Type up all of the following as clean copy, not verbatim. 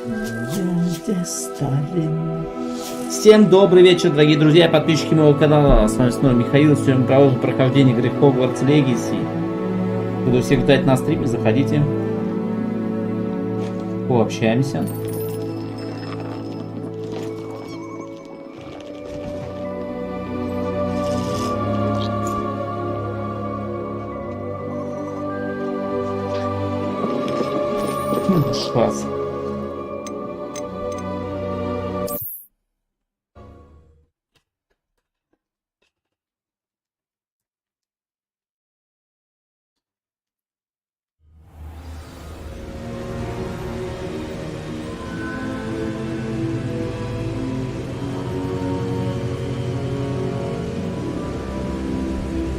Дядя Сталин. Всем добрый вечер, дорогие друзья и подписчики моего канала. С вами снова Михаил. Сегодня мы продолжим прохождение игры Hogwarts Legacy. Буду всех ждать на стриме, заходите. Пообщаемся. Класс.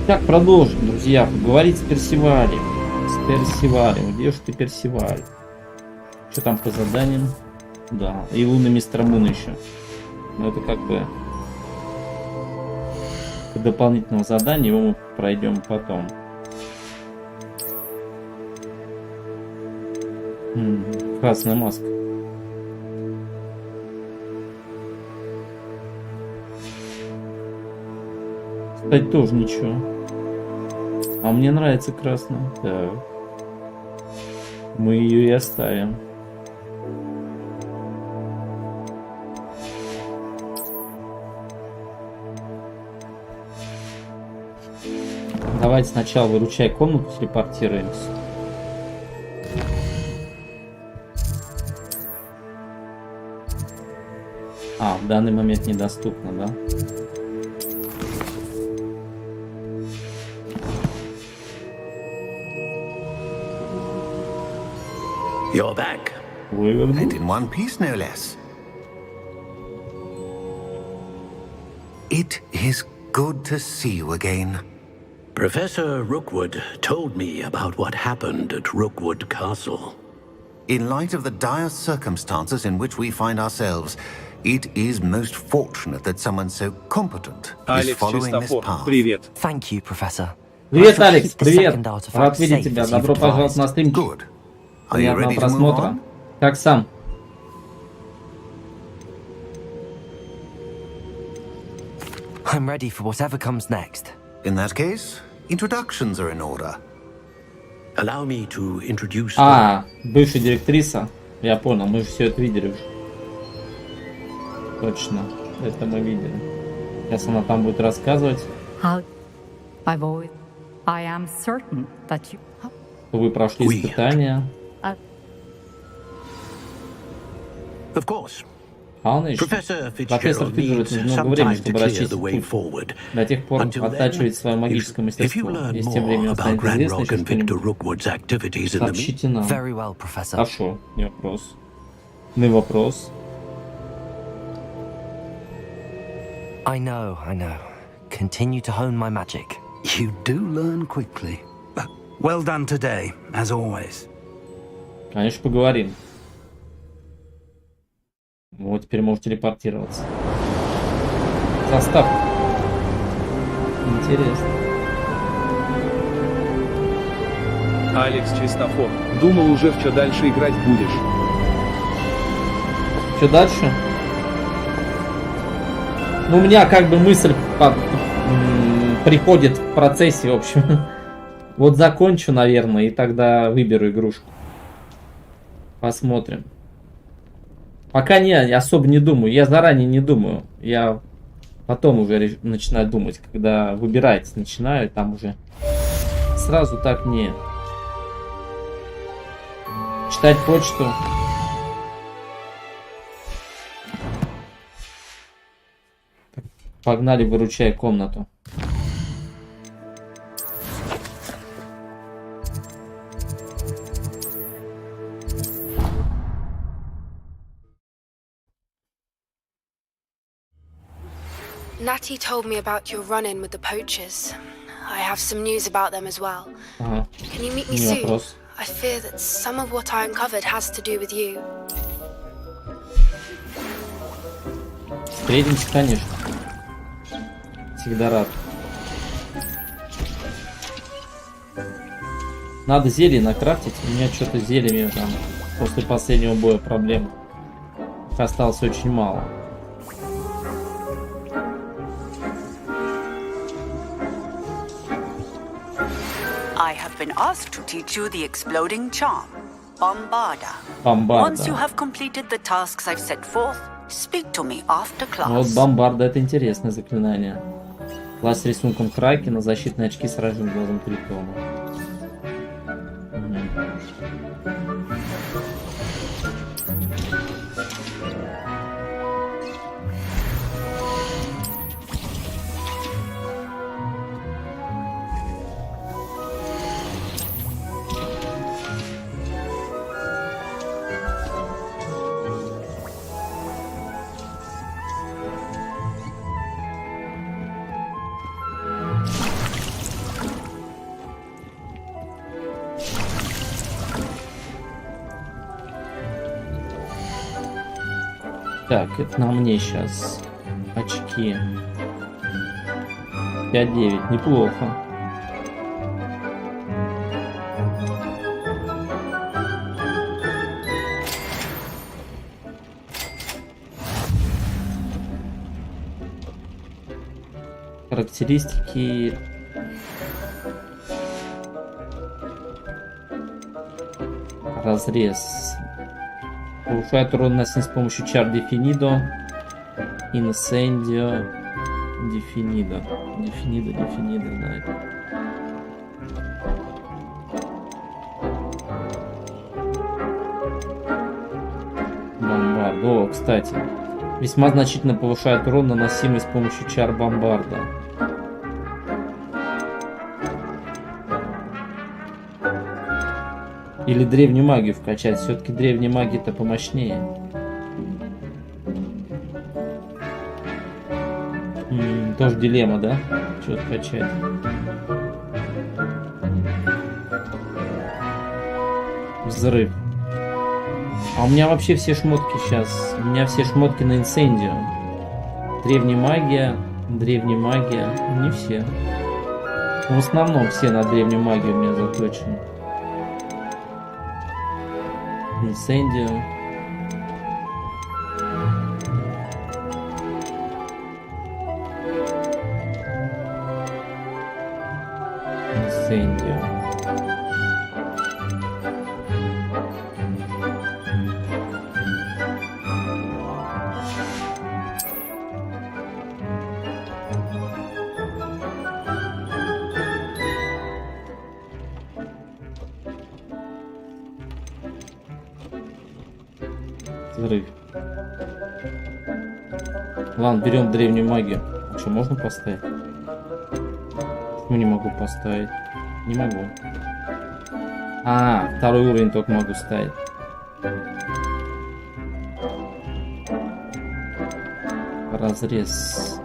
Так, продолжим, друзья. Поговорить с Персивалем. Где же ты, Персиваль? Что там по заданиям? Да, и лунный мистер Мун еще. Но это как бы дополнительного задания, его мы пройдем потом. Красная маска. Кстати, тоже ничего. А мне нравится красная. Так. Мы ее и оставим. Давайте сначала выручай комнату, телепортируемся. А, в данный момент недоступно, да? You're back. And in one piece, no less. It is good to see you again. Professor Rookwood told me about what happened at Rookwood Castle. In light of the dire circumstances in which we find ourselves, it is most fortunate that someone so competent is following this path. Привет. Thank you, Professor. Привет, Алекс, привет. Рад видеть тебя. Добро пожаловать на стрим. Good. Приятного просмотра. Как сам? I'm ready for whatever comes next. In that case, introductions are in order. Allow me to introduce. Бывшая директриса. Я понял, мы же все это видели уже. Точно, это мы видели. Сейчас она там будет рассказывать. Вы прошли испытания. Of course. Профессор Фиджеральд нужно много времени, чтобы расчистить путь. До тех пор оттачивать свое магическое мастерство. Если тем временем станет известно еще что-нибудь, сообщите нам. Хорошо, не вопрос. Не вопрос. I know. Continue to hone my magic. You do learn quickly. Well done today, as always. Конечно, поговорим. Вот, теперь может телепортироваться. Состав. Интересно. Алекс Чистофор. Думал уже, в что дальше играть будешь. Что дальше? Ну, у меня как бы мысль приходит в процессе, в общем. Вот закончу, наверное, и тогда выберу игрушку. Посмотрим. Пока я особо не думаю. Я заранее не думаю. Я потом уже начинаю думать. Когда выбирать начинаю, там уже сразу так не. Читать почту. Погнали, выручай комнату. Natty told me about your run-in with the poachers. I have some news about them as well. Can you meet me soon? I fear that some of what I uncovered has to do with you. Встретимся, конечно. Всегда рад. Надо зелье накрафтить. У меня что-то с зельями там после последнего боя проблем. Их осталось очень мало. I have been asked to teach you the exploding charm, Bombarda. Бомбарда. Once you have completed the tasks I've set forth, speak to me after class. Вот бомбарда — это интересное заклинание. Класть рисунком краки на защитные очки с рожденным глазом Тритона. Так, это на мне сейчас очки. 5-9, неплохо. Характеристики. Разрез. Повышает урон наносимый с помощью чар Definido, Incendio, Definido, знает. Бомбарда. О, кстати. Весьма значительно повышает урон, наносимый с помощью чар Бомбарда. Или древнюю магию вкачать. Все-таки древняя магия-то помощнее. Тоже дилемма, да? Что вкачать? Взрыв. А у меня вообще все шмотки сейчас. У меня все шмотки на инцендио. Древняя магия. Не все. Но в основном все на древнюю магию у меня заточены. Инцендио. Взрыв. Ладно, берем древнюю магию. Что, можно поставить? Почему не могу поставить? Не могу. А, второй уровень только могу ставить. Разрез.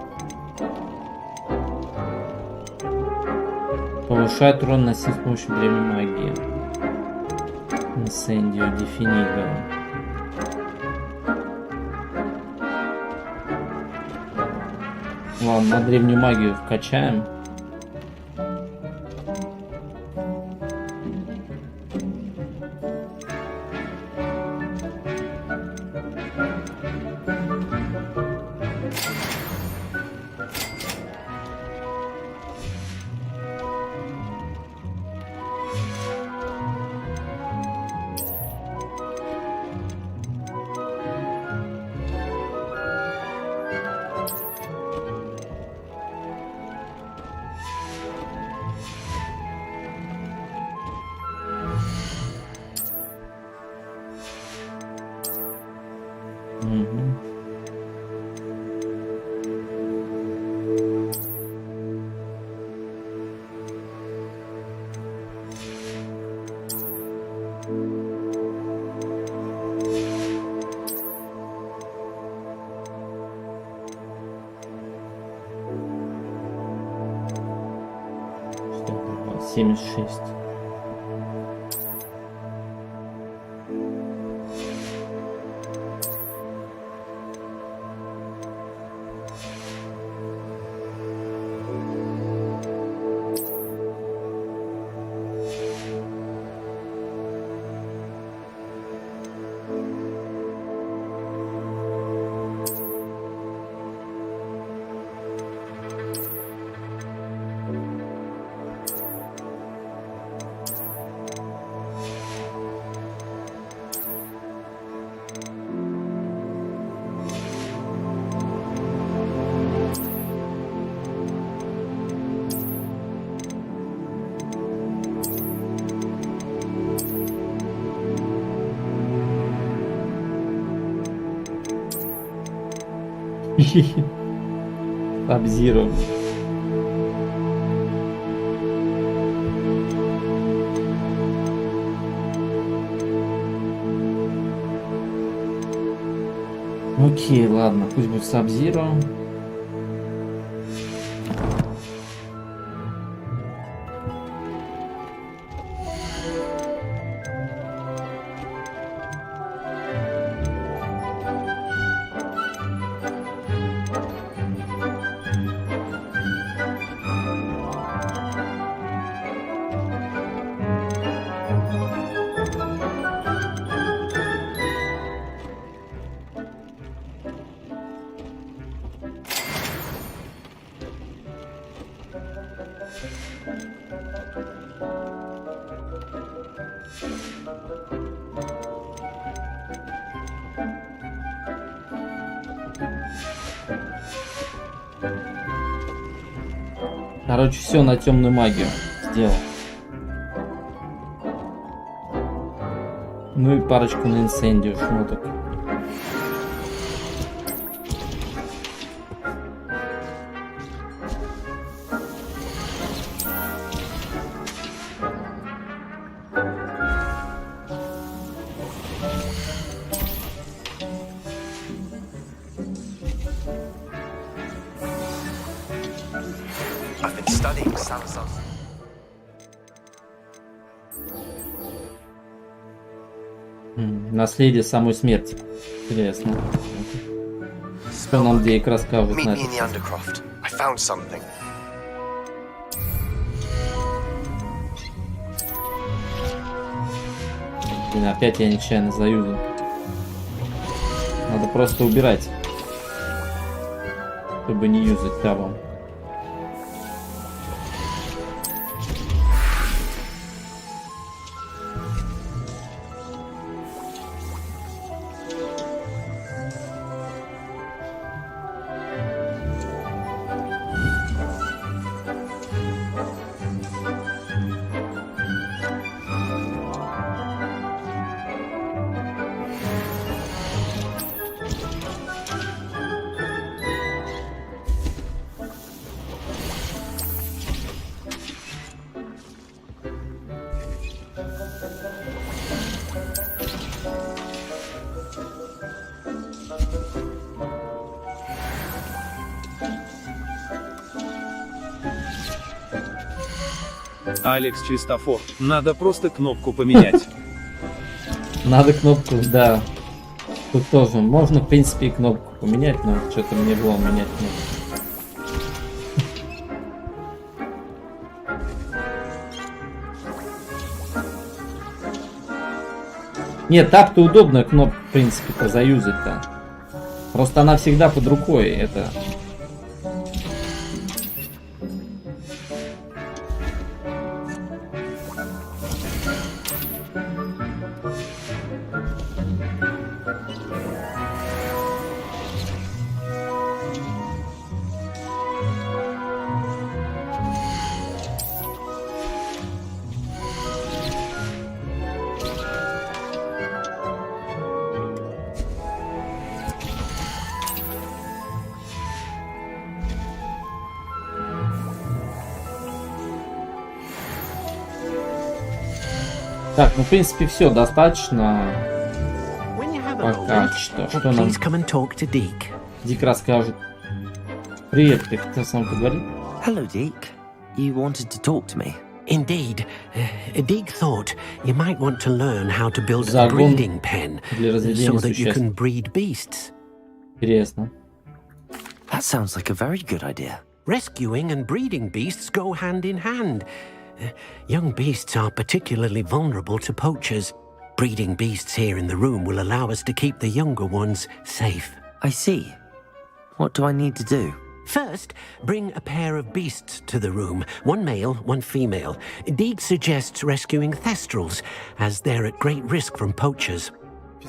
Повышает урон наносимый с помощью древней магии. Инцендио, Definido. Ладно, на древнюю магию вкачаем. — 76. Саб-Зиро. Окей, ладно, пусть будет Саб-Зиро. Короче, все на темную магию сделал. Ну и парочку на инсендию шмоток. Наследие самой смерти. Интересно. Что нам Дейк расскажет на это? Блин, опять я нечаянно заюзал. Надо просто убирать, чтобы не юзать того. Алекс Чистофор. Надо просто кнопку поменять. Надо кнопку, да. Тут тоже можно, в принципе, и кнопку поменять, но что-то мне было менять кнопку. Нет, так-то удобная кнопка, в принципе-то, заюзать-то. Просто она всегда под рукой, это... Так, ну в принципе все, достаточно. Пока что. Что нам Дик расскажет? Привет, ты хотел с нами поговорить? Hello, Deke. You wanted to talk to me? Indeed. Deke thought you might want to learn how to build a breeding pen so that you can breed beasts. Интересно. That sounds like a very good idea. Rescuing and breeding beasts go hand in hand. Young beasts are particularly vulnerable to poachers. Breeding beasts here in the room will allow us to keep the younger ones safe. I see. What do I need to do? First, bring a pair of beasts to the room. One male, one female. Deeg suggests rescuing thestrals, as they're at great risk from poachers.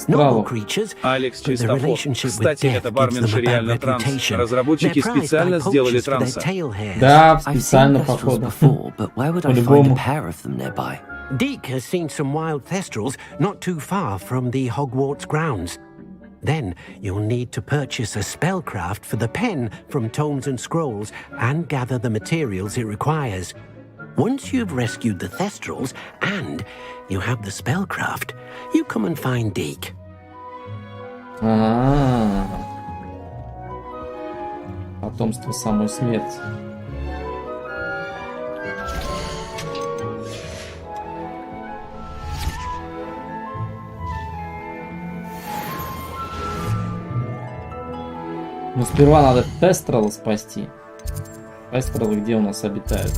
Normal creatures, Алекс but the Чистофор. relationship with Кстати, death это gives them барменша a bad реально транс. reputation. Разработчики They're prized by специально сделали poachers for their транса. tail hairs. Да, I've seen специально, thestrals походу. before, but where would I find a По-любому. pair of them nearby? Deek has seen some wild thestrals not too far from the Hogwarts grounds. Then you'll need to purchase a spellcraft for the pen from Tomes and Scrolls and gather the materials it requires. Once you've rescued the Thestrals and you have the spellcraft, you come and find Deke. Потомство самой смерти. Но сперва надо Тестрала спасти. Тестралы где у нас обитают?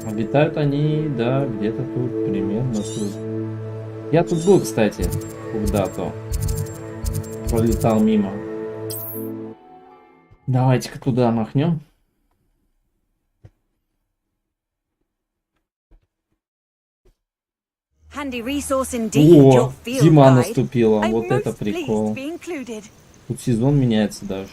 Обитают они, да, где-то тут, примерно тут. Я тут был, кстати, когда-то. Пролетал мимо. Давайте-ка туда махнем. О, зима наступила, вот это прикол. Тут сезон меняется даже.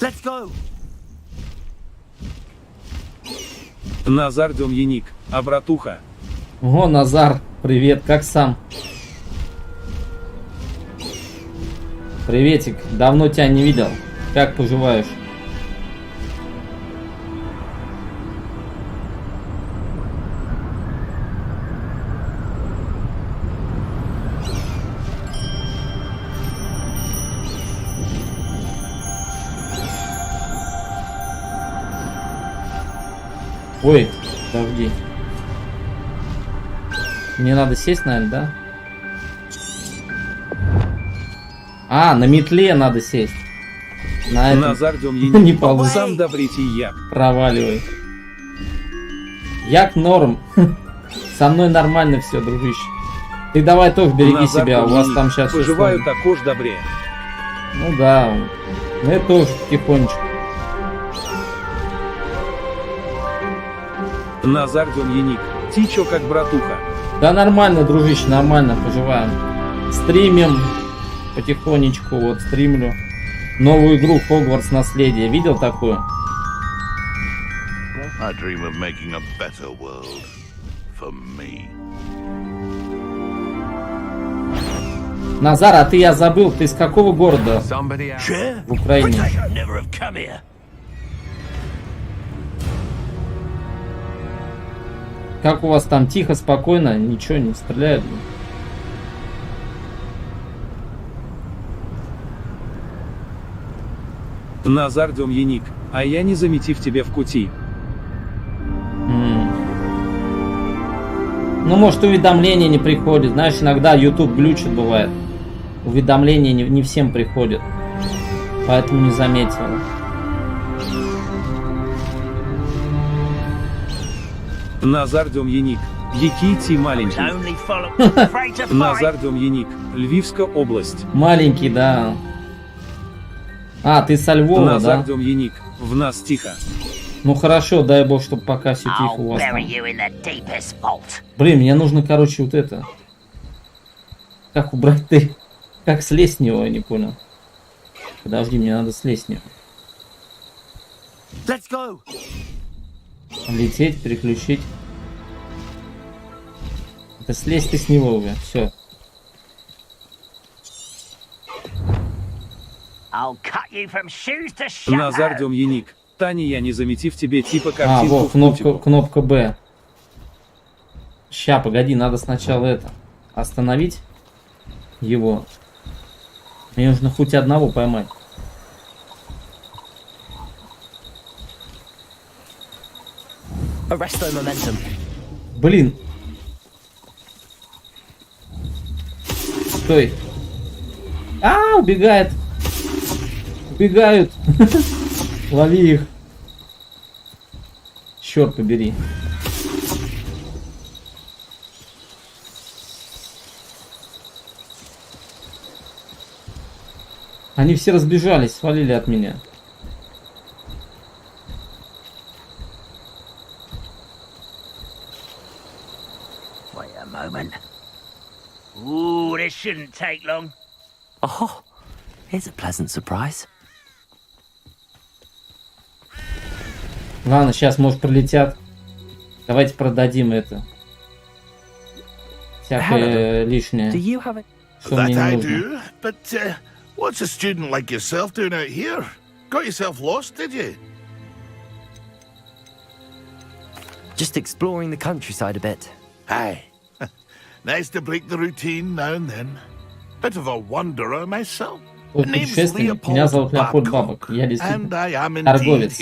Let's go. Назар Демьяник, а братуха? О, Назар, привет, как сам? Приветик, давно тебя не видел. Как поживаешь? Ой, подожди. Мне надо сесть, наверное, да? А, на метле надо сесть. На этом Назар не получится. Сам добрите як. Проваливай. Як норм. Со мной нормально все, дружище. Ты давай тоже береги Назар себя, у вас там сейчас... Поживаю також добре. Ну да, я тоже потихонечку. Назар Демьяник, ти чё как братуха? Да нормально, дружище, нормально, поживаем. Стримим потихонечку, вот стримлю. Новую игру Hogwarts наследие. Видел такую? I dream of making a better world for me. Назар, а ты, я забыл, ты из какого города? В Украине. Как у вас там тихо, спокойно? Ничего не стреляют? Назар Демьяник, а я не заметив тебе в кути. Ну, может, уведомления не приходят. Знаешь, иногда YouTube глючит, бывает. Уведомления не всем приходят. Поэтому не заметил. Назар Демьяник, який маленький. Назар Демьяник, Львивская область. Маленький, да. А, ты со Львова, Назар да? Демьяник, в нас тихо. Ну хорошо, дай бог, чтобы пока все тихо у вас там. Блин, мне нужно, короче, вот это. Как убрать ты? Как слезть с него, я не понял. Подожди, мне надо слезть с него. Let's go. Лететь, переключить. Это слезть ты с него уже, все. Назар Демьяник, Таня, я не заметив тебе типа А, картинку вот, кнопка Б. Ща, погоди, надо сначала это. Остановить его. Мне нужно хоть одного поймать. Блин. Стой. А, убегает. Убегают. Лови их. Черт побери. Они все разбежались, свалили от меня. this shouldn't take long. Oh, here's a pleasant surprise. Ладно, сейчас, может, пролетят. Давайте продадим это. Всякое лишнее. Что мне не нужно. But what's a student like yourself doing out here? Got yourself lost, did you? Just exploring the countryside a bit. Aye. Nice to break the routine now and then. Bit of a wanderer myself. Путешественник. Меня зовут Леопольд Бабок. Я действительно торговец.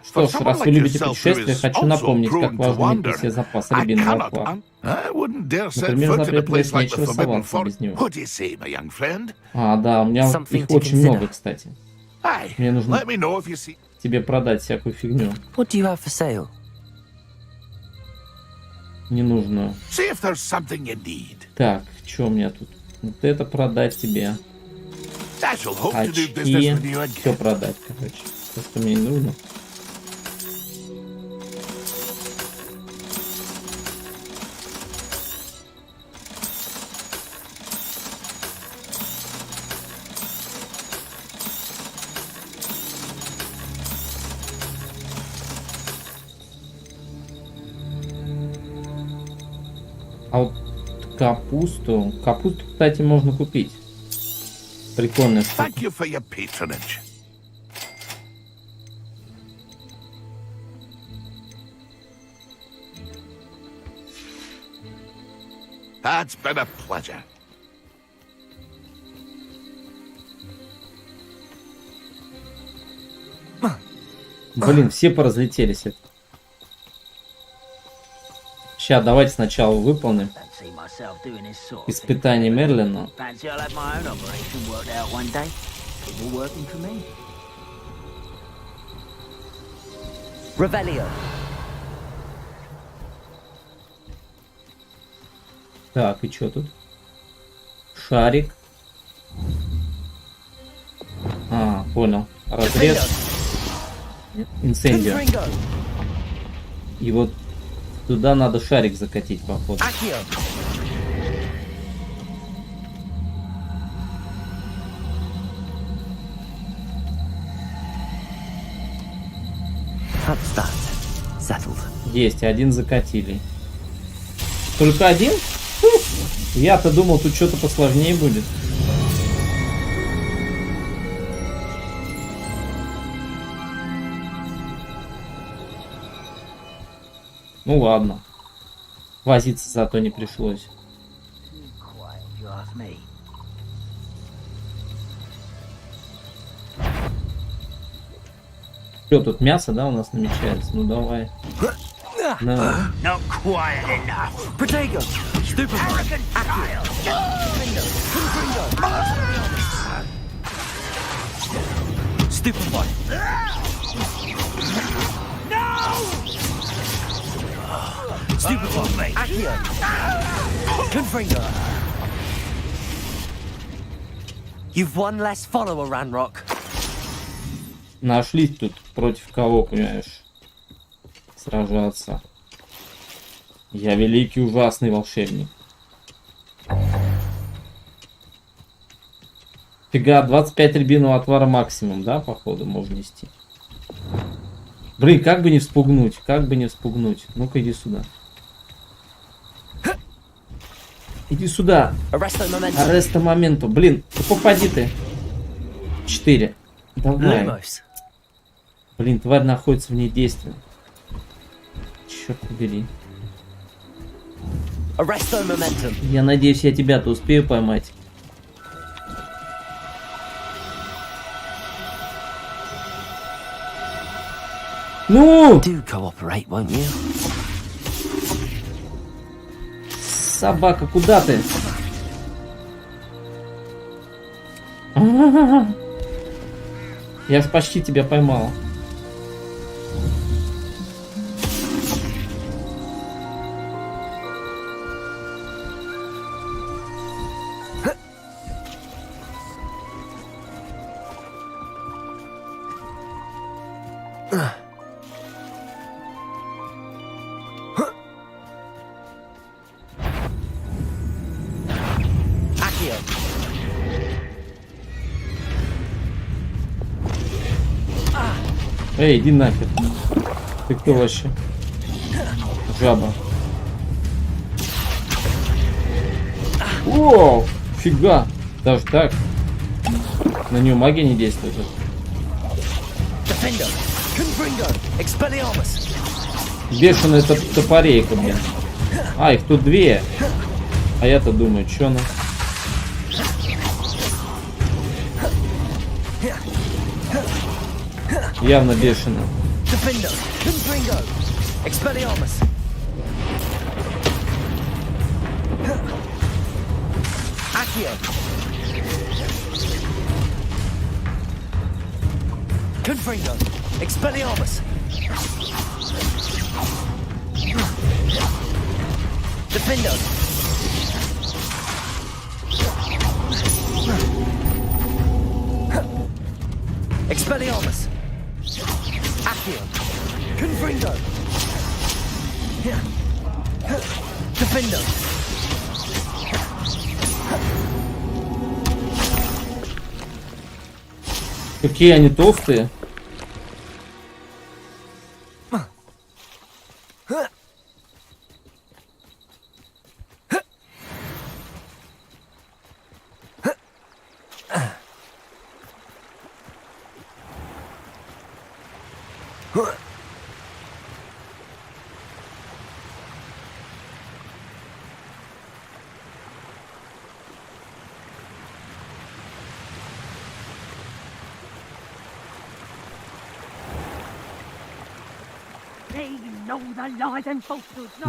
Что ж, раз вы любите путешествия, хочу напомнить, как важно иметь все запасы рябинового флага. Например, запрет есть нечего соваться без него. А, да, у меня их очень много, кстати. Мне нужно тебе продать всякую фигню. Ненужную. Так, что у меня тут? Вот это продать тебе. Очки. Все продать, короче. То, что мне не нужно. А вот капусту, кстати, можно купить. Прикольная штука. That's been a pleasure. Блин, все поразлетелись. Сейчас давайте сначала выполним испытание Мерлина. Так, и что тут? Шарик. А, понял. Разрез. Инцендио. И вот туда надо шарик закатить, походу. Есть, один закатили. Только один? Я-то думал, тут что-то посложнее будет. Ну ладно. Возиться зато не пришлось. Что тут, мясо, да, у нас намечается? Ну давай. На. You've one less follower, Ranrock. Нашлись тут против кого, понимаешь, сражаться. Я великий ужасный волшебник. Фига, 25 рябинового отвара максимум, да, походу, можно нести. Блин, как бы не вспугнуть, как бы не вспугнуть. Ну-ка, иди сюда. Иди сюда. Арреста моменту. Блин, попади ты. 4. Давай. Блин, тварь находится вне действия. Черт побери. Я надеюсь, я тебя-то успею поймать. Ну! Собака, куда ты? Я ж почти тебя поймал. Эй, иди нахер. Ты кто вообще? Жаба. О, фига. Даже так. На нее магия не действует. Бешеная топорейка, блин. А, их тут две. А я-то думаю, что она? Явно бешеная. Confringo, Expelliarmus. Defendo. Expelliarmus. Accio. Confringo. Defendo. Какие они толстые.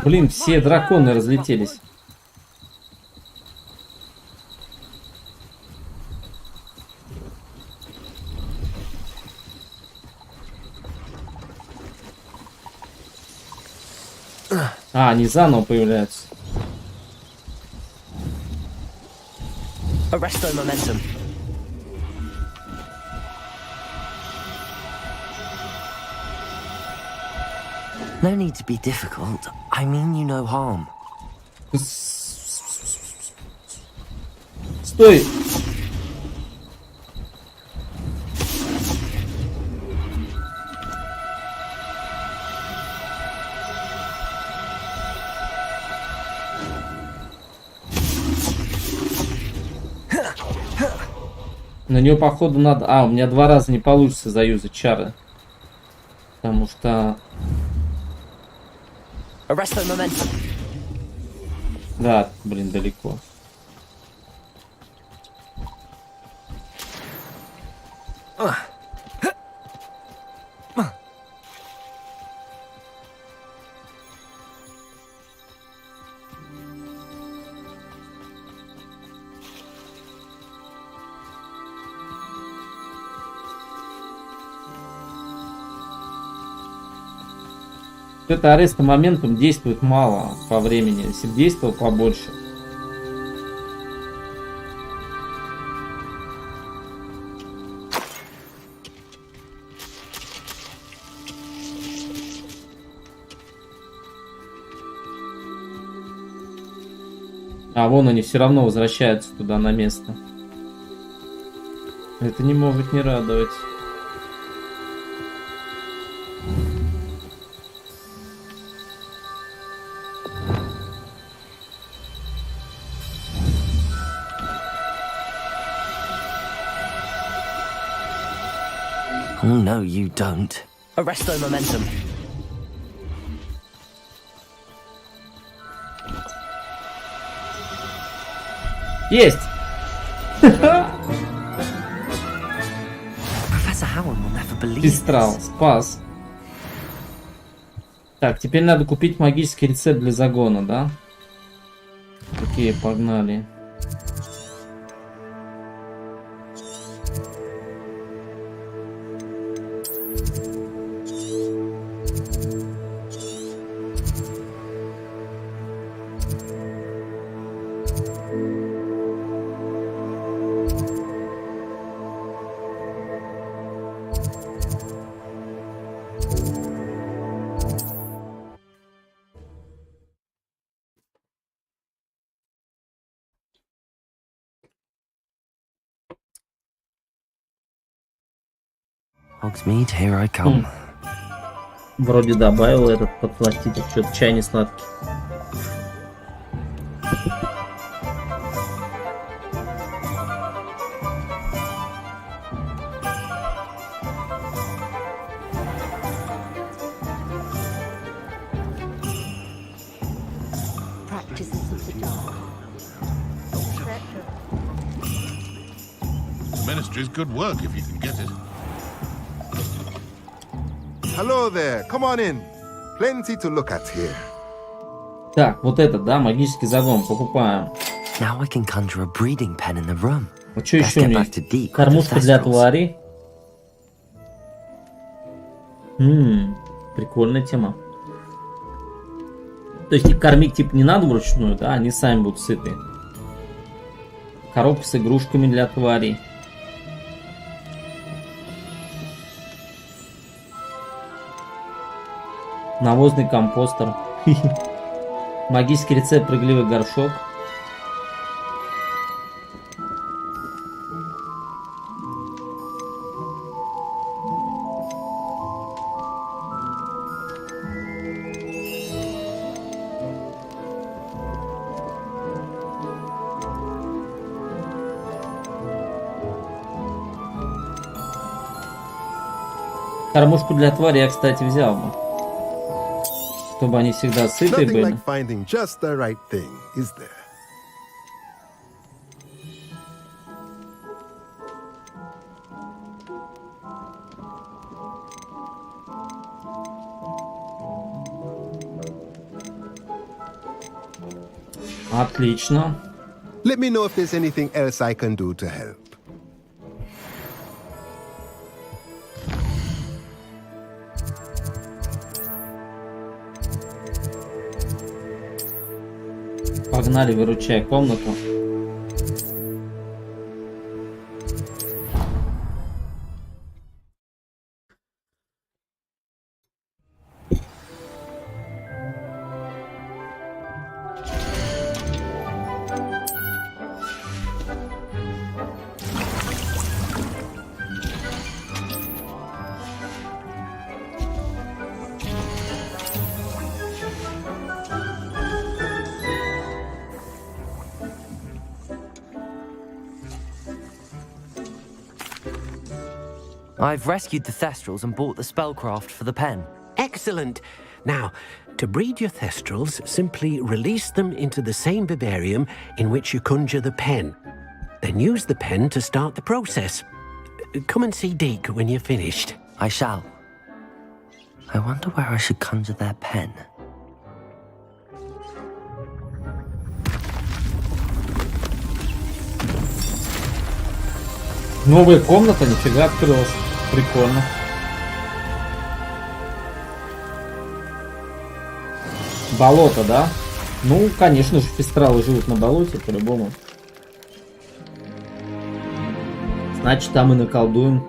Блин, все драконы разлетелись. А, они заново появляются. Arresto momentum. No need to be difficult. I mean you no harm. Стой! На нее, походу, надо... А, у меня 2 раза не получится заюзать чары. Потому что... Да, блин, далеко. Это ареста моментом действует мало по времени, если бы действовал побольше. А вон они все равно возвращаются туда на место. Это не может не радовать. Oh no, you don't. Arresto momentum. Есть! Пестрал, спас. Так, теперь надо купить магический рецепт для загона, да? Окей, погнали. Hogsmeade, here I come. Вроде добавил этот подсластитель, что-то чай не сладкий. Ministry's good work if you can get it. Hello there. Come on in. Plenty to look at here. Так, вот этот, да, магический загон покупаем. Now I can conjure a breeding pen in the room. Вот что еще у меня? Кормушка для тварей. Прикольная тема. То есть их кормить типа не надо вручную, да, они сами будут сыты. Коробка с игрушками для тварей. Навозный компостер. Магический рецепт прыгливый горшок. Кормушку для твари я, кстати, взял бы. Чтобы они всегда сытые были. Отлично. Let me know if there's anything else I can do to help. Погнали, выручай комнату. I've rescued the Thestrals and bought the spellcraft for the pen. Excellent. Now, to breed your Thestrals, simply release them into the same vivarium in which you conjure the pen. Then use the pen to start the process. Come and see Deke when you're finished. I shall. I wonder where I should conjure their pen. Новая комната, нифига открылась. Прикольно. Болото, да? Ну, конечно же, фестралы живут на болоте, по-любому. Значит, там и наколдуем.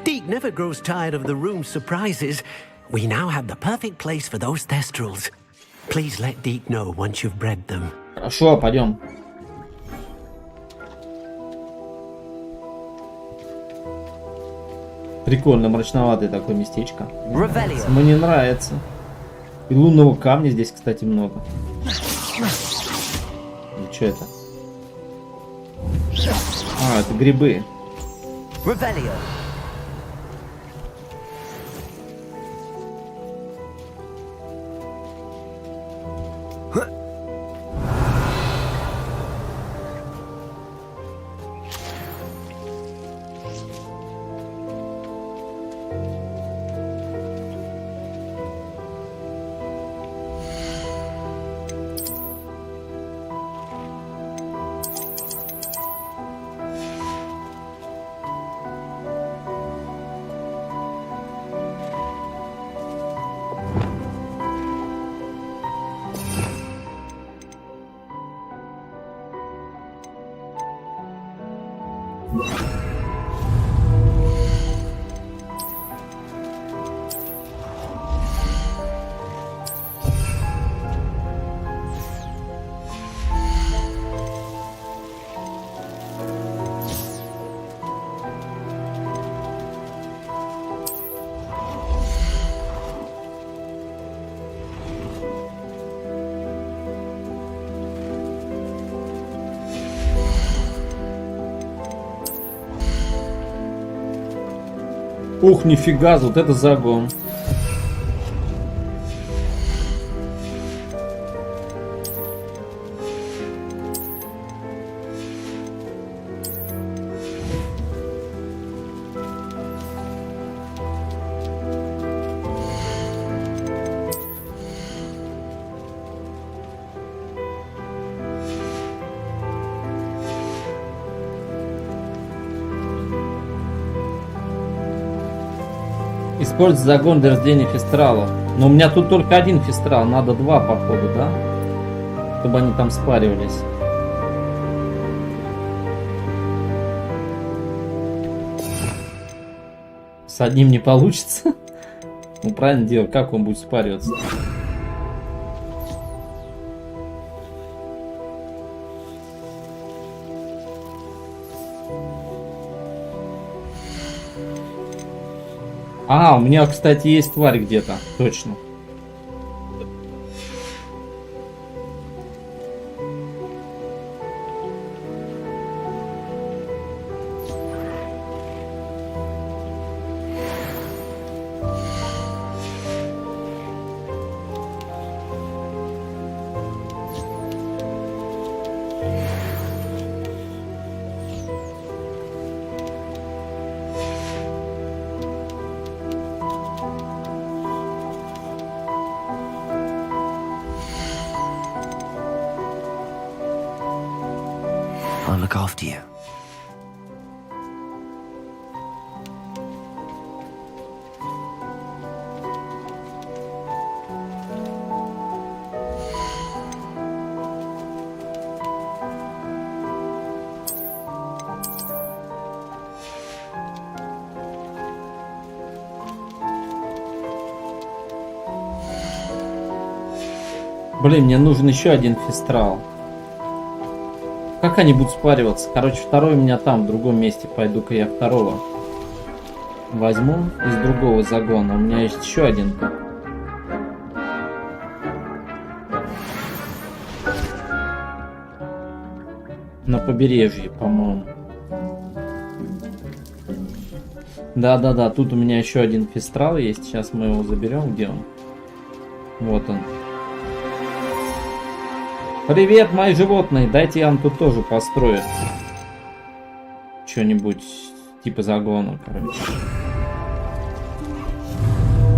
Deke never grows tired of the room's surprises. We now have the perfect place for those Thestrals. Please let Deke know once you've bred them. Хорошо, пойдем. Прикольно, мрачноватое такое местечко. Мне нравится. И лунного камня здесь, кстати, много. И что это? А, это грибы. Ух, нифига, вот это загон. Использовать загон для рождения фестралов. Но у меня тут только один фестрал, надо два походу, да? Чтобы они там спаривались. С одним не получится. Ну правильно делать, как он будет спариваться? А, у меня, кстати, есть тварь где-то, точно. I'll look after you. Блин, мне нужен еще один фестрал. Как они будут спариваться? Короче, второй у меня там, в другом месте. Пойду-ка я второго возьму из другого загона. У меня есть еще один тут. На побережье, по-моему. Да-да-да, тут у меня еще один фестрал есть. Сейчас мы его заберем. Где он? Вот он. Привет, мои животные. Дайте я вам тут тоже построю что-нибудь типа загона, короче.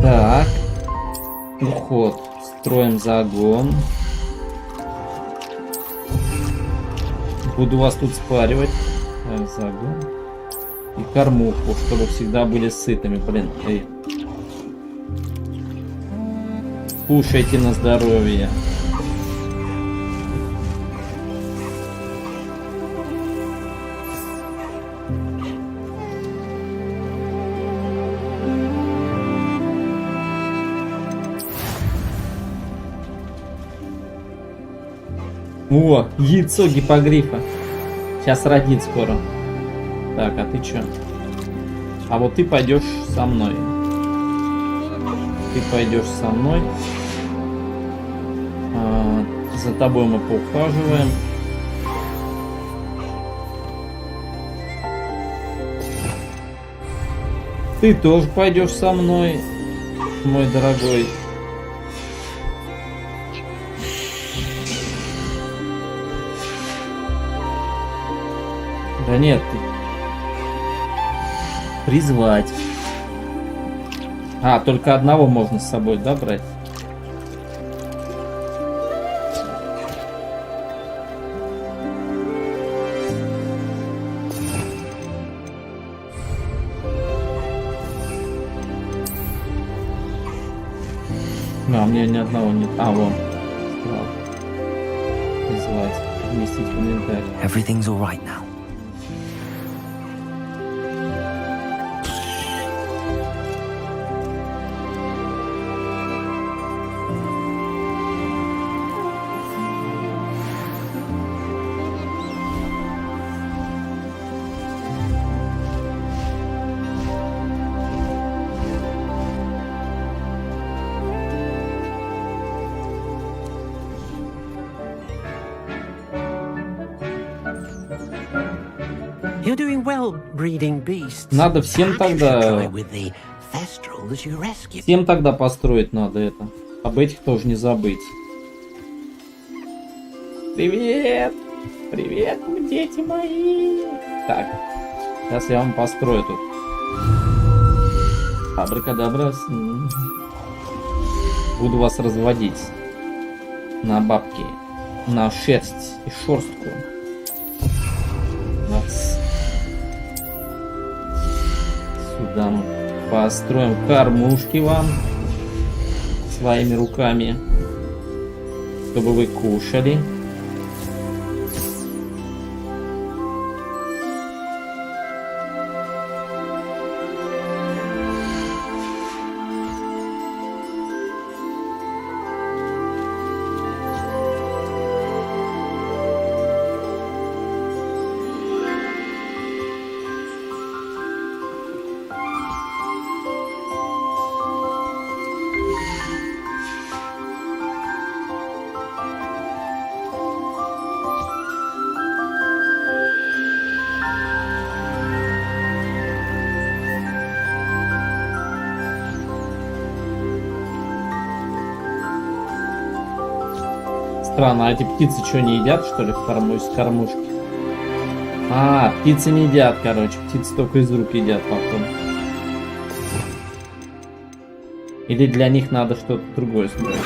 Так. Уход. Строим загон. Буду вас тут спаривать. Так, загон. И кормуху, чтобы всегда были сытыми. Блин, эй. Кушайте на здоровье. О, яйцо гиппогрифа. Сейчас родит скоро. Так, а ты чё? А вот ты пойдешь со мной. Ты пойдешь со мной. За тобой мы поухаживаем. Ты тоже пойдешь со мной, мой дорогой. Да нет. Призвать. А, только одного можно с собой, да, брать? Ну, а у меня ни одного нет. А, вон. Призвать. Вместить в инвентарь. Everything's all right now. You're doing well, breeding beasts. Надо всем тогда... Всем тогда построить надо это. Об этих тоже не забыть. Привет! Привет, дети мои! Так, сейчас я вам построю тут. Абракадабра. Буду вас разводить на бабки, на шерсть и шерстку. Нас. Сюда мы построим кормушки вам своими руками, чтобы вы кушали. Странно, а эти птицы что, не едят, что ли, в кормушке? А, птицы не едят, короче. Птицы только из рук едят потом. Или для них надо что-то другое строить?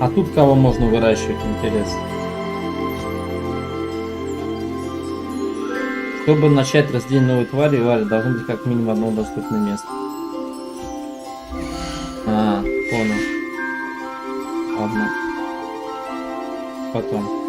А тут кого можно выращивать, интересно? Чтобы начать разделение новой твари, должно быть как минимум одно доступное место. А, понял. Ладно. Потом.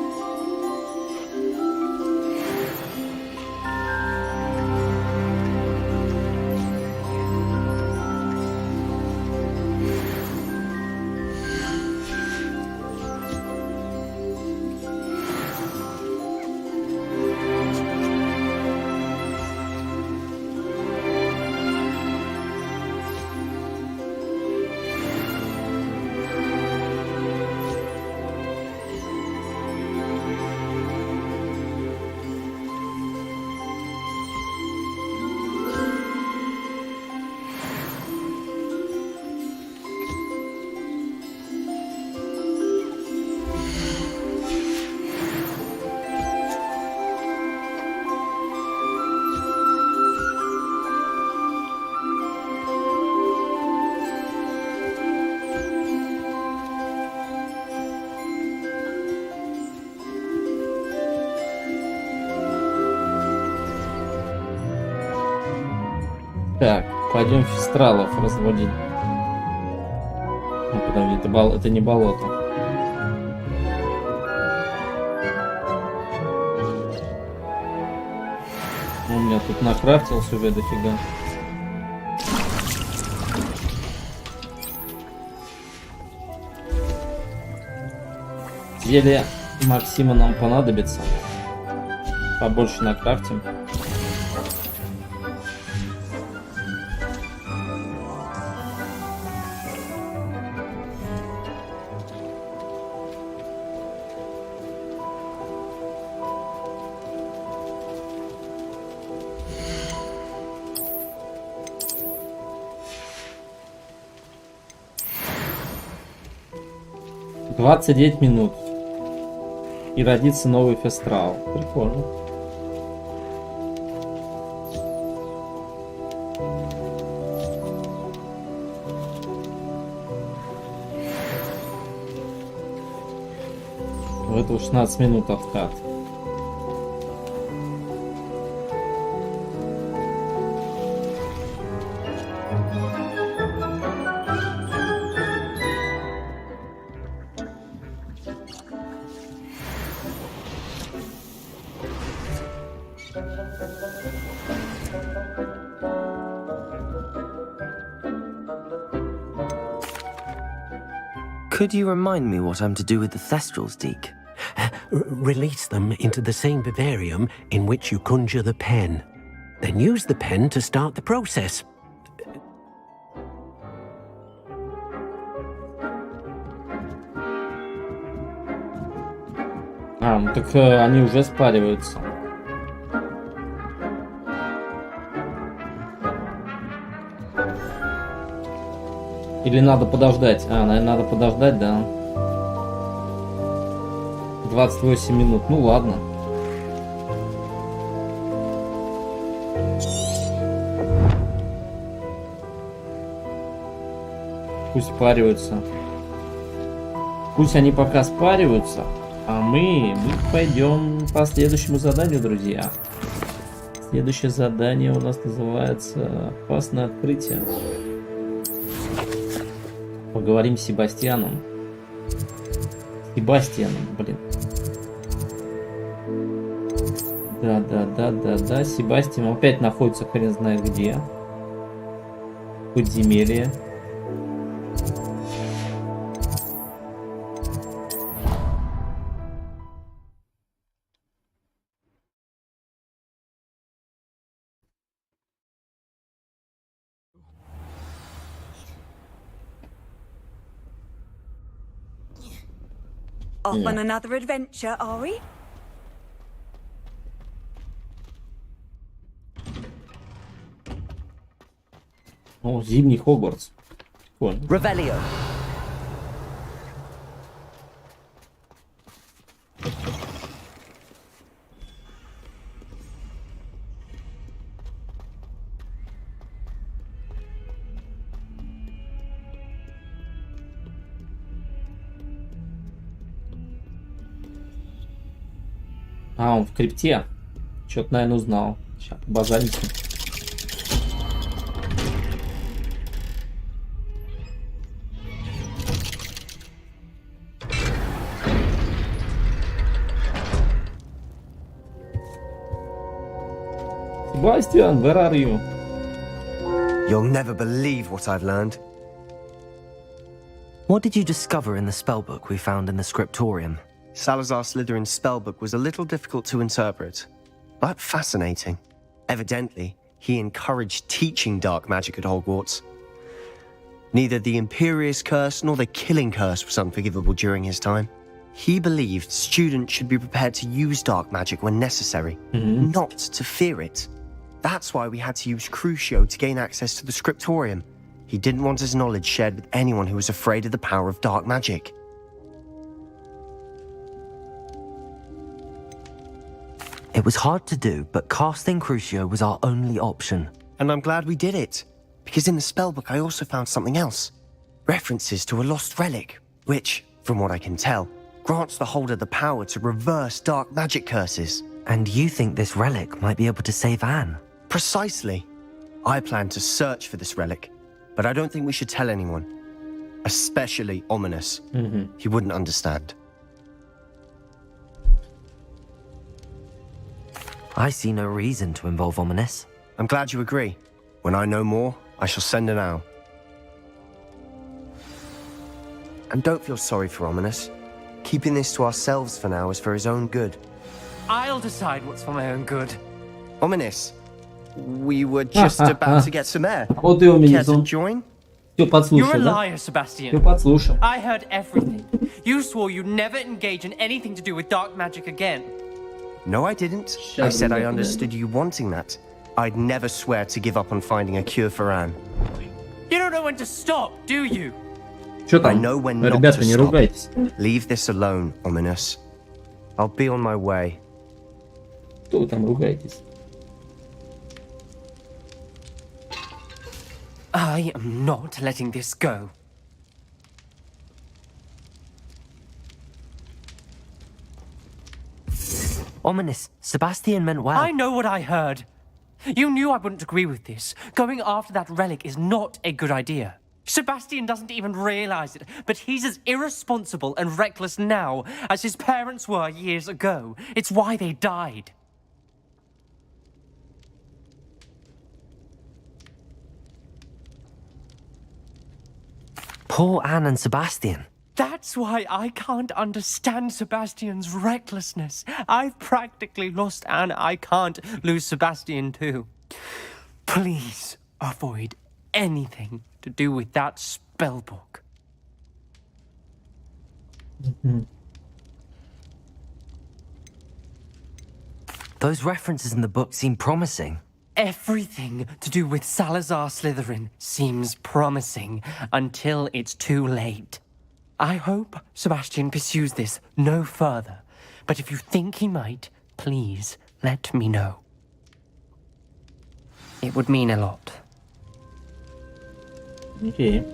Так, пойдем фистралов разводить. Ну, подожди, это не болото. У меня тут накрафтился уже дофига. Зелье Максима нам понадобится. Побольше накрафтим. — 29 минут. И родится новый фестрал. Прикольно. В это 16 минут откат. Could you remind me what I'm to do with the Thestrals, Deke? Release them into the same vivarium in which you conjure the pen. Then use the pen to start the process. Ну так они уже спариваются. Или надо подождать? Наверное, надо подождать, да. 28 минут. Ну ладно. Пусть спариваются. Пусть они пока спариваются, а мы пойдем по следующему заданию, друзья. Следующее задание у нас называется «Опасное открытие». Поговорим с Себастьяном. Блин. Да. Себастьян опять находится хрен знает где. Подземелье. Off on another adventure, are we? О, зимний Хогвартс. Revelio. Он в крипте. Что-то, наверное, узнал. Сейчас базарите. Sebastian, where are you? You'll never believe what I've learned. What did you discover in the spellbook we found in the scriptorium? Salazar Slytherin's spellbook was a little difficult to interpret, but fascinating. Evidently, he encouraged teaching dark magic at Hogwarts. Neither the Imperious Curse nor the Killing Curse was unforgivable during his time. He believed students should be prepared to use dark magic when necessary, not to fear it. That's why we had to use Crucio to gain access to the scriptorium. He didn't want his knowledge shared with anyone who was afraid of the power of dark magic. It was hard to do, but casting Crucio was our only option. And I'm glad we did it, because in the spellbook I also found something else. References to a lost relic, which, from what I can tell, grants the holder the power to reverse dark magic curses. And you think this relic might be able to save Anne? Precisely. I plan to search for this relic, but I don't think we should tell anyone. Especially Ominous. He wouldn't understand. I see no reason to involve Ominous. I'm glad you agree. When I know more, I shall send an owl. And don't feel sorry for Ominous. Keeping this to ourselves for now is for his own good. I'll decide what's for my own good. Ominous, we were just about to get some air. Вот и у меня. Care to join? You're a liar, Sebastian. Всё подслушал. I heard everything. You swore you'd never engage in anything to do with dark magic again. No, I didn't. I said I understood you wanting that. I'd never swear to give up on finding a cure for Anne. You don't know when to stop, do you? Что там? I know when not Ребята, to не stop. ругайтесь. Leave this alone, Ominous. I'll be on my way. Что вы там ругаетесь? I am not letting this go. Ominous. Sebastian meant well. I know what I heard. You knew I wouldn't agree with this. Going after that relic is not a good idea. Sebastian doesn't even realize it, but he's as irresponsible and reckless now as his parents were years ago. It's why they died. Poor Anne and Sebastian. That's why I can't understand Sebastian's recklessness. I've practically lost Anne. I can't lose Sebastian too. Please avoid anything to do with that spellbook. Those references in the book seem promising. Everything to do with Salazar Slytherin seems promising until it's too late. I hope Sebastian pursues this no further, but if you think he might, please let me know. It would mean a lot. Okay.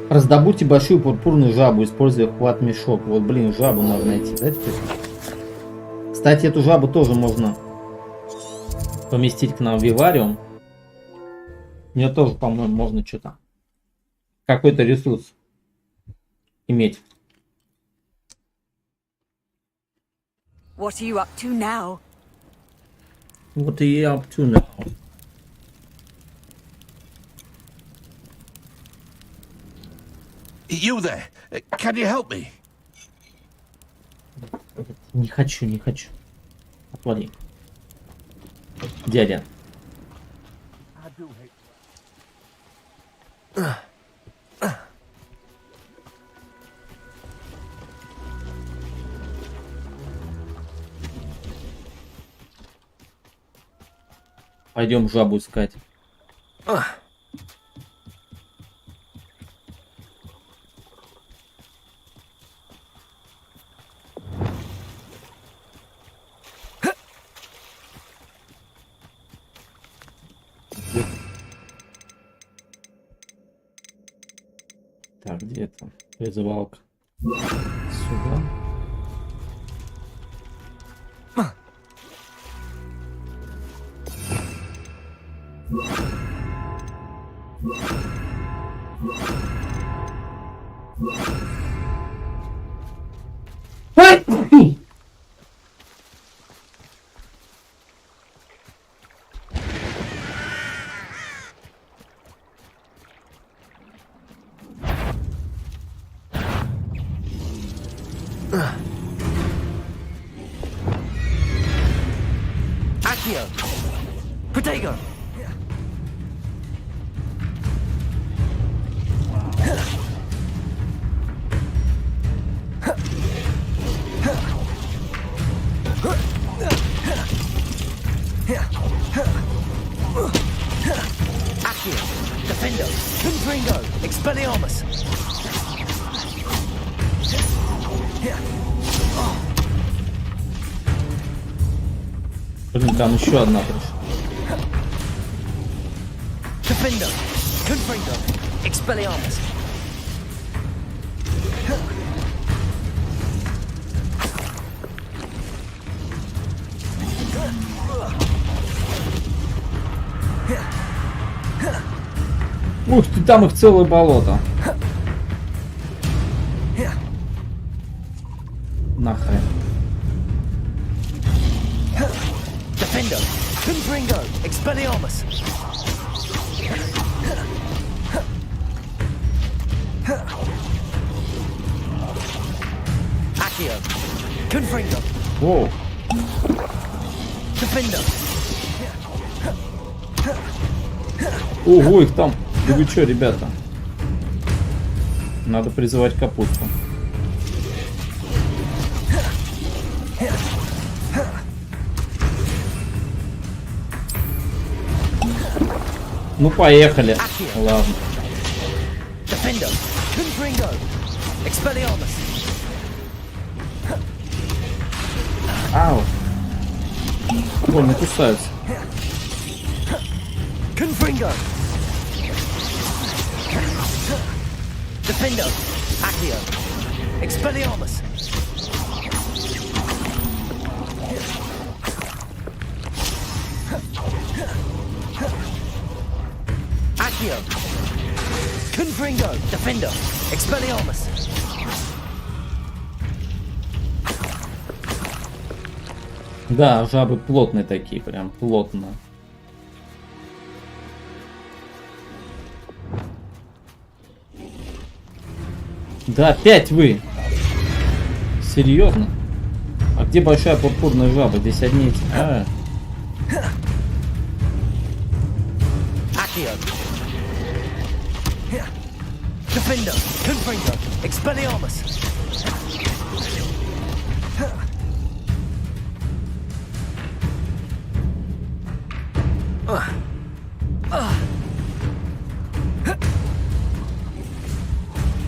Раздобудьте большую пурпурную жабу, используя хват-мешок. Вот, блин, жабу надо найти, да, теперь? Кстати, эту жабу тоже можно поместить к нам в вивариум. У нее тоже, по-моему, можно что-то. Какой-то ресурс иметь. What are you up to now? What are you up to now? You there? Can you help me? Не хочу, не хочу. Отвали. Дядя. Пойдем жабу искать. Так, где это? Призывалка. Сюда. Accio! Protego! Accio! Defendo! Confringo! Expelliarmus! Блин, там еще одна пришла. Defendo! Confringo! Expelliarmus! Ух ты, там их целое болото. Нахрен. Defendo! Confringo! Expelliarmus! Accio! Confringo! Воу. Defendo! Ого, их там. Да вы чё, ребята? Надо призывать капусту. Ну, поехали. Ладно. Ау. Больно кусаются. Да, жабы плотные такие, прям плотно. Да, опять вы. Серьезно? А где большая пурпурная жаба? Здесь одни эти. А.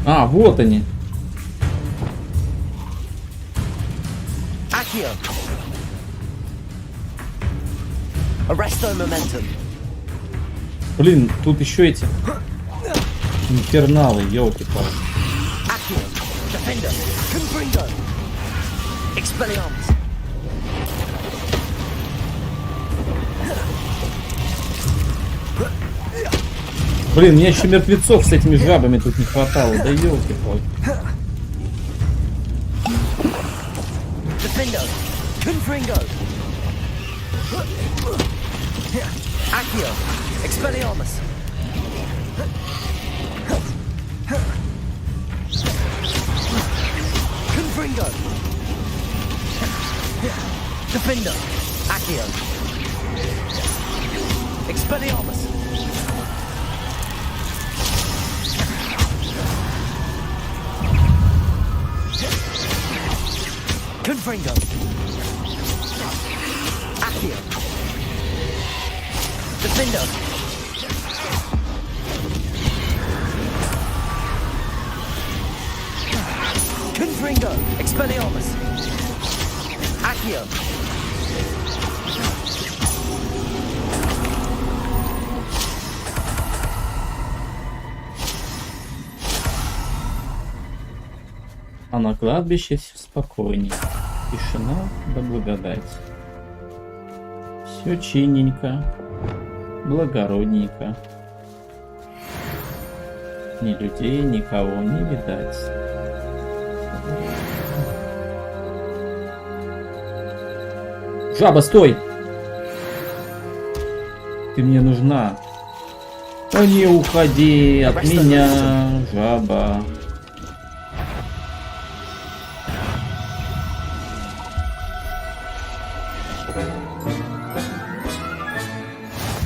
А, вот они. Блин, тут еще эти инферналы, елки-палки. Блин, мне еще мертвецов с этими жабами тут не хватало. Да елки-палки. Confringo. Accio. Defendo. Confringo. Expelliarmus. Accio. А на кладбище все спокойнее. Тишина да благодать. Все чинненько, благородненько. Ни людей, никого не видать. Жаба, стой! Ты мне нужна. А не уходи от меня, жаба.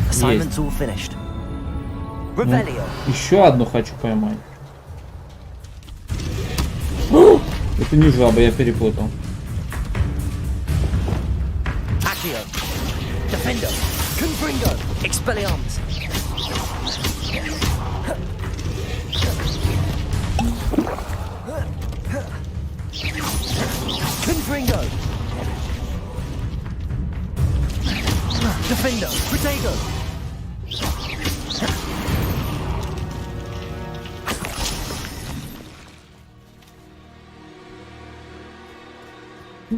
Assignment's all finished. Revelio. Еще одну хочу поймать. Это не жаба, я перепутал. Accio. Defendo. Confringo. Expelliarmus. Confringo. Defendo. Protego.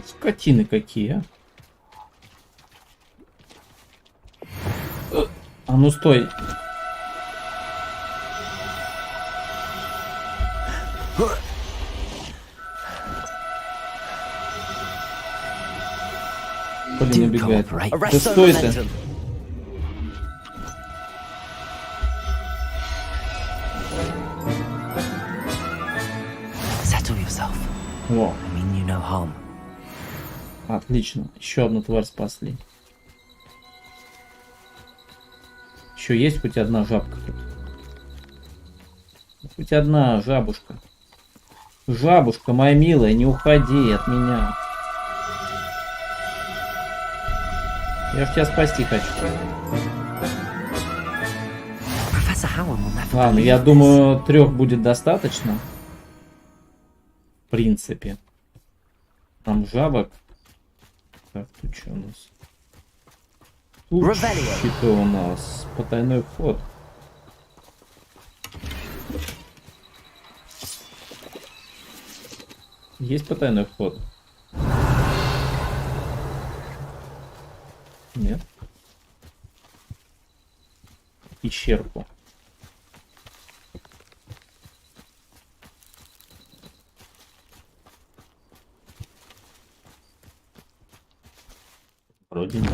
Скотины какие, а? А ну стой. Блин, убегает. Да стой ты. О. Отлично. Еще одну тварь спасли. Еще есть хоть одна жабка тут? Хоть одна жабушка. Жабушка, моя милая, не уходи от меня. Я ж тебя спасти хочу. Ладно, я думаю, 3 будет достаточно. В принципе. Там жабок. Так, тут что у нас? Тут что у нас? Потайной вход. Есть потайной вход? Нет. Пещерку. Вроде нет.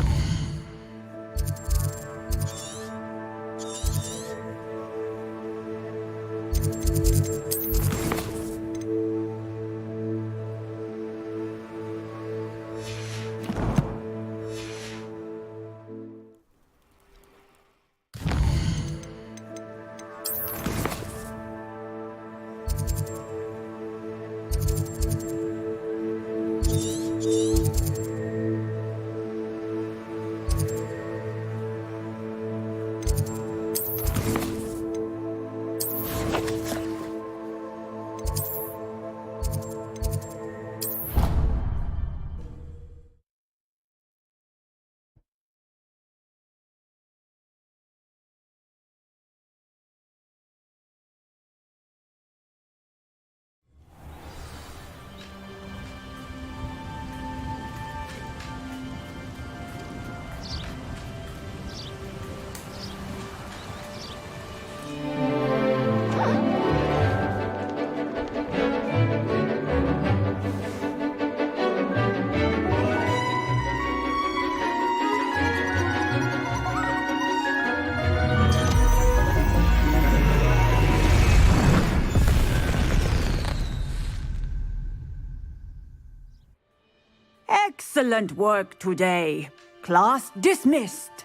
Excellent work today. Class dismissed.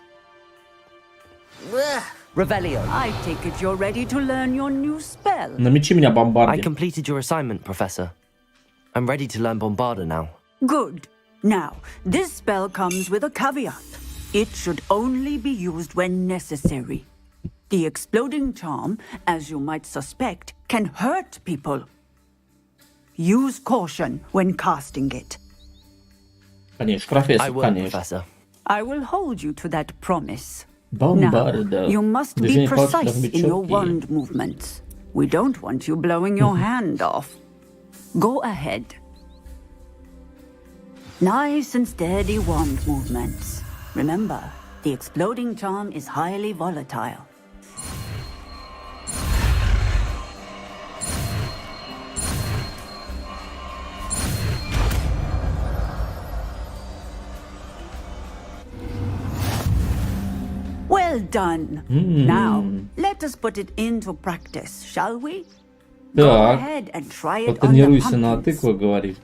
Revelio. I take it you're ready to learn your new spell. Намечи меня, бомбарди. I completed your assignment, Professor. I'm ready to learn Bombarda now. Good. Now, this spell comes with a caveat. It should only be used when necessary. The exploding charm, as you might suspect, can hurt people. Use caution when casting it. Конечно, профессор, I will, конечно. Professor. I will hold you to that promise. Бомбарда. Now, you must be precise in your wand movements. We don't want you blowing your hand off. Go ahead. Nice and steady wand movements. Remember, the exploding charm is highly volatile. Well done. Now, let us put it into practice, shall we? Go ahead and try it on the Потренируйся на pumpkins. тыкву, говорит.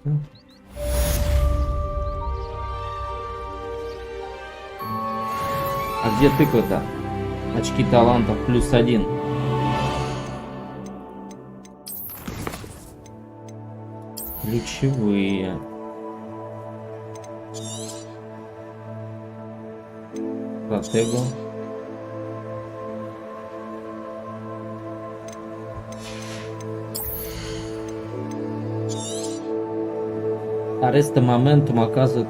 А где тыква-то? Очки талантов +1. Ключевые. Стратегу. Ареста моментум оказывает...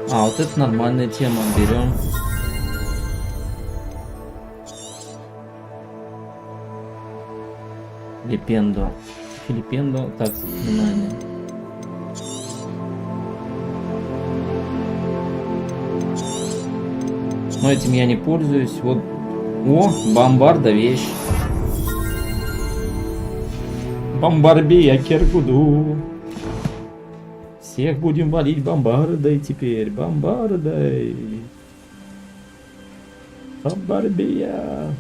вот это нормальная тема. Берем. Филипендо. Филипендо. Так, внимание. Но этим я не пользуюсь. Вот. О, бомбарда вещь. Бомбарбия Киргуду. Всех будем валить бомбардой теперь. Бомбардой. Бомбарбия.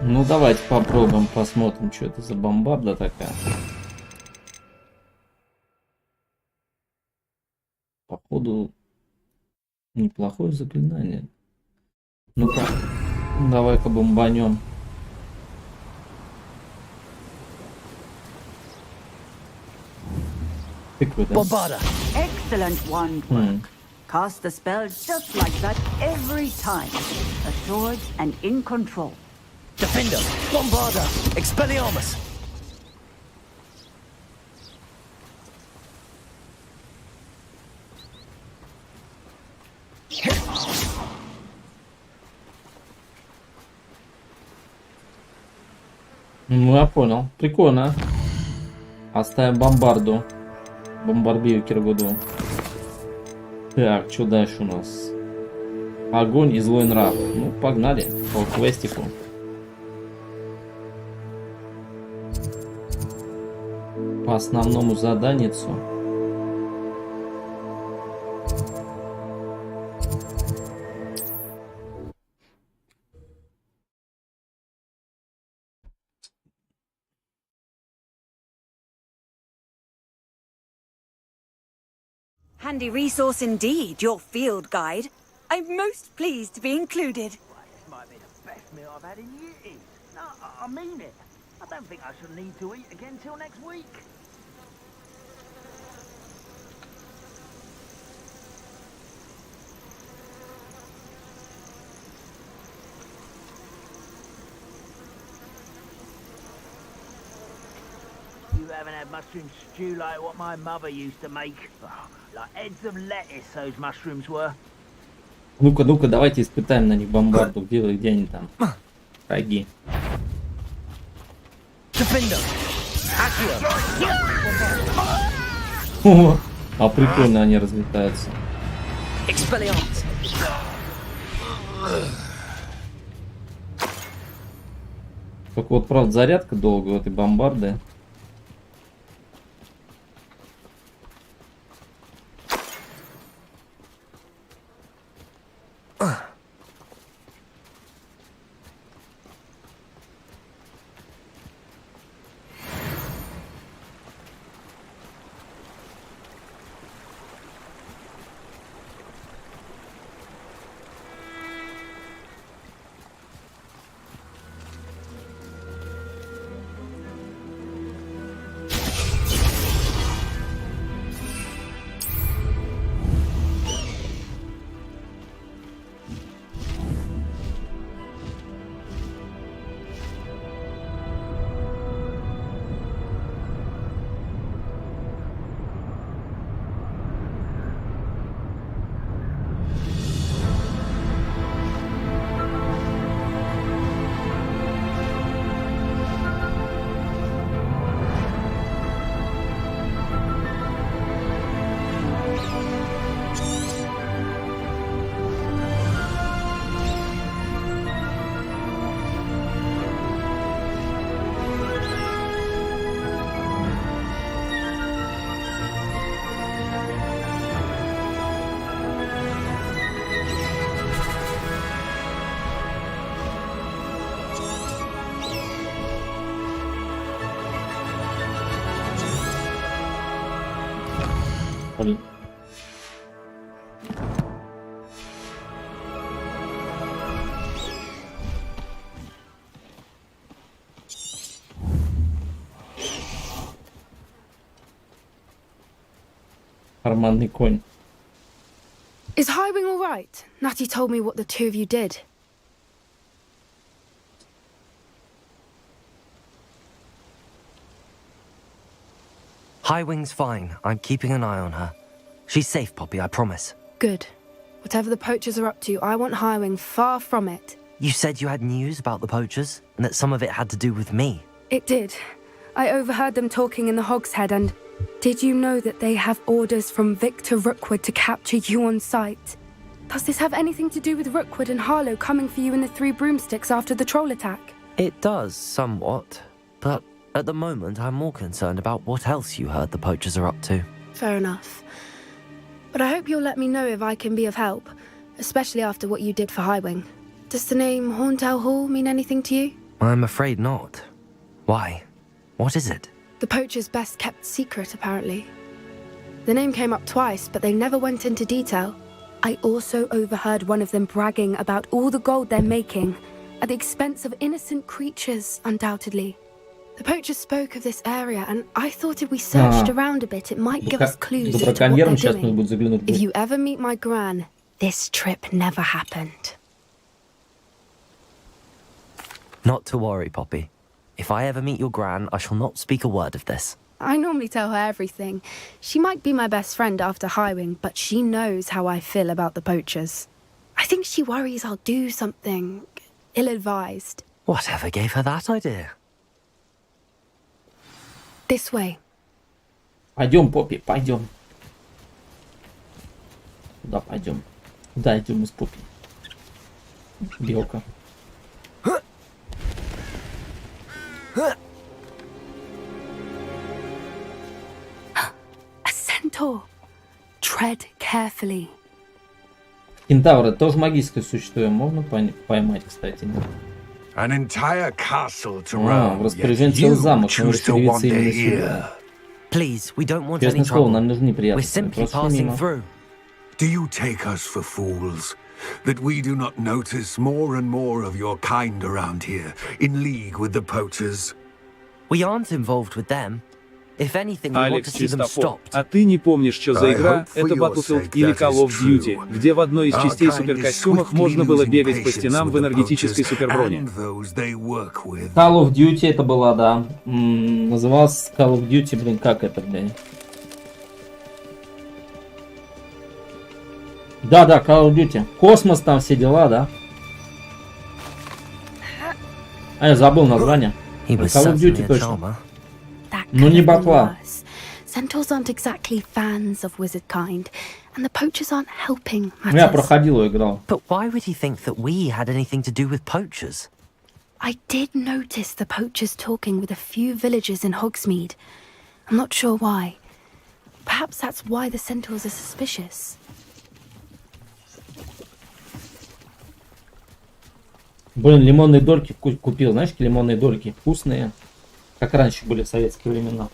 Ну давайте попробуем, посмотрим, что это за бомбарда такая. Походу неплохое заклинание. Ну-ка, давай-ка бомбанем. Bombarda. Excellent wand work. Cast the spell just like that every time. Assured and in control. Defender, Bombarda, Expelliarmus. Ну, я понял. Прикольно. Оставим бомбарду. Бомбарбию Киргуду. Так, что дальше у нас? Огонь и злой нрав. Ну, погнали по квестику. По основному заданицу. Handy resource indeed, your field guide. I'm most pleased to be included. This might be the best meal I've had in years. No, I mean it. I don't think I shall need to eat again till next week. You haven't had mushroom stew like what my mother used to make. Like heads of lettuce those mushrooms were. Ну-ка, ну-ка, давайте испытаем на них бомбарду. Где они там? Враги. О, а прикольно они разлетаются. Только вот, правда, зарядка долго у этой бомбарды. Карманный конь. Is Highwing all right? Natty told me what the two of you did. Highwing's fine. I'm keeping an eye on her. She's safe, Poppy, I promise. Good. Whatever the poachers are up to, I want Highwing far from it. You said you had news about the poachers, and that some of it had to do with me. It did. I overheard them talking in the Hogshead, and did you know that they have orders from Victor Rookwood to capture you on sight? Does this have anything to do with Rookwood and Harlow coming for you in the Three Broomsticks after the troll attack? It does, somewhat. But at the moment, I'm more concerned about what else you heard the poachers are up to. Fair enough. But I hope you'll let me know if I can be of help, especially after what you did for Highwing. Does the name Horntail Hall mean anything to you? I'm afraid not. Why? What is it? The poacher's best kept secret, apparently. The name came up twice, but they never went into detail. I also overheard one of them bragging about all the gold they're making, at the expense of innocent creatures, undoubtedly. The poacher spoke of this area, and I thought if we searched around a bit, it might give us clues to what they're doing. If you ever meet my gran, this trip never happened. Not to worry, Poppy. If I ever meet your gran, I shall not speak a word of this. I normally tell her everything. She might be my best friend after hiring, but she knows how I feel about the poachers. I think she worries I'll do something ill-advised. Whatever gave her that idea? This way. Пойдем, Поппи, пойдем. Куда пойдем? Куда идем мы с Поппи? Белка. A centaur. Tread carefully. Кентавр — это тоже магическое существо, можно поймать, кстати. An entire castle to roam. В распоряжении целый замок, но расширится именно сюда. Please, we don't want Честное any слово, trouble. нам нужны We're неприятности. simply Просто passing мимо. through. Do you take us for fools? That we do not notice more and more of your kind around here, in league with the poachers? We aren't involved with them. If anything, we want to Алекс see them Чистофор, stopped. а ты не помнишь, что за игра? Это Battlefield или Call of Duty, где в одной из частей суперкостюмов можно было бегать по стенам в энергетической суперброне. Call of Duty это была, да. Называлась Call of Duty, блин, как это, блин? Да, Call of Duty. Космос там, все дела, да? А я забыл название. Call of Duty точно. Ну не ботва. Centaurs aren't exactly fans of wizard kind, and the poachers aren't helping matters. Я проходил, играл. But why would he think that we had anything to do with poachers? I did notice the poachers talking with a few villagers in Hogsmeade. I'm not sure why. Perhaps that's why the centaurs are suspicious. Блин, лимонные дольки купил. Знаешь, какие лимонные дольки? Вкусные. Как раньше были в советские времена.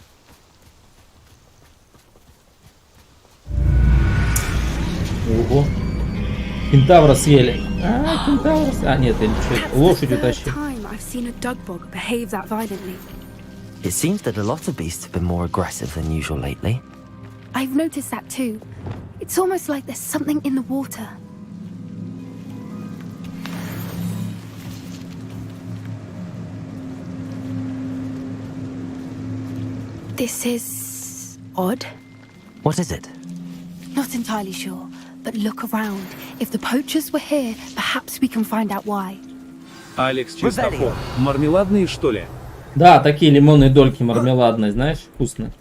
Ого. Кентавра съели. Кентавра съели. Нет, я ничего. Лошадь утащил. It seems that a lot of beasts have been more aggressive than usual lately. I've noticed that too. It's almost like there's something in the water. This is odd. What is it? Not entirely sure, but look around. If the poachers were here, perhaps we can find out why. Алекс Чистофор, мармеладные, что ли? Да, такие лимонные дольки мармеладные, знаешь, вкусные.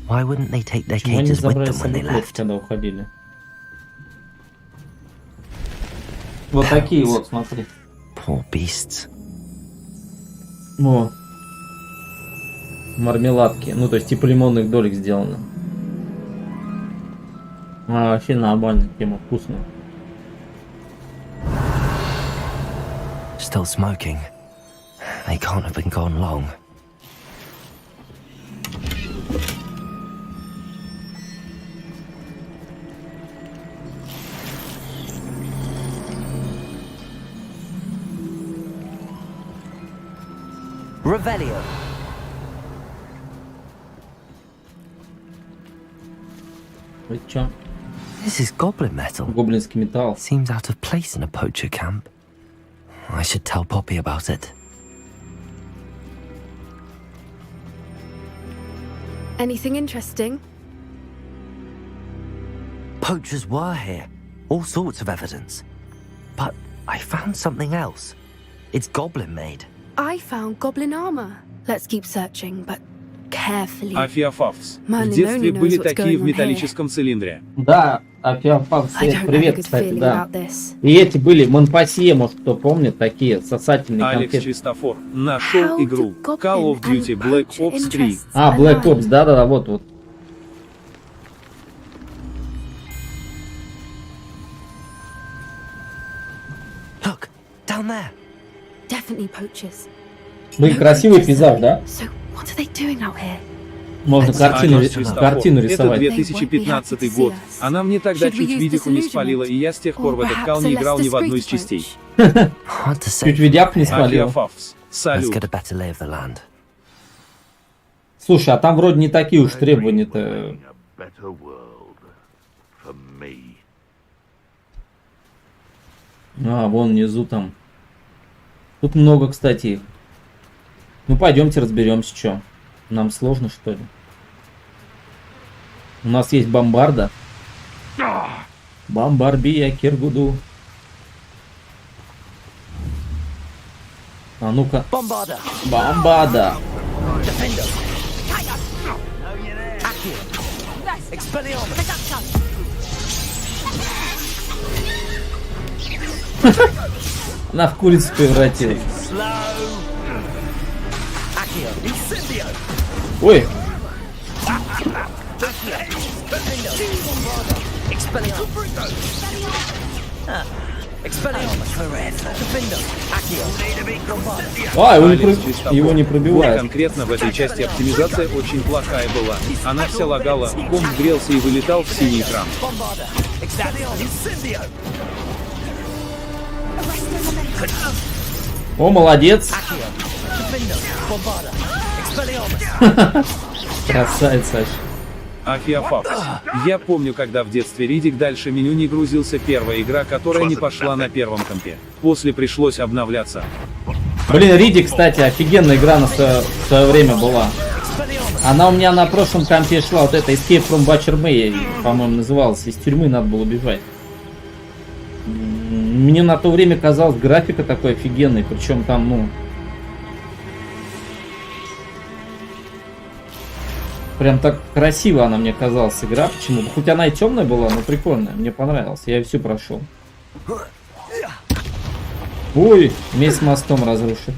Why wouldn't they take their Почему они cages with забрали them when they собой left? когда уходили? Вот такие вот, смотри. Poor beasts. О. Мармеладки. Ну, то есть типа лимонных долек сделано. Вообще нормально, тема вкусная. Still smoking. They can't have been gone long. Revelio. Это чё? This is goblin metal. Гоблинский металл. Seems out of place in a poacher camp. I should tell Poppy about it. Anything interesting? Poachers were here. All sorts of evidence. But I found something else. It's goblin made. I found goblin armor. Let's keep searching, but carefully. Афиафавс. В детстве были такие в металлическом цилиндре. Да, Афиафавс. Привет, кстати, да. И эти были Монпассье, может, кто помнит, такие сосательные конфеты. Алекс Чистофор нашел игру Call of Duty Black Ops 3. Black Ops, да, вот. Look, down there. Блин, красивый пейзаж, да? Можно картину рисовать. Это 2015 год. Она мне тогда чуть видиху не спалила, и я с тех пор в этот кал не играл ни в одну из частей. Чуть видяху не спалил. Салют. Слушай, а там вроде не такие уж требования-то. А, вон внизу там. Тут много, кстати, их. Ну, пойдемте разберемся, что. Нам сложно, что ли? У нас есть бомбарда. Бомбарбия Киргуду. А ну-ка. Бомбарда. Она в курицу превратилась. Ой. А, его не пробивает. Конкретно в этой части оптимизация очень плохая была. Она вся лагала, комп грелся и вылетал в синий экран. О, молодец. Красавица. Афиафаф. Я помню, когда в детстве Ридик дальше меню не грузился, первая игра, которая не пошла на первом компе. После пришлось обновляться. Блин, Ридик, кстати, офигенная игра на свое время была. Она у меня на прошлом компе шла, вот эта Escape from Butcher, по-моему, называлась. Из тюрьмы надо было убежать. Мне на то время казалось графика такой офигенной, причем там, ну... Прям так красиво она мне казалась, игра. Почему? Хоть она и темная была, но прикольная. Мне понравилось. Я ее всю прошел. Ой, вместе с мостом разрушил.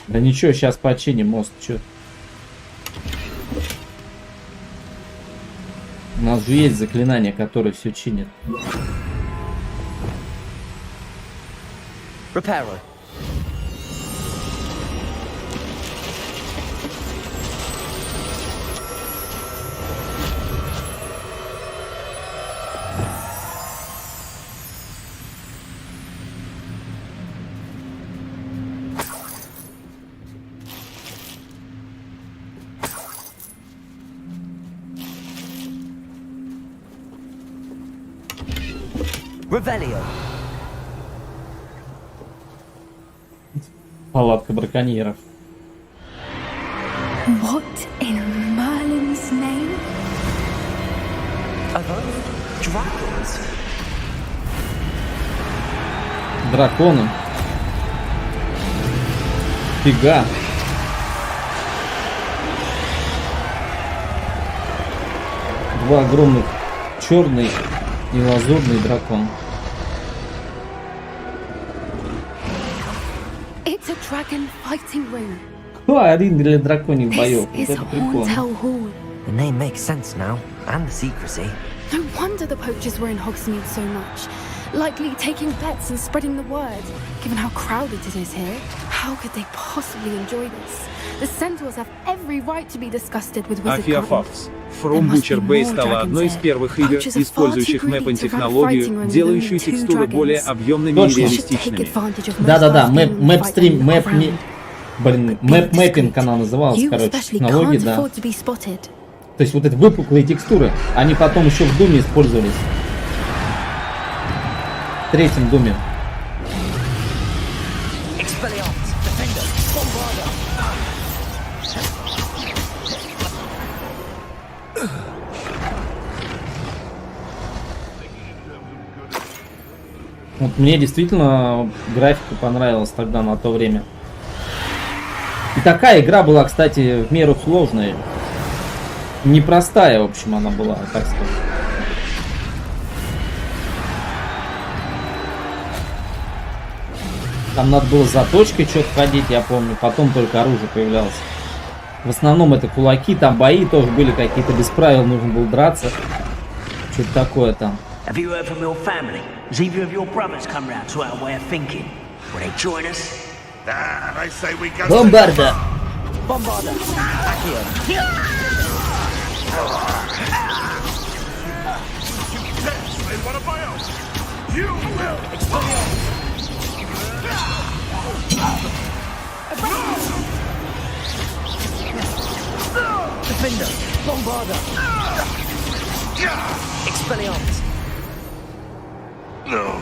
Да ничего, сейчас починим мост. Чё? У нас же есть заклинание, которое все чинит. Repairer. Revelio. Палатка браконьеров. What in Merlin's name? Dragons. Драконы. Фига. Два огромных, черный и лазурный дракон. Арена для драконьих боев. Вот это прикольно. The name makes sense now, and the secrecy. No wonder the poachers were in Hogsmeade so much. Likely taking bets and spreading the word. Given how crowded it is here, how could they possibly enjoy this? The centaurs have every right to be disgusted with wizard Афиафафс. From Butcher Bay стала одной из первых игр, использующих мэппинг-технологию, делающую текстуры более объемными и реалистичными. Да-да-да, мэп-мэппинг она называлась, короче, технология, да. То есть вот эти выпуклые текстуры, они потом еще в Думе использовались. В третьем Думе. Вот мне действительно графика понравилась тогда, на то время. И такая игра была, кстати, в меру сложная. Непростая, в общем, она была, так сказать. Там надо было за точкой что-то ходить, я помню. Потом только оружие появлялось. В основном это кулаки, там бои тоже были какие-то без правил, нужно было драться. Что-то такое там. Have you heard from your family? Has either of your brothers come round to our way of thinking? Will they join us? I say we go. Бомбарда! Bombarda! Accio! What have I else? You will Defender! Bombarda! Expelliarmus! No.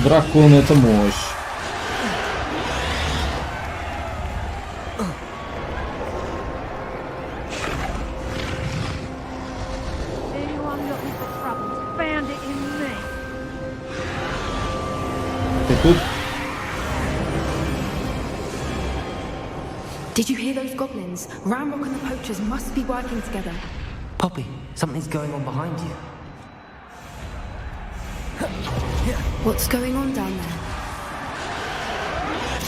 Дракон — это мощь. Ты тут? Did you hear those goblins? Ramrock and the poachers must be working together. Poppy, something's going on behind you. What's going on down there?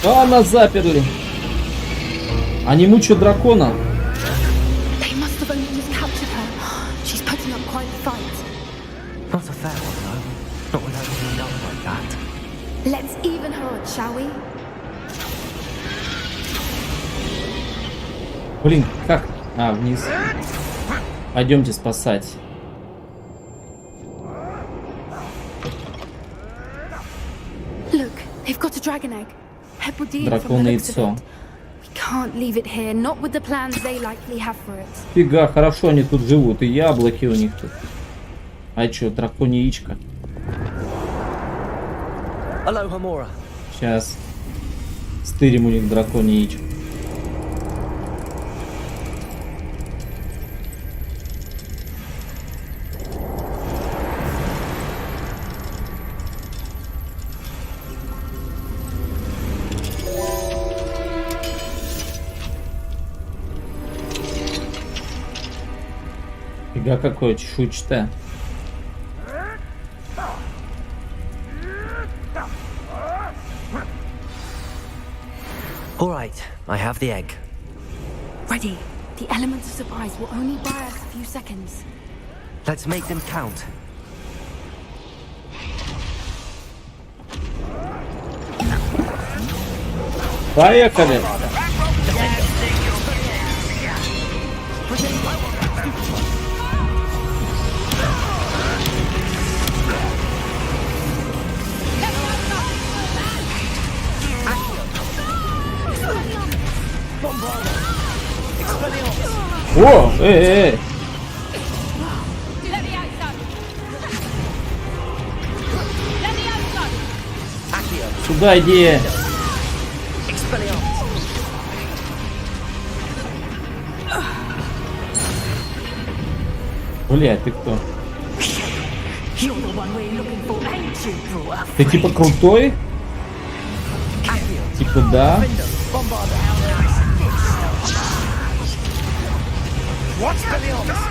А, нас заперли. Они мучают дракона. They must have only just captured her. She's putting up quite a fight. Not a fair one, though. Not without being done like that. Let's even her odds, shall we? Блин, как? А, вниз. Пойдемте спасать. Look, they've got a dragon egg. Драконое яйцо. We can't leave it here, not with the plans they likely have for it. Фига, хорошо они тут живут, и яблоки у них тут. А чё, драконье яичко? Сейчас стырим у них драконье яичко. Фига какое чешуйчатое. All right, I have the egg. Ready. The elements of surprise will only buy us a few seconds. Let's make them count. Поехали! О, эй! Сюда иди! Бля, ты кто? Ты типа крутой? Типа да.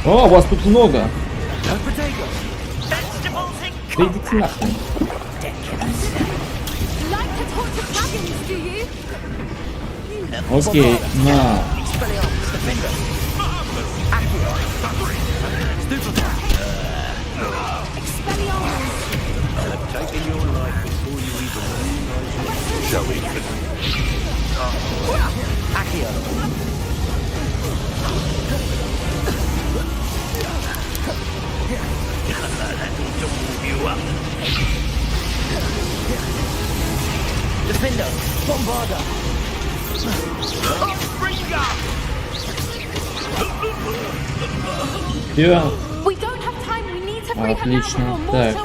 О, вас тут много. Да идите нахрен. Окей, на. Defender, Bombarda. Все. Отлично. Так.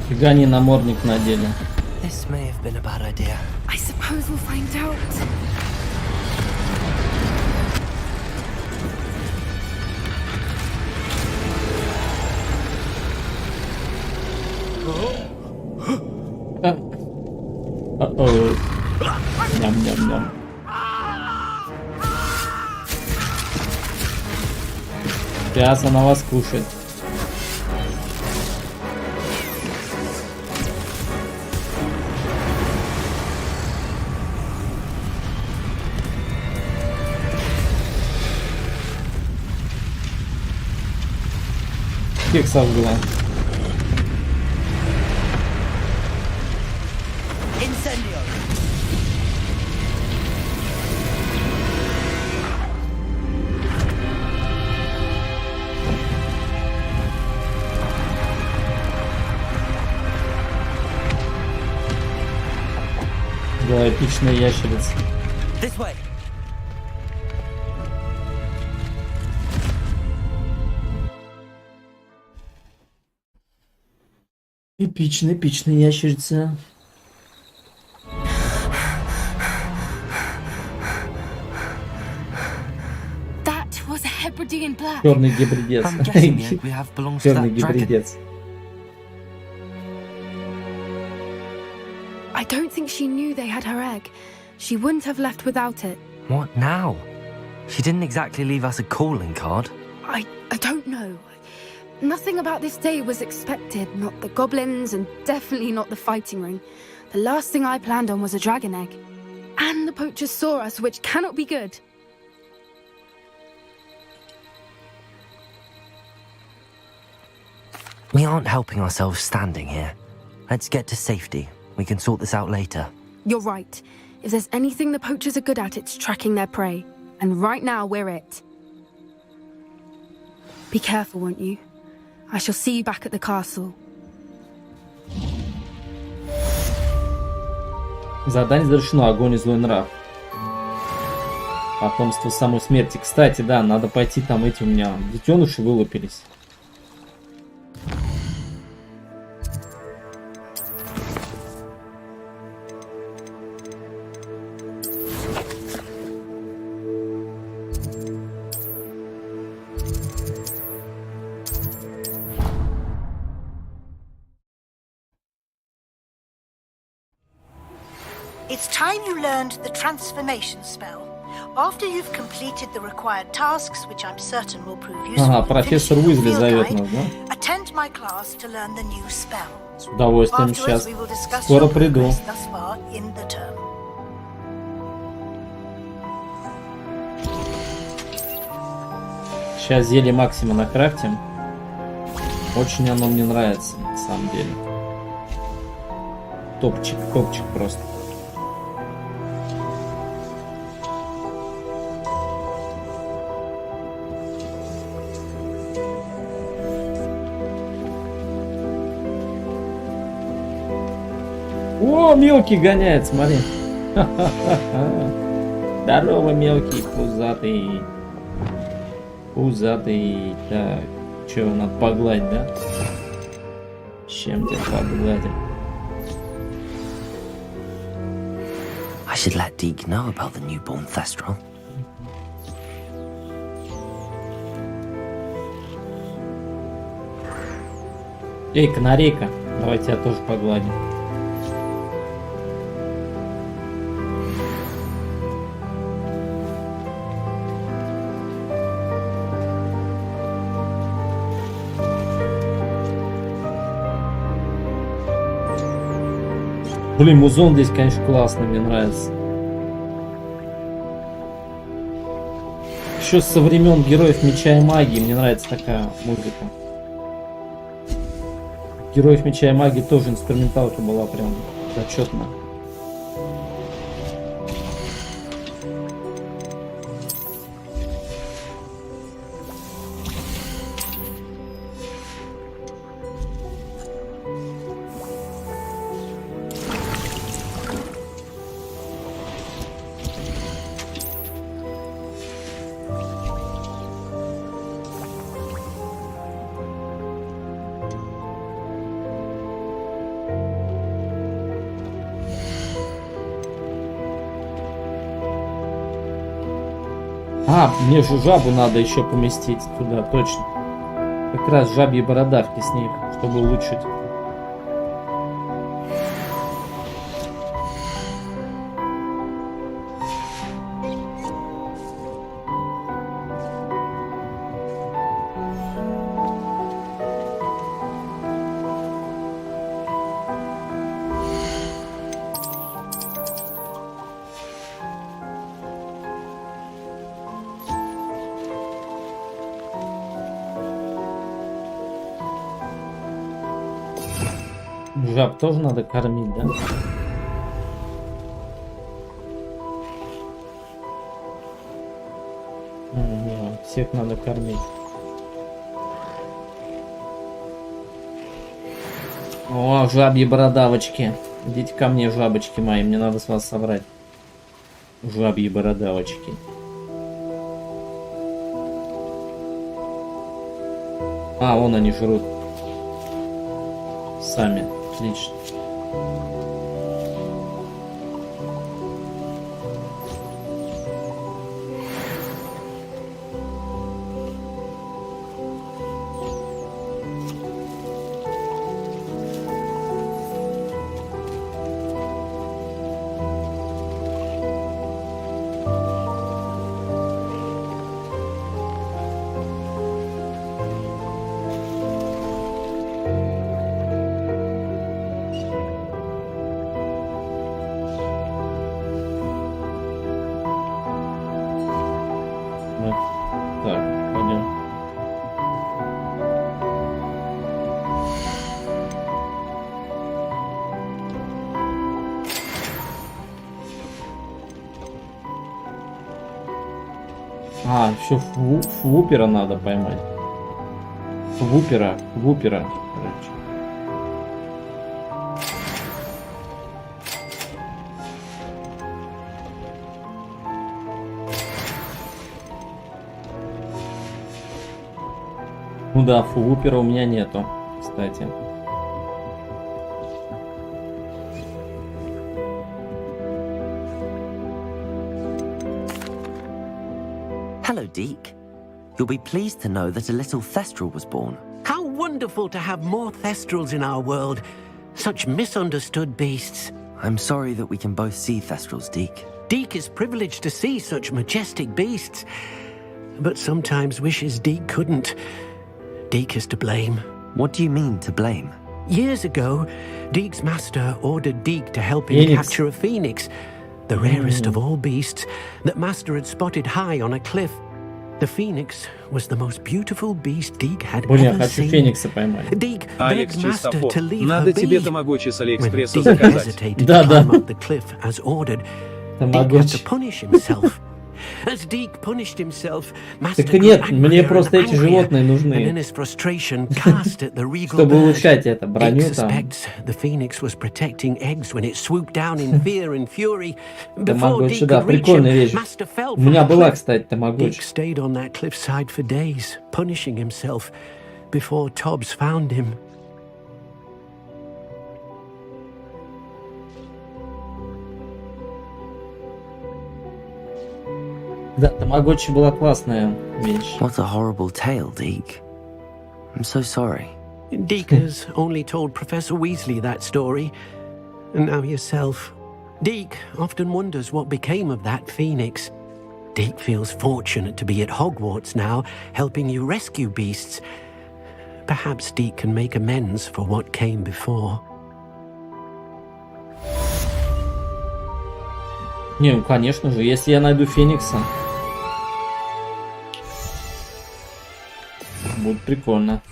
Фига они намордник надели. This may have been a bad idea. I suppose we'll find out. Сейчас она вас кушает. Кексов было. Да, эпичная ящерица. Эпичная ящерица. Черный гибридец. Черный гибридец. I don't think she knew they had her egg. She wouldn't have left without it. What now? She didn't exactly leave us a calling card. I don't know. Nothing about this day was expected. Not the goblins, and definitely not the fighting ring. The last thing I planned on was a dragon egg. And the poachers saw us, which cannot be good. We aren't helping ourselves standing here. Let's get to safety. We can sort this out later. You're right. If there's anything the poachers are good at, it's tracking their prey. And right now, we're it. Be careful, won't you? I shall see you back at the castle. Задание завершено. Огонь и злой нрав. Потомство самой смерти. Кстати, да, надо пойти, там эти у меня детеныши вылупились. It's time you learned the transformation spell. After you've completed the required tasks, which I'm certain will prove useful, Ага, профессор Уизли зовет нас, да? Attend my class to learn the new spell. С удовольствием сейчас. Скоро приду. Сейчас зелье максима накрафтим. Очень оно мне нравится, на самом деле. Топчик, топчик просто. О, мелкий гоняет, смотри. Здорово, мелкий, пузатый. Пузатый. Так, что, надо погладить, да? Чем тебя погладить? I should let Deke know about the newborn Thestral. Эй, канарейка, давай тебя тоже погладим. Блин, музон здесь, конечно, классный, мне нравится. Еще со времен Героев Меча и Магии мне нравится такая музыка. Героев Меча и Магии тоже инструменталка была прям зачетная. А, мне же жабу надо еще поместить туда, точно. Как раз жабьи бородавки с них, чтобы улучшить. Жаб тоже надо кормить, да? Нет, всех надо кормить. О, жабьи бородавочки. Идите ко мне, жабочки мои, мне надо с вас собрать. Жабьи бородавочки. А, вон они жрут. Сами. Отлично. А, еще флупера надо поймать. Флупера, короче. Ну да, флупера у меня нету, кстати. Hello, Deke. You'll be pleased to know that a little Thestral was born. How wonderful to have more Thestrals in our world. Such misunderstood beasts. I'm sorry that we can both see Thestrals, Deke. Deke is privileged to see such majestic beasts, but sometimes wishes Deke couldn't. Deke is to blame. What do you mean, to blame? Years ago, Deke's master ordered Deke to help him capture a phoenix, the rarest of all beasts that master had spotted high on a cliff. The phoenix was the most beautiful beast Deke had ever seen. Deke begged master to leave her Надо be. тебе тамагочи с Алиэкспресса Deke заказать. hesitated to climb up the cliff as ordered. Deke had to punish himself. As Deke punished himself, master Так нет, мне просто эти животные нужны. and in his frustration cast at the regal Чтобы bird. улучшать это, броню Deke там. suspects the phoenix was protecting eggs when it swooped down in fear and fury. Before Тамагочи, Deke да, could reach прикольная him, вещь. master fell У меня from the была, cliff. кстати, Deke тамагочи. stayed on that cliffside for days, punishing himself before Tobbs found him. Да, тамагочи была классная вещь. What a horrible tale, Deke. I'm so sorry. Deke has only told Professor Weasley that story, and now yourself. Deke often wonders what became of that phoenix. Deke feels fortunate to be at Hogwarts now, helping you rescue beasts. Perhaps Deke can make amends for what came before. Не, ну конечно же, если я найду Феникса, будет прикольно.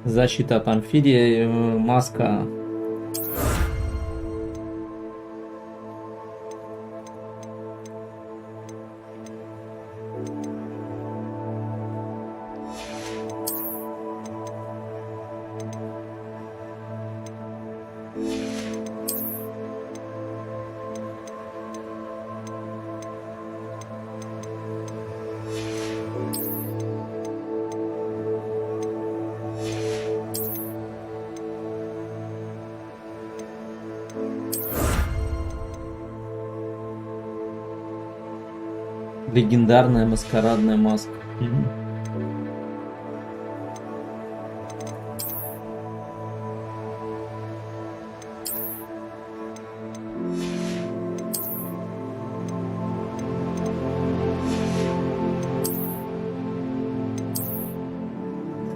Защита от амфибии, маска. Легендарная маскарадная маска.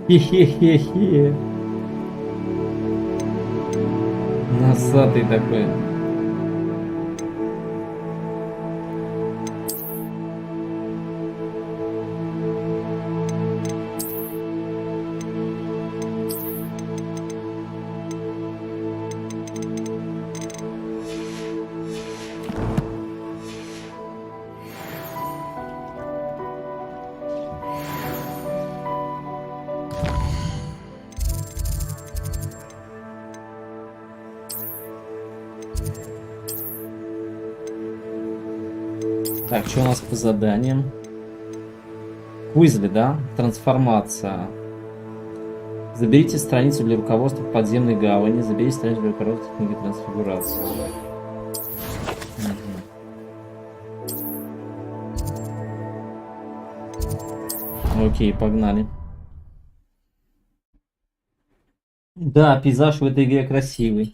Хе-хе-хе-хе. Носатый такой. Так, что у нас по заданиям? Квизли, да? Трансформация. Заберите страницу для руководства в подземной гавани. Заберите страницу для руководства в книге трансфигурации. Окей, погнали. Да, пейзаж в этой игре красивый.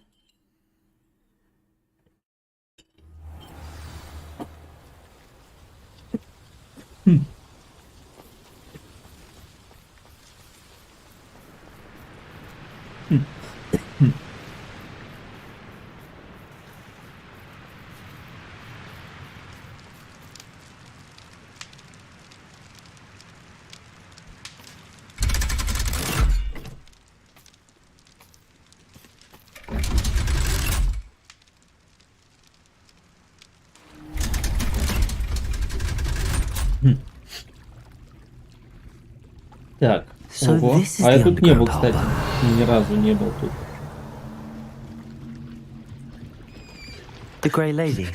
Так, ого. А я тут не был, кстати. Ни разу не был тут. The grey lady.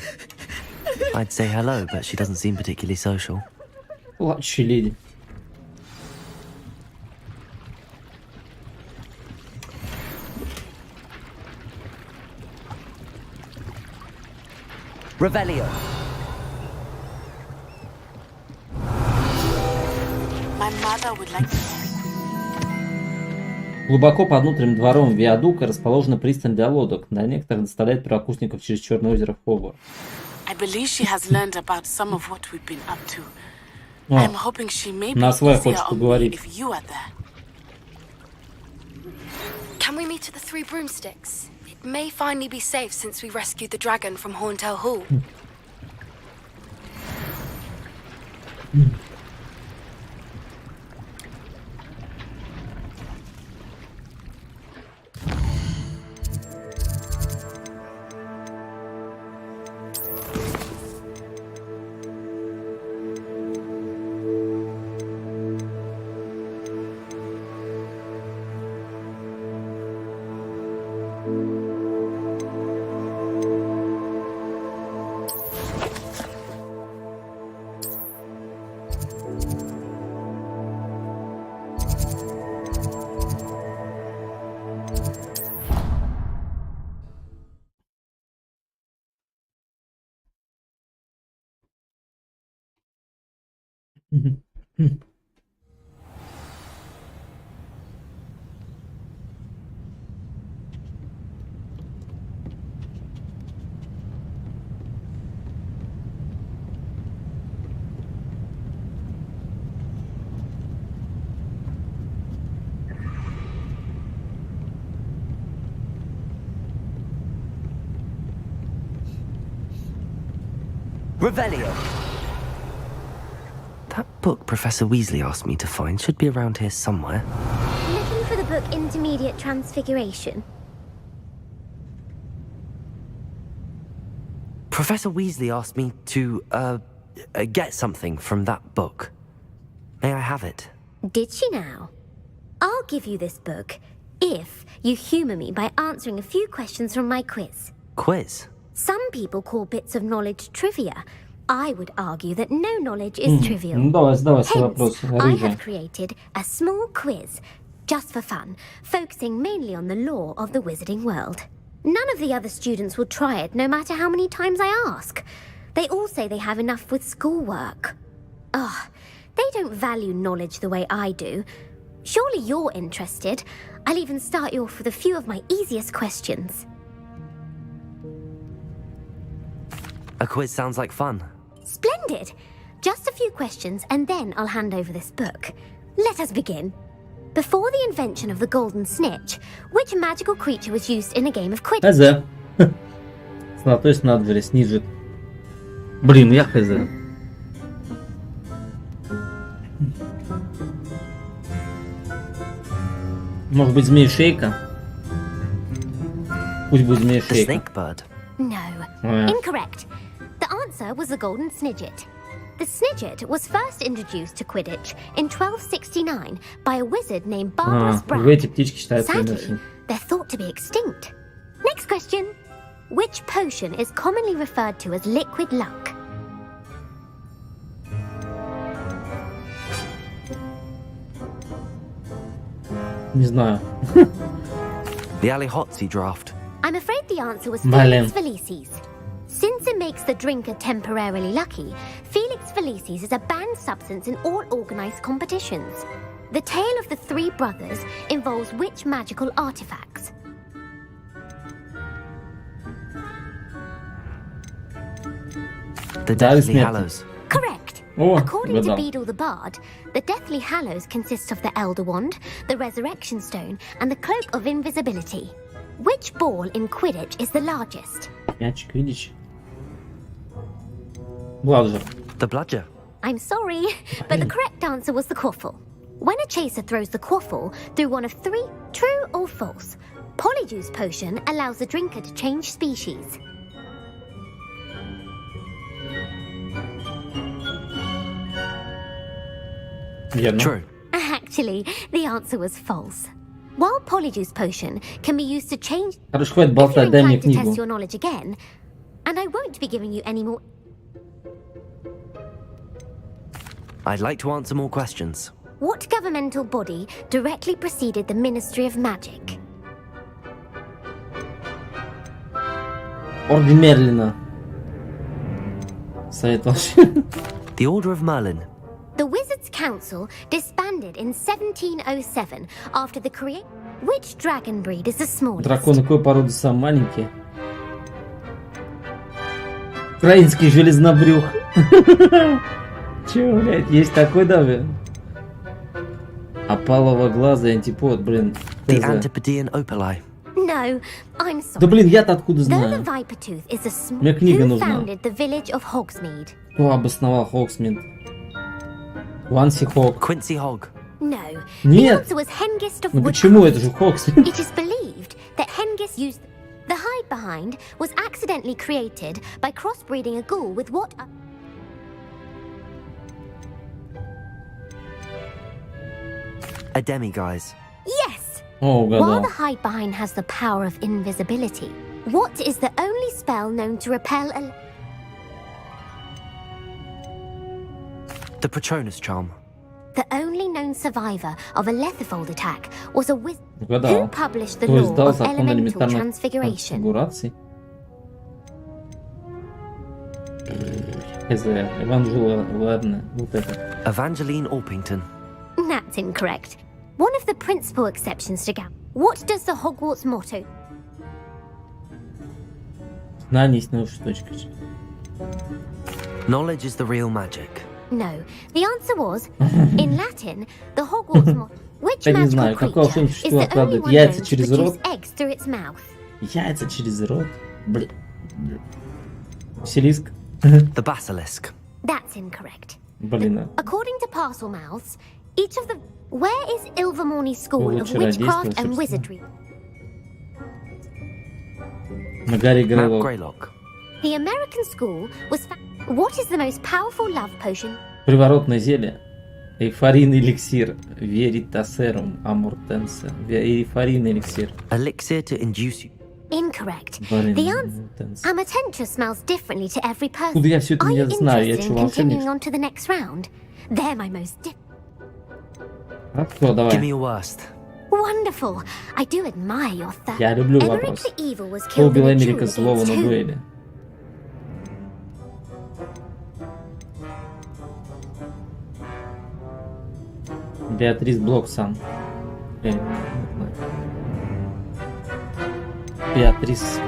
I'd say hello, but she doesn't seem particularly social. Плачущая леди. Revelio. My mother would like to speak. Глубоко под внутренним двором виадука расположена пристань для лодок. На некоторых доставляет первокурсников через Черное озеро в Хогвартс. I believe she has learned about some of what we've been up to. I'm hoping she may be easier on me if you are there. Can we meet at the Three Broomsticks? It may finally be safe since we rescued the dragon from Horntail Hall. Revelio. That book Professor Weasley asked me to find should be around here somewhere. Looking for the book Intermediate Transfiguration? Professor Weasley asked me to, get something from that book. May I have it? Did she now? I'll give you this book if you humour me by answering a few questions from my quiz. Quiz? Some people call bits of knowledge trivia. I would argue that no knowledge is trivial. Hence, I have created a small quiz, just for fun, focusing mainly on the lore of the wizarding world. None of the other students will try it, no matter how many times I ask. They all say they have enough with schoolwork. Ugh, they don't value knowledge the way I do. Surely you're interested. I'll even start you off with a few of my easiest questions. A quiz sounds like fun. Splendid! Just a few questions and then I'll hand over this book. Let us begin. Before the invention of the golden snitch, which magical creature was used in a game of Quidditch? Хз. Золотой снадобье, снижит. Блин, я хз. Может быть, змея-шейка? Пусть будет змея-шейка. No, incorrect. The answer was the golden snidget. The snidget was first introduced to Quidditch in 1269 by a wizard named Barbarous Brown. Эти птички считаются Sadly, they're thought to be extinct. Next question. Which potion is commonly referred to as liquid luck? Не знаю. The Alihotzi draft. I'm afraid the answer was Felix Felicis. Since it makes the drinker temporarily lucky, Felix Felicis is a banned substance in all organized competitions. The tale of the three brothers involves which magical artifacts? The Deathly Hallows. Correct. According to Beadle the Bard, the Deathly Hallows consists of the Elder Wand, the Resurrection Stone, and the Cloak of Invisibility. Which ball in Quidditch is the largest? Мячик, видишь? Bludger. The bludger. I'm sorry, but the correct answer was the quaffle. When a chaser throws the quaffle through one of three, true or false, Polyjuice Potion allows the drinker to change species. True. Actually, the answer was false. While Polyjuice Potion can be used to change... Хорошо, хватит болтать, дай мне to test книгу. your knowledge again, and I won't be giving you any more... I'd like to answer more questions. What governmental body directly preceded the Ministry of Magic? Орден Мерлина. Совет волшебников. The Order of Merlin. The Wizards' Council disbanded in 1707 after the creation. Which dragon breed is the smallest? Драконы какой породы самые маленькие? Украинский железнобрюх. Чё, блядь, есть такой, да, блин? Опалово-глазый антипод, блин. The Antipodean Opali. No, I'm sorry. Да блин, я-то откуда Though the знаю? Viper-tooth is a small... Мне книга Who нужна. founded the village of Hogsmeade? Кто обосновал Хогсмит? Ванси Хог. Quincy Hogg. No. Нет. The answer was Hengist of Ну Woodcroft. почему? Это же Хогсмит. It is believed that Hengist used... The hide behind was accidentally created by crossbreeding a ghoul with what... A demiguise. Yes! О, While угадал. the hide behind has the power of invisibility, what is the only spell known to repel a... The Patronus charm. The only known survivor of a Lethifold attack was a wizard who Угадал. published the Кто law издал of закон elemental элементарных transfiguration. конфигураций? ХЗ. Эванжела, ладно, вот это. Evangeline Orpington. That's incorrect. One of the principal exceptions to GAP. What does the Hogwarts motto? Знание есть научная точка. Knowledge is the real magic. No. The answer was, in Latin, the Hogwarts motto. Which Я не magical знаю, какое creature волшебное is существо the only откладывает one яйца known to через produce рот? eggs through its mouth? Яйца через рот? Блин. Василиск? The Basilisk. That's incorrect. Блин. According to Parcelmouths, each of the... Where is Ilvermorny's school of Чародейство, witchcraft and волшебство. wizardry? На горе Mount Грейлок. Greylock. The American school was... What is the most powerful love potion? Приворотное зелье. Эйфорийный эликсир. Веритасерум амуртенсе. Эйфорийный эликсир. Elixir to induce you. Incorrect. Блин, The answer... Amatentia smells differently to every person. Откуда я все это Are не you знаю? Я interested что, in continuing волшебник? on to the next round? They're my most... А кто, давай. Give me your worst. Wonderful. I do admire your thirst. Я люблю Emmerich вопрос. the Evil was Кто killed убил in a Эмерика duel злого against на whom? дуэли? Беатрис Блоксан. Беатрис.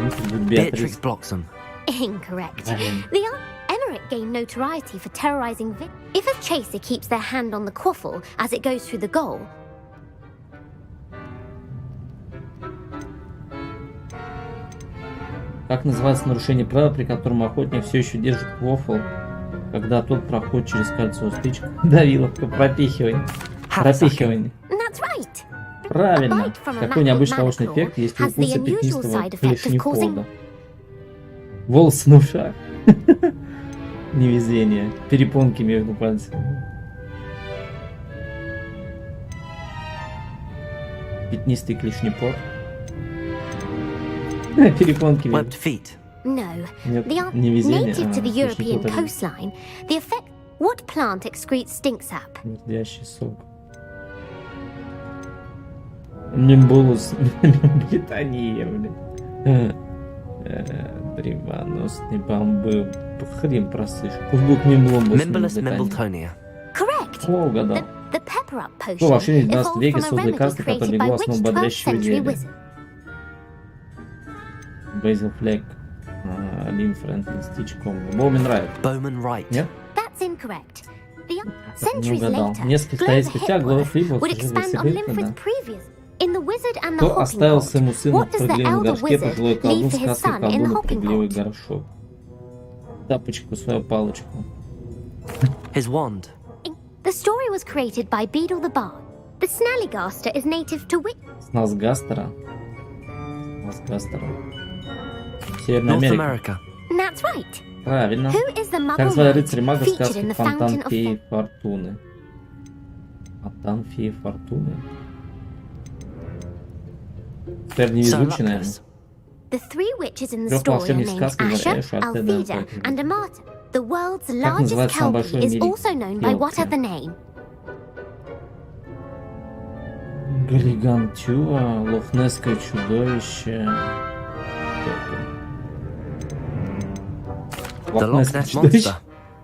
Beatrix Bloxham. Incorrect. Блин. Emmerich gained notoriety for terrorizing If a chaser keeps their hand on the quaffle as it goes through the goal, Как называется нарушение правил, при котором охотник все еще держит квофл, когда тот проходит через кольцо? Стычка, давиловка, пропихивание. Пропихивание. Правильно. Какой необычный научный эффект есть у укуса пятнистого клешнехода? Волосы на ушах. Невезение. Перепонки между пальцами. Пятнистый клешнепод. Перепонки между... No. Нет, Native to the European coastline, the effect. What plant excretes stink sap? Смердящий сок. Мимбулус. Британия, блин. Древоносный бамбу. Хрен просышь. Пусть будет мимбломбус. Correct. О, угадал. The pepper up Кто potion вообще в 19 evolved веке from a создали remedy карту, которая created by легла which основу 12th бодрящего century зелья? wizard? Бейзил Флек. Лин Фрэнклин Стичком. Боумен Райт. Нет? That's incorrect. The Не centuries угадал. later, Несколько стоит Glover спустя глава Hipworth Флипов would уже expand on велосипед, Limfred's да. previous. In The Wizard and the Кто Hopping оставил Pot, своему сыну what в does the прыгливом elder горшке wizard пожилой колдун leave for his сказки son in the колдун hopping прыгливый pot? горшок? Тапочку, свою палочку. His wand. The story was created by Beadle the Bard. The Snallygaster is native to which? Снасгастера. Северная North Америка. America. That's right. Правильно. Who is the Как Muggle звали Knight рыцарь мага в featured сказке in the Фонтан Fountain of Феи Fame? Фортуны? Фонтан Феи Фортуны? Теперь невезучий, наверное. The three witches in the Трех story are волшебных named сказках Asher, Гарри, Шартеда, Altheda, Пакер. and Amata. The world's Как largest называется самый большой в kelpie is мире also known by what келпи? other name? Галигантюа, Лохнесское чудовище. The Loch Ness Monster.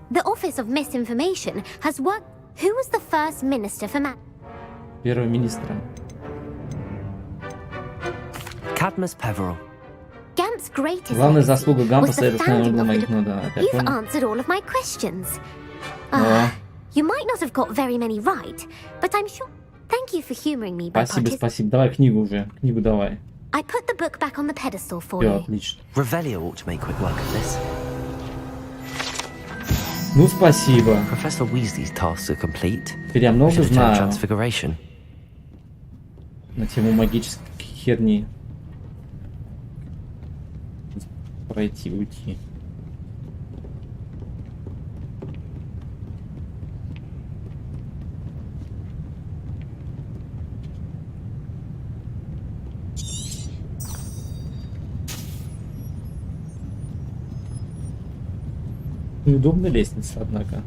The Office of Misinformation has worked. Who was the first minister for magic? Первый министр. Cadmus Peveril. Gamp's greatest Главная legacy заслуга Гампа was the совершенно founding была of моих, the. ну да, опять You've понял. answered all of my questions. О, You might not have got very many right, but I'm sure. Thank you for humoring me by спасибо, participating. спасибо. Давай книгу уже. Книгу давай. I put the book back on the pedestal for Все, you. отлично. Revelio ought to make quick work of this. Ну, спасибо. Professor Weasley's tasks are complete. Теперь я много We should attend знаю Transfiguration. на тему магической херни. Пройти, уйти. Неудобная лестница, однако.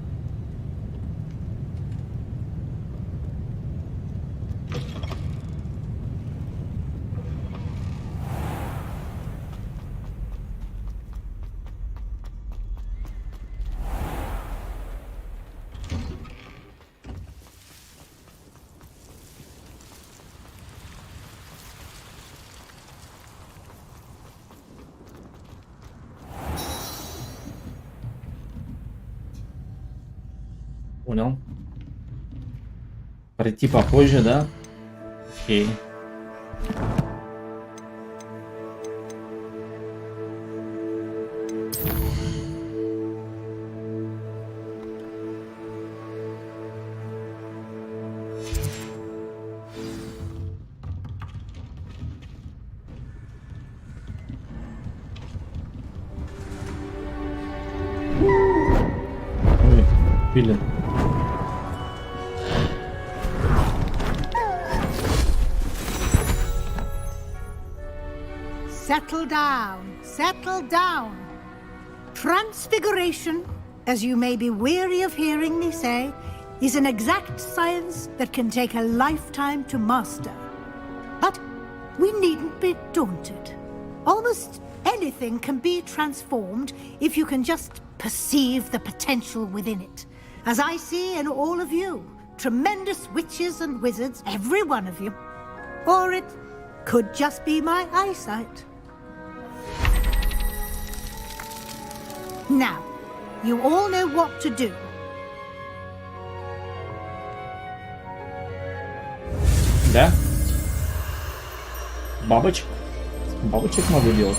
Понял. Пройти попозже, да? Окей. Ой, пилен. Settle down, settle down. Transfiguration, as you may be weary of hearing me say, is an exact science that can take a lifetime to master. But we needn't be daunted. Almost anything can be transformed if you can just perceive the potential within it. As I see in all of you, tremendous witches and wizards, every one of you. Or it could just be my eyesight. Now, you all know what to do. Да? Бабочек? Бабочек могу делать.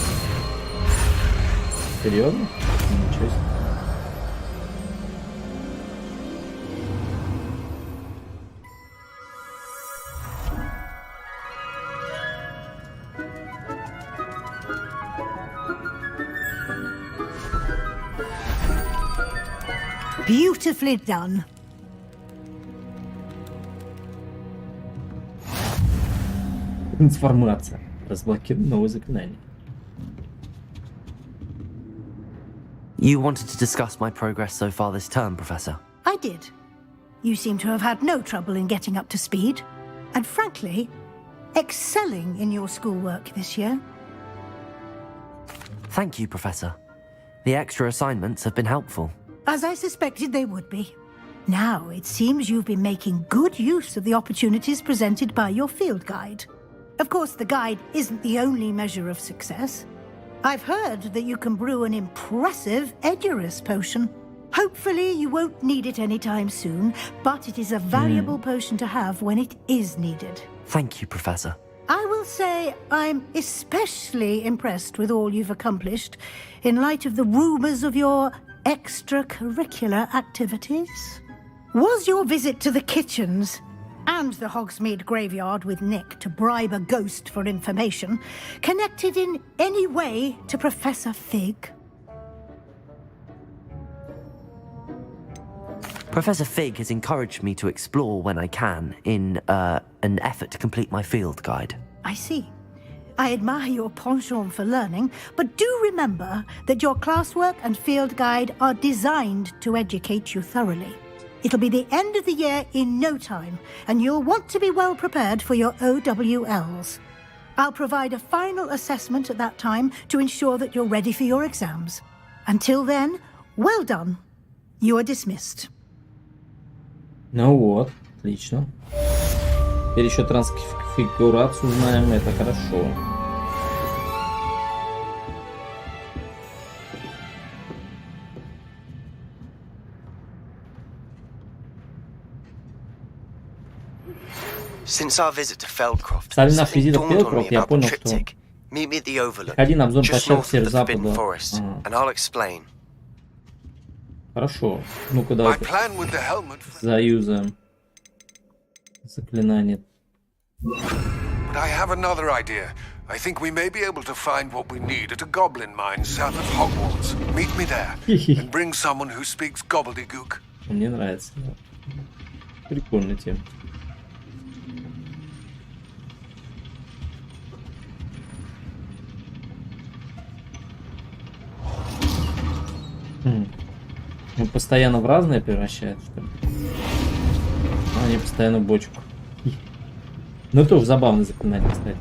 Серьезно? Ничего себе. Beautifully done. Информация. Разблокировано новое заклинание. You wanted to discuss my progress so far this term, Professor? I did. You seem to have had no trouble in getting up to speed, and frankly, excelling in your schoolwork this year. Thank you, Professor. The extra assignments have been helpful. As I suspected they would be. Now, it seems you've been making good use of the opportunities presented by your field guide. Of course, the guide isn't the only measure of success. I've heard that you can brew an impressive Edurus potion. Hopefully, you won't need it anytime soon, but it is a valuable potion to have when it is needed. Thank you, Professor. I will say I'm especially impressed with all you've accomplished in light of the rumors of your extracurricular activities. Was your visit to the kitchens and the Hogsmeade graveyard with Nick to bribe a ghost for information connected in any way to Professor Fig? Professor Fig has encouraged me to explore when I can in an effort to complete my field guide. I see. I admire your penchant for learning, but do remember that your classwork and field guide are designed to educate you thoroughly. It'll be the end of the year in no time, and you'll want to be well prepared for your OWLs. I'll provide a final assessment at that time to ensure that you're ready for your exams. Until then, well done. You are dismissed. Ну вот, отлично. Теперь еще трансфигурацию знаем, это хорошо. Since our visit to Feldcroft, Стали наш визит в dawned on me Фелдкрофт, я about the понял, что triptych. Meet me at the Overlook, один обзор just площадки north of the Forbidden северо-запада. Forest, and I'll explain. Хорошо. Ну-ка давайте заюзаем заклинание. But I have another idea. I think we may be able to find what we need at a goblin mine south of Hogwarts. Meet me there and bring someone who speaks gobbledygook. Мне нравится. Прикольная тема. Он постоянно в разные превращает, что ли? А они постоянно в бочку. Ну тоже забавно заклинание, кстати.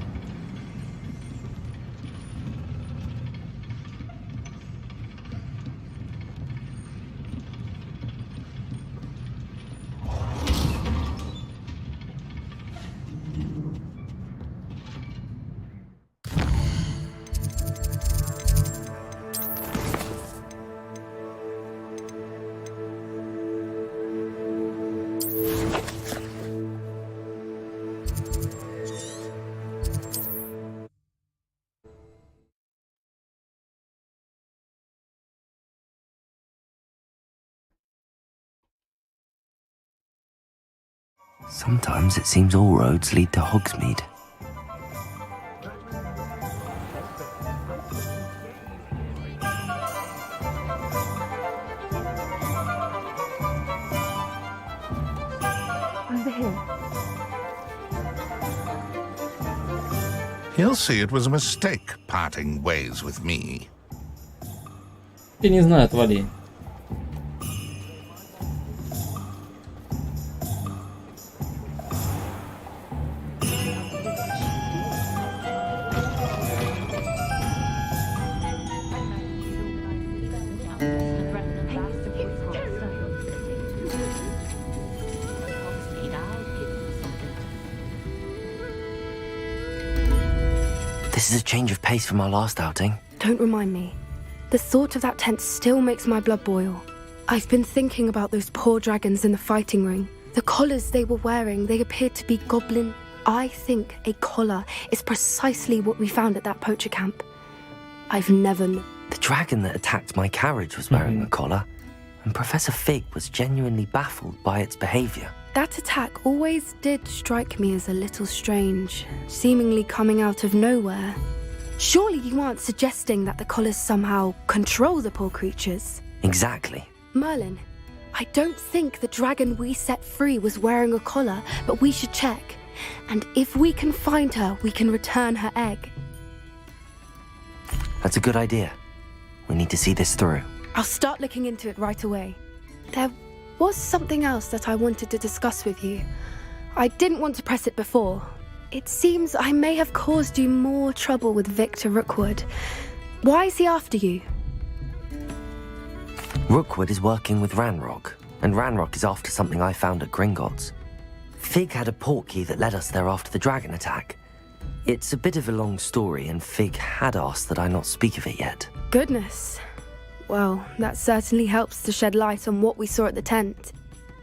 Sometimes it seems all roads lead to Hogsmeade. Over here. He'll see it was a mistake parting ways with me. Я не знаю, отвали. This is a change of pace from our last outing. Don't remind me. The thought of that tent still makes my blood boil. I've been thinking about those poor dragons in the fighting ring. The collars they were wearing, they appeared to be goblin. I think a collar is precisely what we found at that poacher camp. I've never known. The dragon that attacked my carriage was wearing a collar, and Professor Fig was genuinely baffled by its behavior. That attack always did strike me as a little strange, seemingly coming out of nowhere. Surely you aren't suggesting that the collars somehow control the poor creatures? Exactly. Merlin, I don't think the dragon we set free was wearing a collar, but we should check. And if we can find her, we can return her egg. That's a good idea. We need to see this through. I'll start looking into it right away. There was something else that I wanted to discuss with you. I didn't want to press it before. It seems I may have caused you more trouble with Victor Rookwood. Why is he after you? Rookwood is working with Ranrock, and Ranrock is after something I found at Gringotts. Fig had a portkey that led us there after the dragon attack. It's a bit of a long story, and Fig had asked that I not speak of it yet. Goodness. Well, that certainly helps to shed light on what we saw at the tent.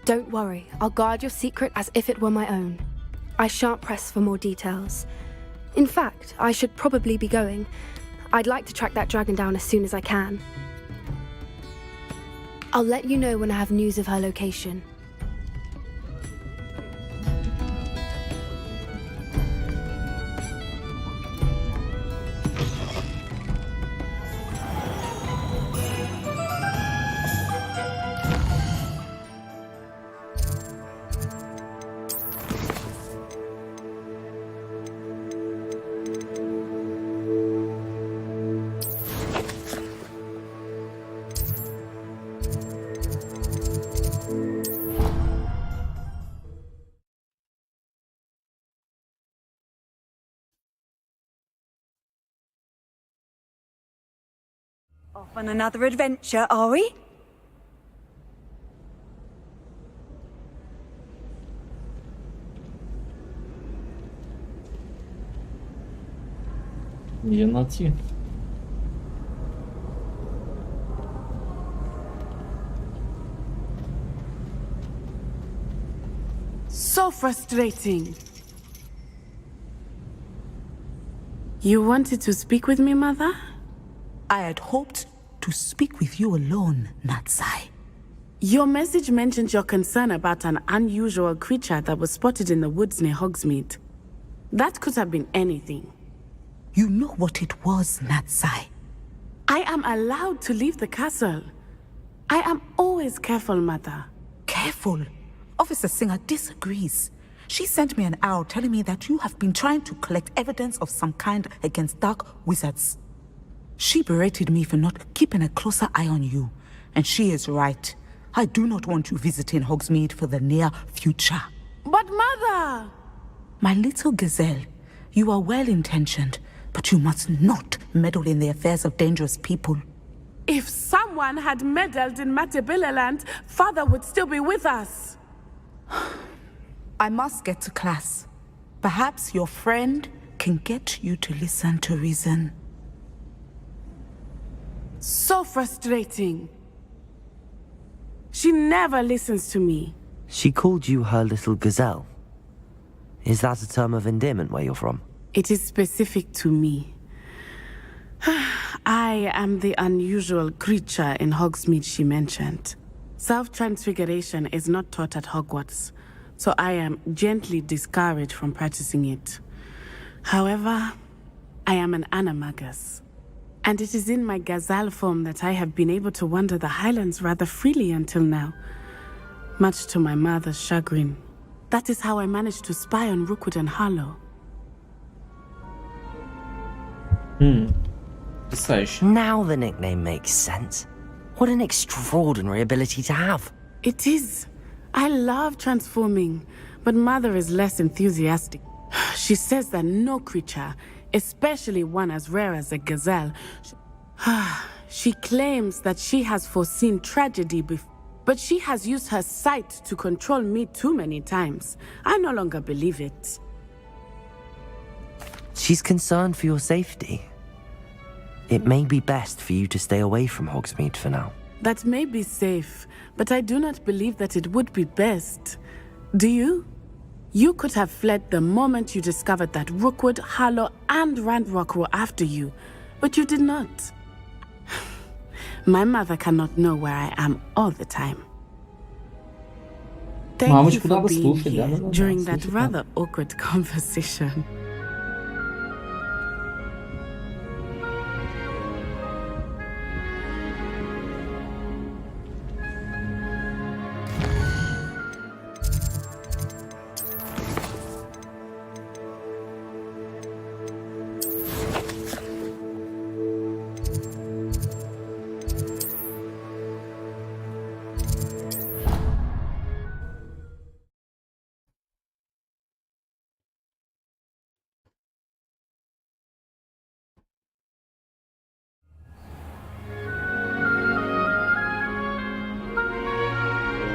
Don't worry, I'll guard your secret as if it were my own. I shan't press for more details. In fact, I should probably be going. I'd like to track that dragon down as soon as I can. I'll let you know when I have news of her location. Off on another adventure, are we? Ее найти. So frustrating. You wanted to speak with me, Mother? I had hoped to speak with you alone, Natsai. Your message mentioned your concern about an unusual creature that was spotted in the woods near Hogsmeade. That could have been anything. You know what it was, Natsai. I am allowed to leave the castle. I am always careful, Mother. Careful? Officer Singer disagrees. She sent me an owl telling me that you have been trying to collect evidence of some kind against dark wizards. She berated me for not keeping a closer eye on you, and she is right. I do not want you visiting Hogsmeade for the near future. But Mother! My little gazelle, you are well-intentioned, but you must not meddle in the affairs of dangerous people. If someone had meddled in Matabeleland, Father would still be with us. I must get to class. Perhaps your friend can get you to listen to reason. So frustrating. She never listens to me. She called you her little gazelle. Is that a term of endearment where you're from? It is specific to me. I am the unusual creature in Hogsmeade she mentioned. Self-transfiguration is not taught at Hogwarts, so I am gently discouraged from practicing it. However, I am an animagus. And it is in my gazelle form that I have been able to wander the Highlands rather freely until now, much to my mother's chagrin. That is how I managed to spy on Rookwood and Harlow. Now the nickname makes sense. What an extraordinary ability to have. It is. I love transforming, but Mother is less enthusiastic. She says that no creature, especially one as rare as a gazelle, she claims that she has foreseen tragedy before, but she has used her sight to control me too many times. I no longer believe it. She's concerned for your safety. It may be best for you to stay away from Hogsmeade for now. That may be safe, but I do not believe that it would be best. Do you? You could have fled the moment you discovered that Rookwood, Harlow, and Ranrock were after you, but you did not. My mother cannot know where I am all the time. Thank you for being here during that rather awkward conversation.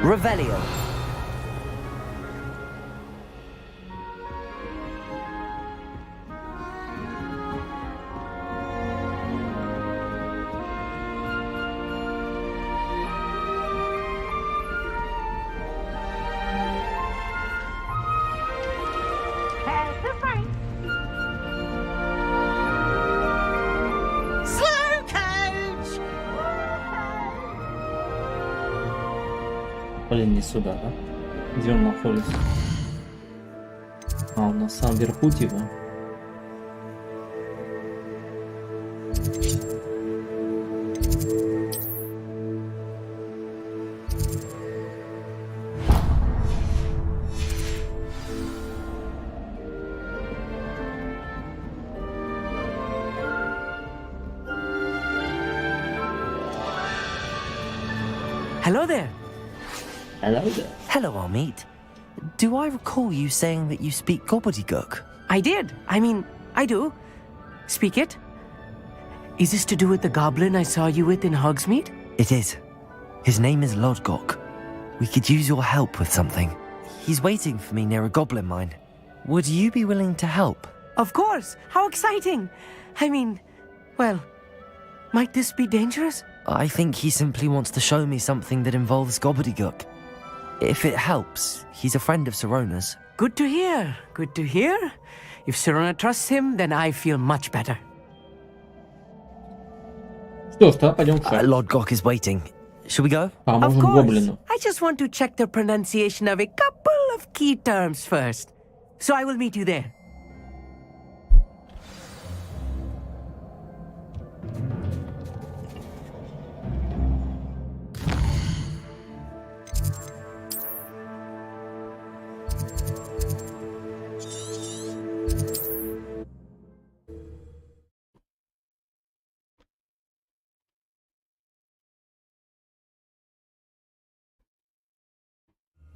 Revelio. Блин, не сюда, да? Где он находится? А, он на самом верху, типа. Hello there. Hello there. Hello, Amit. Do I recall you saying that you speak gobbledygook? I did. I mean, I do. Speak it. Is this to do with the goblin I saw you with in Hogsmeade? It is. His name is Lodgok. We could use your help with something. He's waiting for me near a goblin mine. Would you be willing to help? Of course. How exciting. I mean, well, might this be dangerous? I think he simply wants to show me something that involves gobbledygook. If it helps, he's a friend of Sirona's. Good to hear. Good to hear. If Sirona trusts him, then I feel much better. Что ж, тогда пойдем к шахте. Lodgok is waiting. Should we go? Of course. I just want to check the pronunciation of a couple of key terms first. So I will meet you there.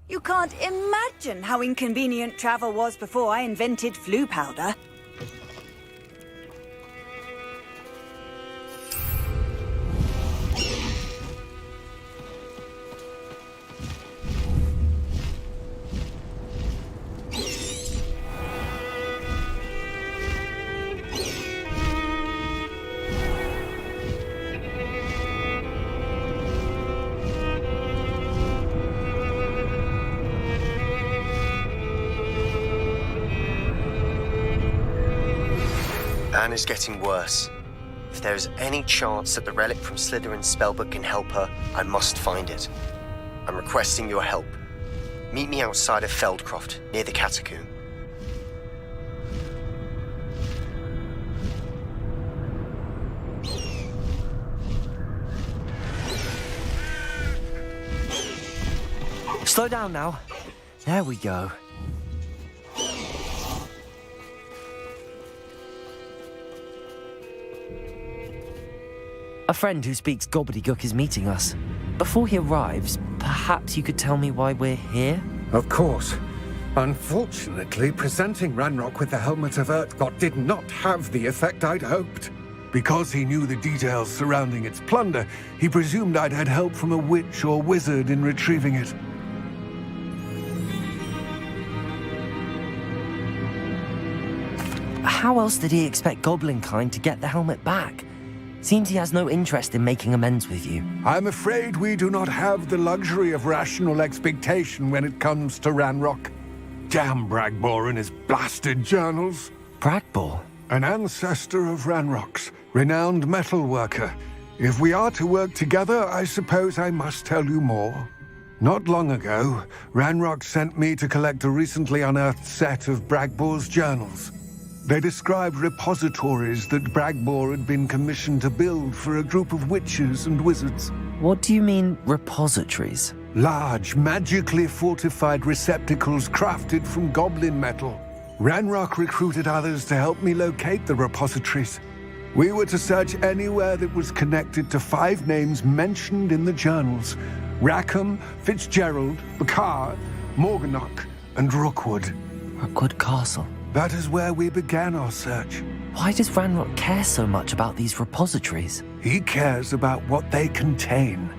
You can't imagine how inconvenient travel was before I invented flu powder. Anne is getting worse. If there is any chance that the relic from Slytherin's spellbook can help her, I must find it. I'm requesting your help. Meet me outside of Feldcroft, near the catacomb. Slow down now. There we go. A friend who speaks gobbledygook is meeting us. Before he arrives, perhaps you could tell me why we're here? Of course. Unfortunately, presenting Ranrock with the helmet of Urtkot did not have the effect I'd hoped. Because he knew the details surrounding its plunder, he presumed I'd had help from a witch or wizard in retrieving it. How else did he expect Goblinkind to get the helmet back? Seems he has no interest in making amends with you. I'm afraid we do not have the luxury of rational expectation when it comes to Ranrock. Damn Bragbor and his blasted journals. Bragbor? An ancestor of Ranrock's, renowned metal worker. If we are to work together, I suppose I must tell you more. Not long ago, Ranrock sent me to collect a recently unearthed set of Bragbor's journals. They described repositories that Bragbor had been commissioned to build for a group of witches and wizards. What do you mean, repositories? Large, magically fortified receptacles crafted from goblin metal. Ranrock recruited others to help me locate the repositories. We were to search anywhere that was connected to 5 names mentioned in the journals: Rackham, Fitzgerald, Bacard, Morganach, and Rookwood. Rookwood Castle? That is where we began our search. Why does Ranrock care so much about these repositories? He cares about what they contain.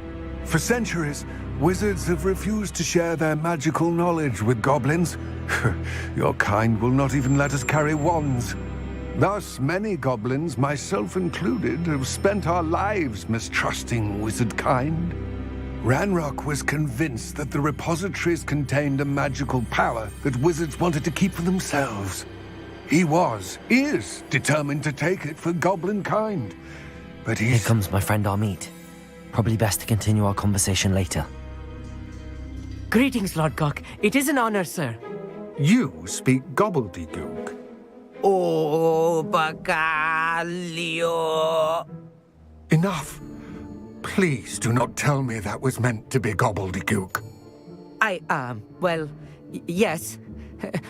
For centuries, wizards have refused to share their magical knowledge with goblins. Your kind will not even let us carry wands. Thus, many goblins, myself included, have spent our lives mistrusting wizard kind. Ranrock was convinced that the repositories contained a magical power that wizards wanted to keep for themselves. He is determined to take it for goblin kind. But Here comes my friend Amit. Probably best to continue our conversation later. Greetings, Lord Cock. It is an honor, sir. You speak gobbledygook. Oh, Bacalio. Enough. Please do not tell me that was meant to be gobbledygook. Yes.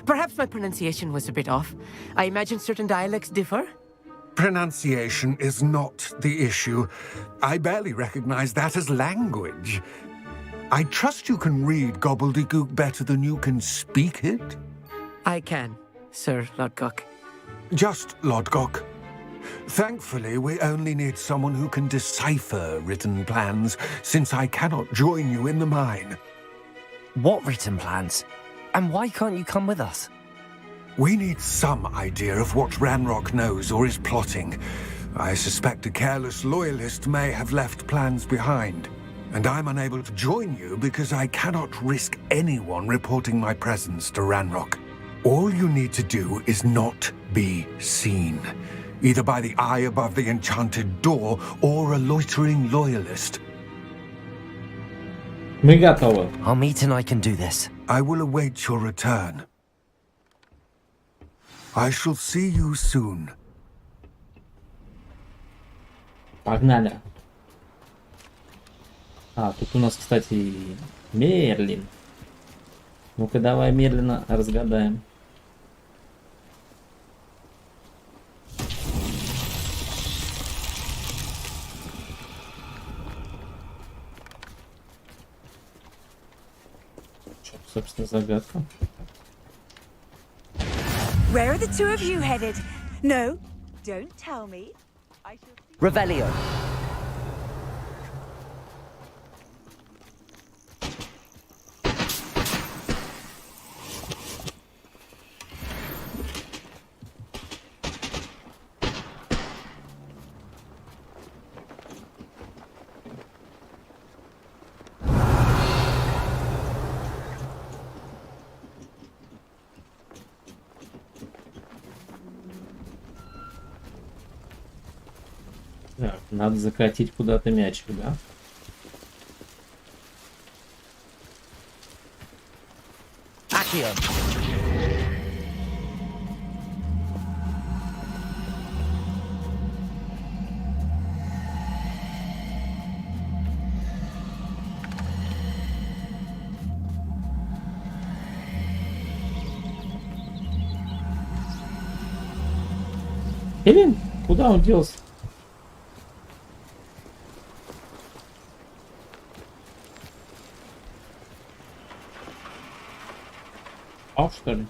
Perhaps my pronunciation was a bit off. I imagine certain dialects differ. Pronunciation is not the issue. I barely recognize that as language. I trust you can read gobbledygook better than you can speak it? I can, Sir Lodgok. Just Lodgok. Thankfully, we only need someone who can decipher written plans, since I cannot join you in the mine. What written plans? And why can't you come with us? We need some idea of what Ranrock knows or is plotting. I suspect a careless loyalist may have left plans behind. And I'm unable to join you because I cannot risk anyone reporting my presence to Ranrock. All you need to do is not be seen, either by the eye above the enchanted door or a loitering loyalist. Мы готовы. Amit and I can do this. I will await your return. I shall see you soon. Погнали. Тут у нас, кстати, Мерлин. Ну-ка, давай Мерлина разгадаем. Что, собственно, загадка? Where are the two of you headed? No, don't tell me. Revelio. Так, надо закатить куда-то мячик, да? Accio. Блин, куда он делся? Что ли?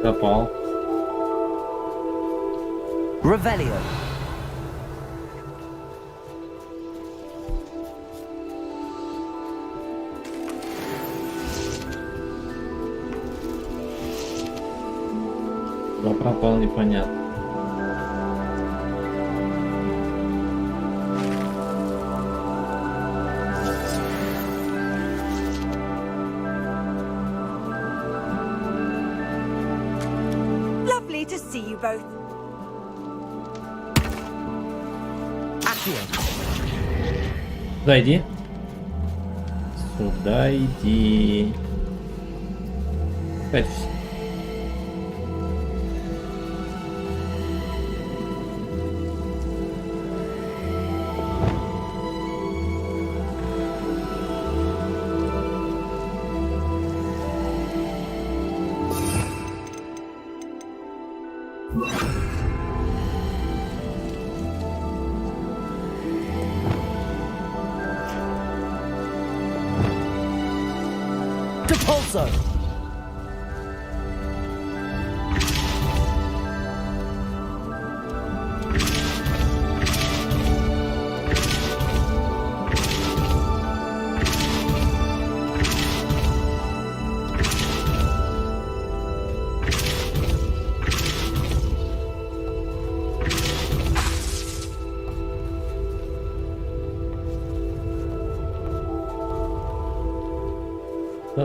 Попал. Revelio. Пропал непонятно. both. Сюда иди. Сюда иди. Прячься. Depulso!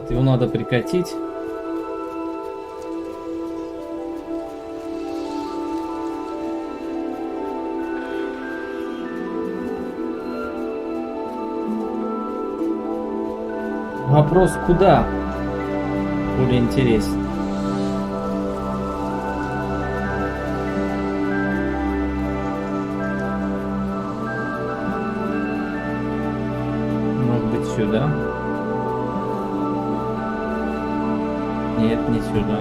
Его надо прикатить. Вопрос куда? Более интересен. Может быть, сюда? Нет, не сюда.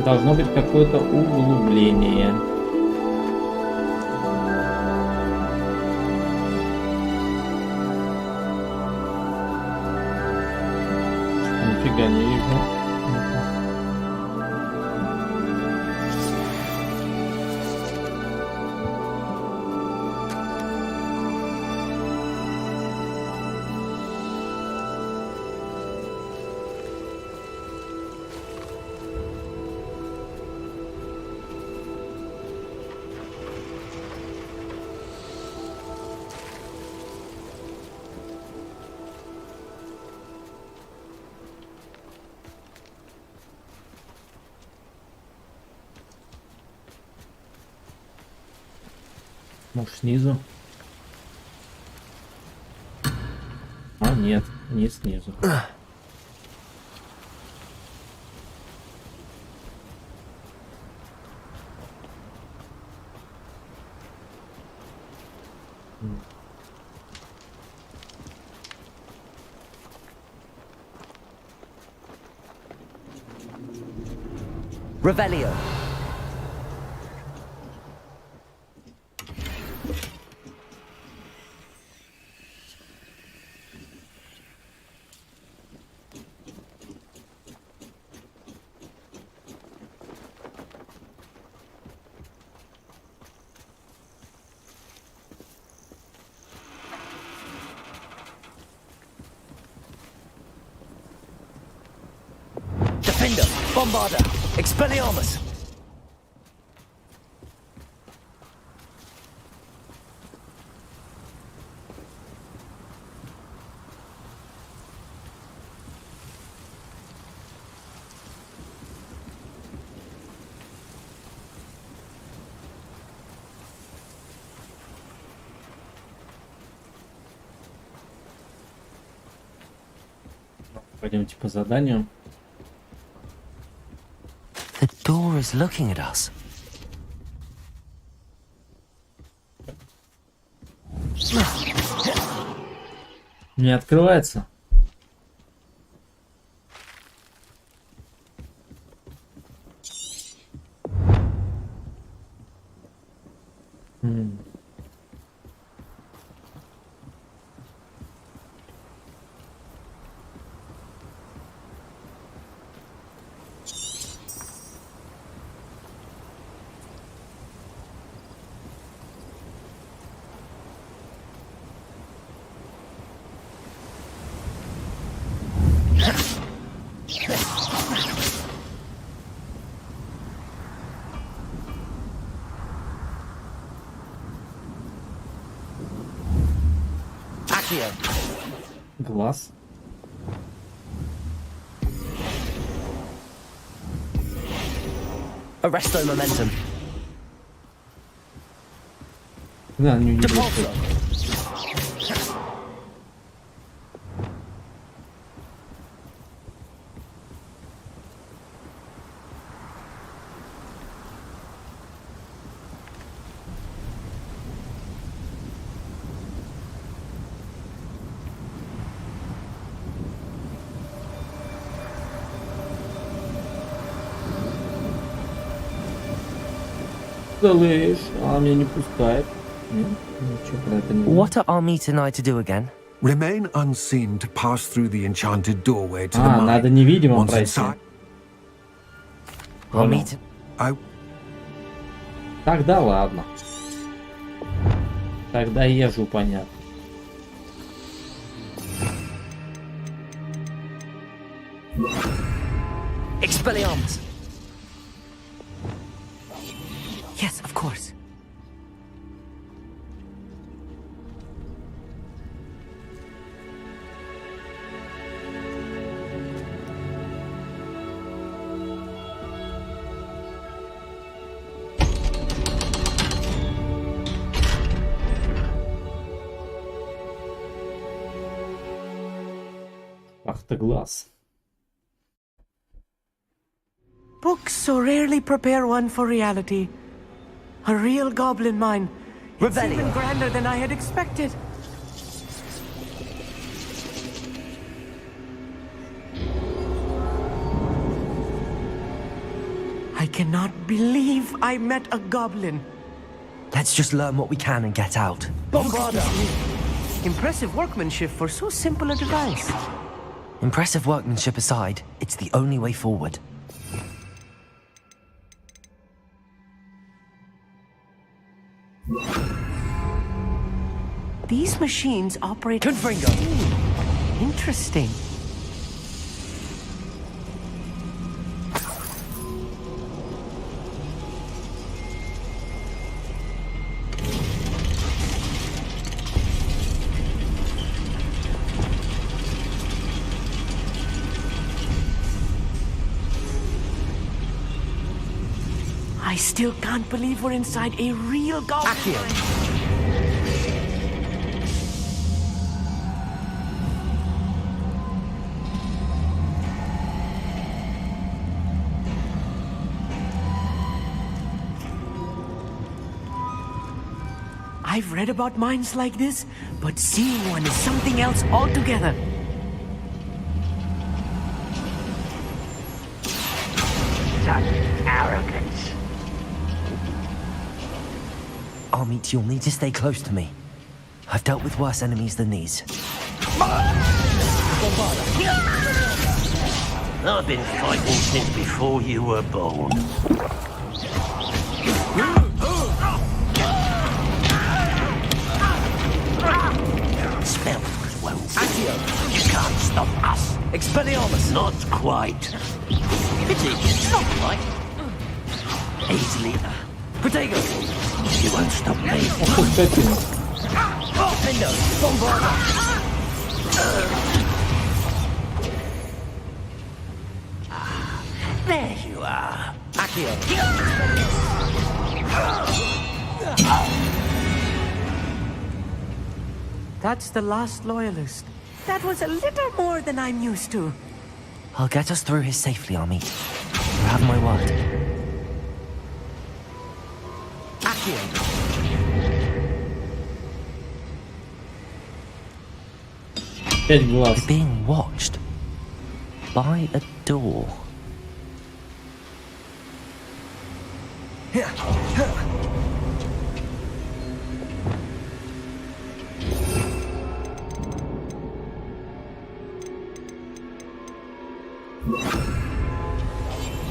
Должно быть какое-то углубление. Нифига не вижу. Может, снизу? А, нет, не снизу. Revelio. Defender, Bombarder, Expelliarmus. Пойдемте по заданию. The door is looking at us. Не открывается. Глаз. Arresto momentum. Да, не увидел. Слышь, а меня не пускает. What are Armit and I to do again? Remain unseen to pass through the enchanted doorway to the mine. Надо невидимым Once пройти. inside... Armit... Тогда ладно. Тогда езжу, понятно. Expelliarmus. Yes, of course. Ах ты глаз. Books so rarely prepare one for reality. A real goblin mine. It's even grander than I had expected. I cannot believe I met a goblin. Let's just learn what we can and get out. Bombarda! Impressive workmanship for so simple a device. Impressive workmanship aside, it's the only way forward. These machines operate... Confringo! Interesting. I still can't believe we're inside a real goblin. I've read about mines like this, but seeing one is something else altogether. Such arrogance. Armit, you'll need to stay close to me. I've dealt with worse enemies than these. I've been fighting since before you were born. Spells won't. You can't stop us. Expelliarmus! Not quite. Pity, it's not quite. Easily. Protego! You won't stop me. Defendo! Bombarda! There you are. Accio! That's the last loyalist. That was a little more than I'm used to. I'll get us through here safely, Armit. You have my word. Accio! We're being watched by a door.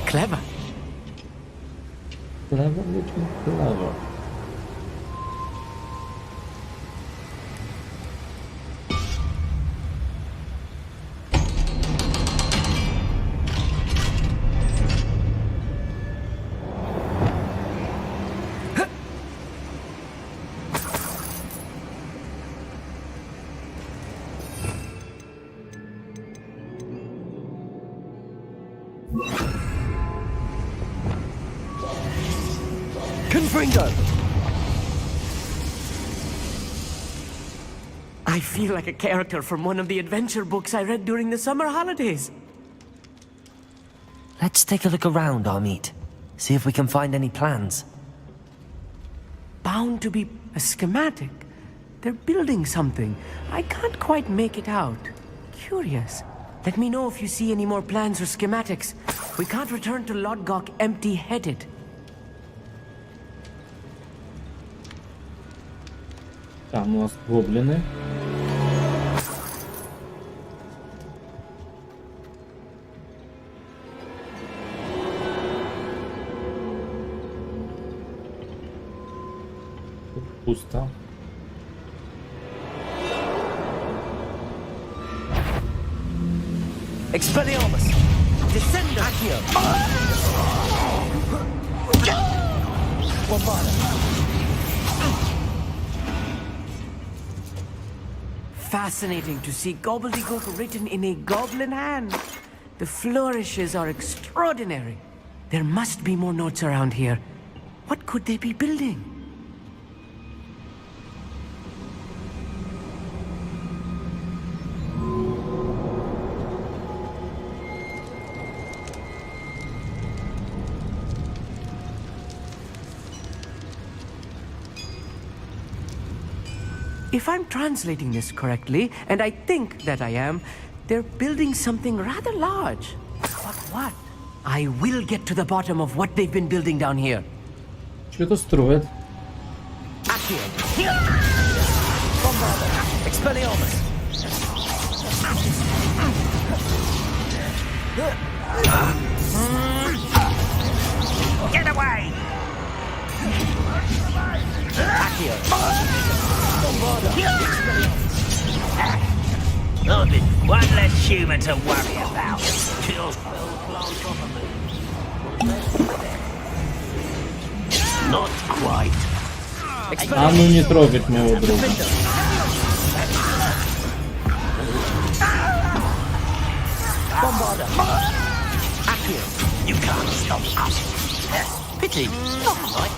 Clever. Clever, little clever. Confringo! I feel like a character from one of the adventure books I read during the summer holidays. Let's take a look around, Amit. See if we can find any plans. Bound to be a schematic. They're building something. I can't quite make it out. Curious. Let me know if you see any more plans or schematics. We can't return to Lodgok empty-headed. Там у нас гоблины. Тут пусто. Expelliarmus! Descend Accio! Fascinating to see gobbledygook written in a goblin hand. The flourishes are extraordinary. There must be more notes around here. What could they be building? If I'm translating this correctly, and I think that I am, they're building something rather large. But what? I will get to the bottom of what they've been building down here. Что-то строят. Accio! Bombarda! Expelliarmus! Get away! Accio! Nothing. One less human to worry about. Not quite. А ну не трогать моего друга. Bombarda! Accio! You can't stop us. Pity. Not right.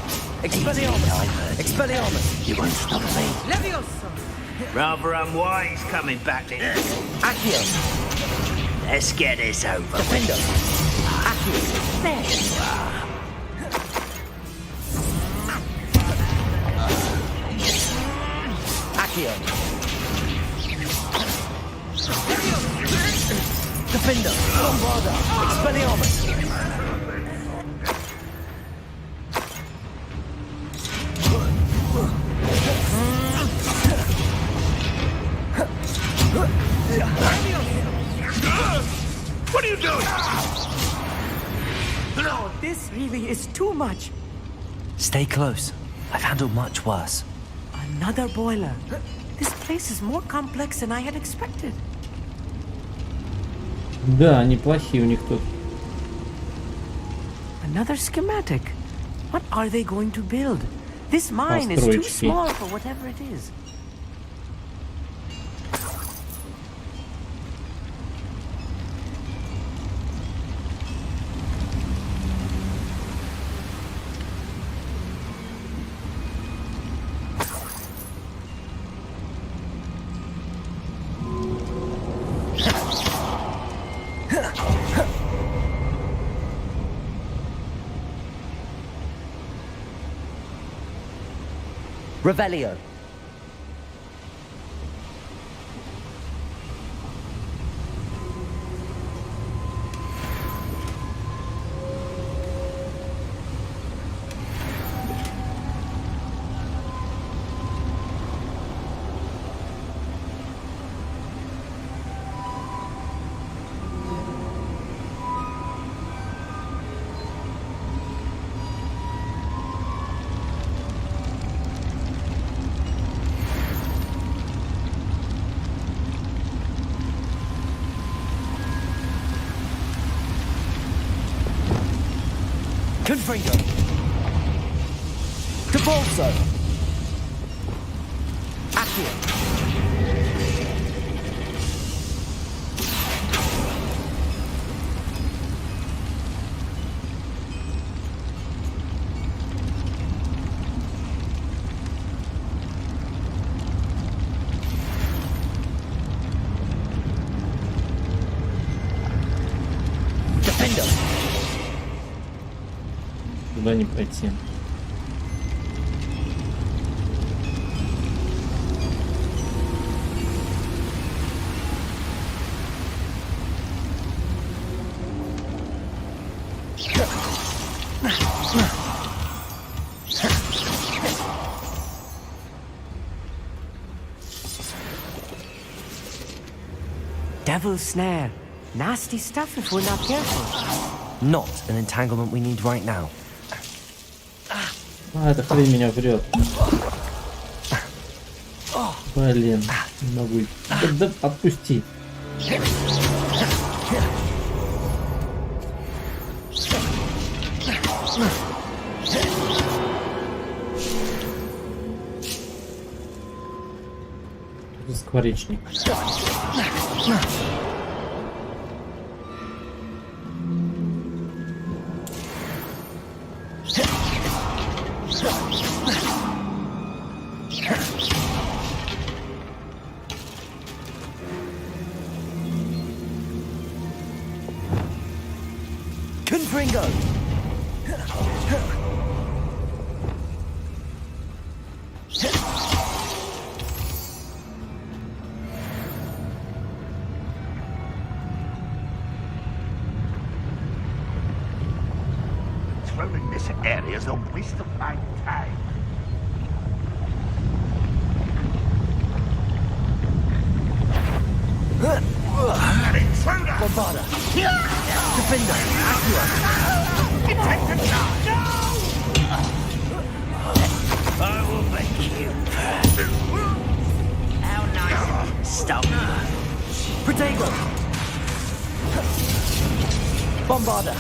Expelliarmus! Expelliarmus! You won't stop me. Leviosa! Rather unwise coming back in. Accio! Let's get this over. Defender! Accio! There you are. Accio! Defender! Bombarda! Expelliarmus! What are you doing? No, this really is too much. Stay close. I've handled much worse. Another boiler. This place is more complex than I had expected. Да, неплохие у них тут. Another schematic. What are they going to build? This mine is too small for whatever it is. Revelio. Confringo. Devolso. Accio. туда не пойти. Devil's snare. Nasty stuff if we're not careful. Not an entanglement we need right now. Эта хрень меня врет. Блин, не могу. Да отпусти. Тут скворечник. Roaming this area is a waste of my time. An intruder! Bombarda! Defender! Accurate! Intended charge! No! I will make you pay. How nice. Stop. Protego! Bombarda!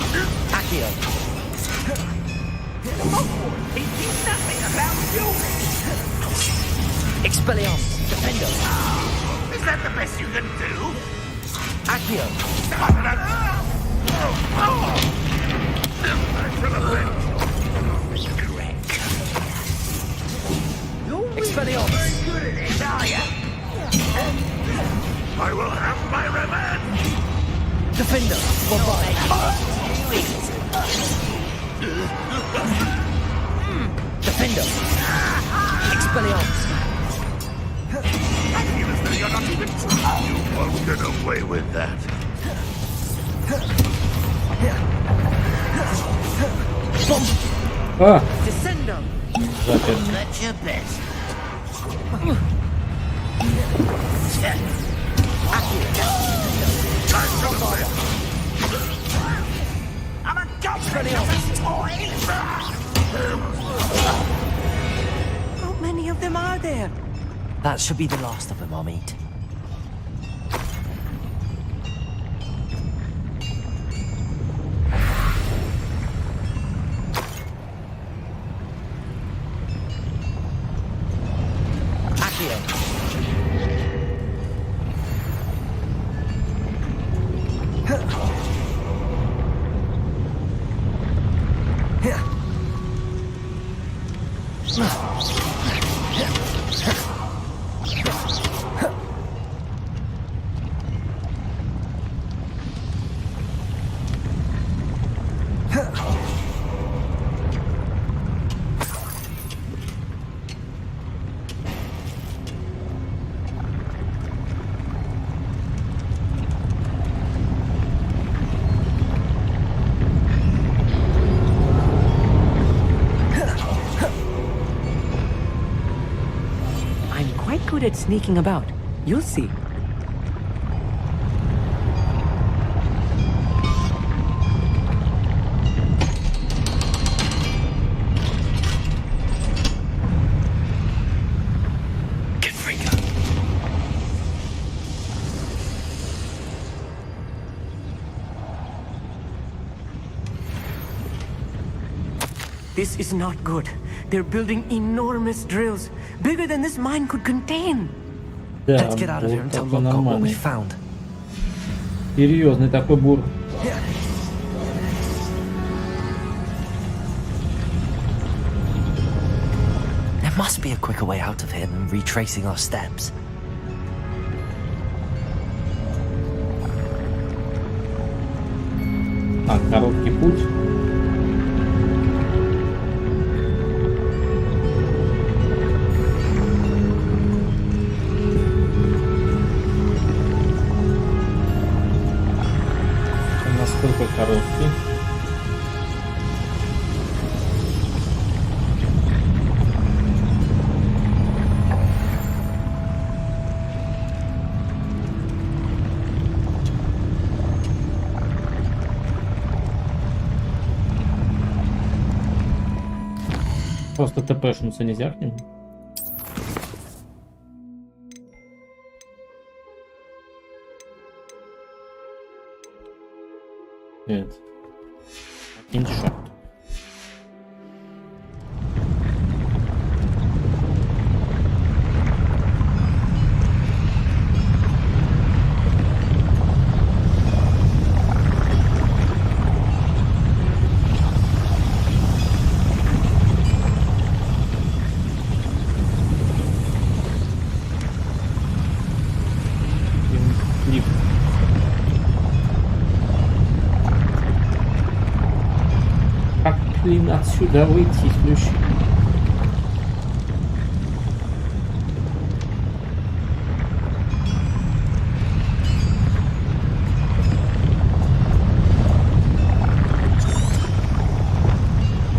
Accio! He thinks nothing about you! Expelliarmus! Defender! Is that the best you can do? Accio! Expelliarmus! Very good at it, are you? I will have my revenge! Defender! Bombarda! Defender! Expelliarmus! I feel as though you're not even trying. You won't get away with that. Descendo! That's your best. I'm a goblin, toy! How many of them are there? That should be the last of them I'll meet. At sneaking about. You'll see. This is not good. They're building enormous drills, bigger than this mine could contain. Let's get out of here and tell Locke what we found. Серьезный такой бур. There must be a quicker way out of here than retracing our steps. Короткий путь. короткий. Просто ТПшнуться нельзя к нему? Нет. Иншот. Блин, отсюда выйти ключ.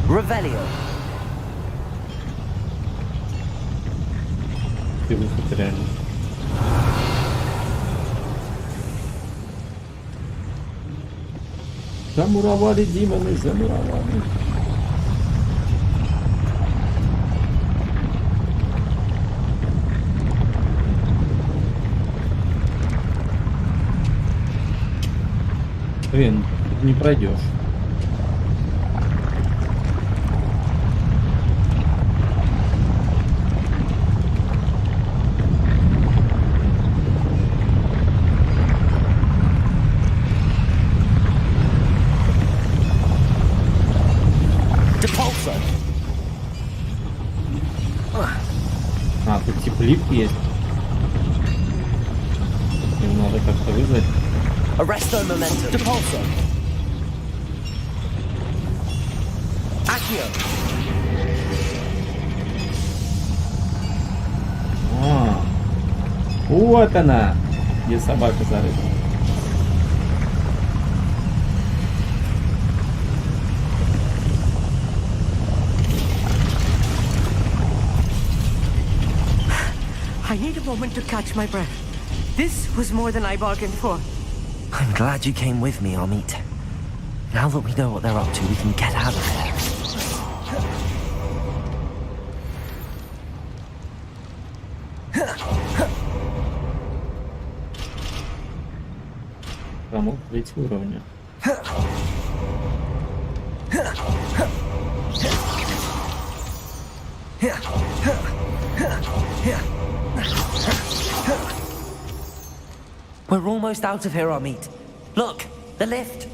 Revelio. Ты выход реально. Замуровали демоны, замуровали. Блин, тут не пройдешь. А, тут теплик есть. Его надо как-то вызвать. Arresto momentum. Depulso. Accio. А, вот она, где собака зарыта. I need a moment to catch my breath. This was more than I bargained for. I'm glad you came with me, Amit. Now that we know what they're up to, we can get out of there. Промок третьего уровня. We're almost out of here, Amit. Look, the lift.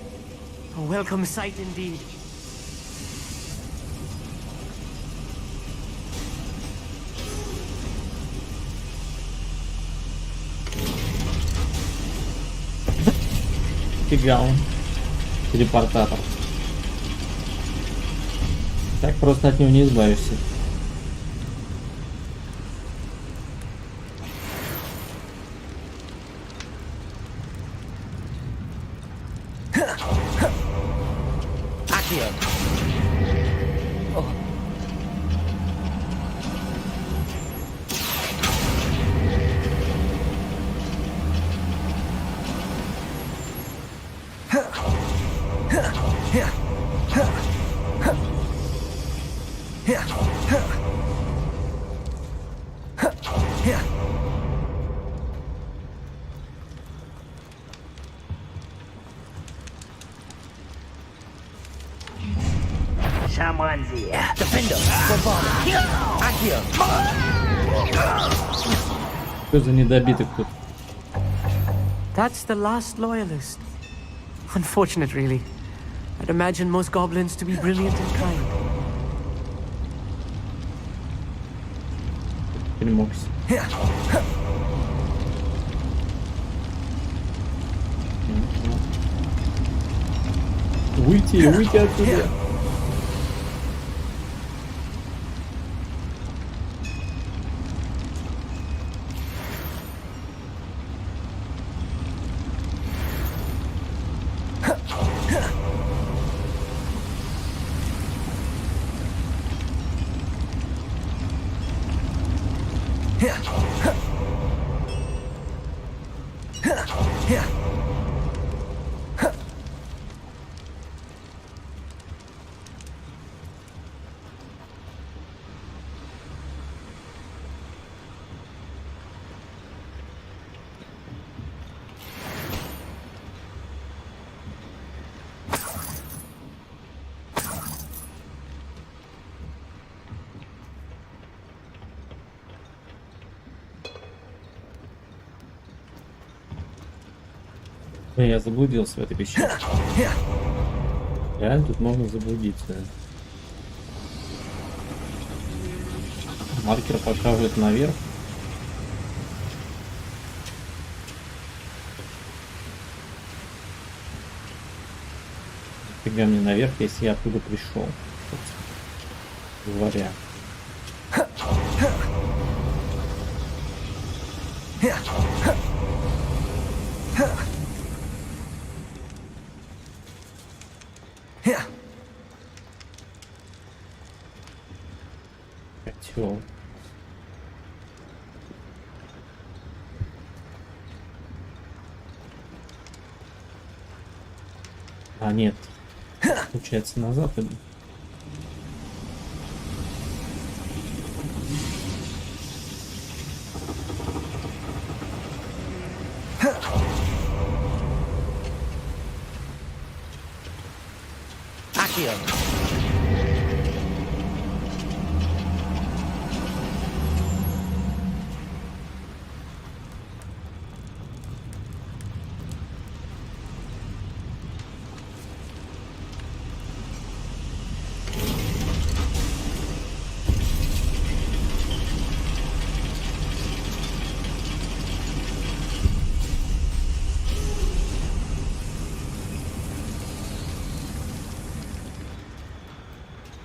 A welcome sight indeed. Фига он. Телепортатор. Так просто от него не избавишься. Someone's here. Defender. Accio. Что за недобиток тут? That's the last loyalist. Unfortunate, really. I'd imagine most goblins to be brilliant and kind. Перемогся. Выйти отсюда. Я заблудился в этой пещере. Реально тут можно заблудиться. Маркер показывает наверх. Фига мне наверх, если я оттуда пришел. Говоря. Котел. А, нет. Получается, назад иду.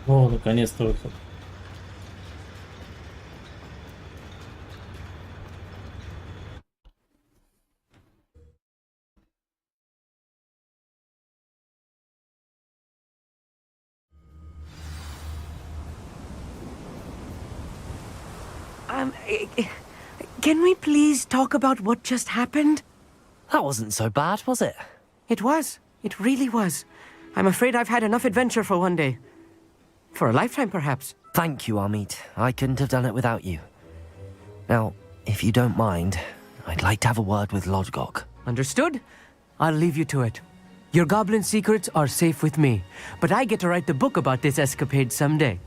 О, наконец-то выход. Can we please talk about what just happened? That wasn't so bad, was it? It was. It really was. I'm afraid I've had enough adventure for one day. For a lifetime, perhaps. Thank you, Amit. I couldn't have done it without you. Now, if you don't mind, I'd like to have a word with Lodgok. Understood? I'll leave you to it. Your goblin secrets are safe with me, but I get to write the book about this escapade someday.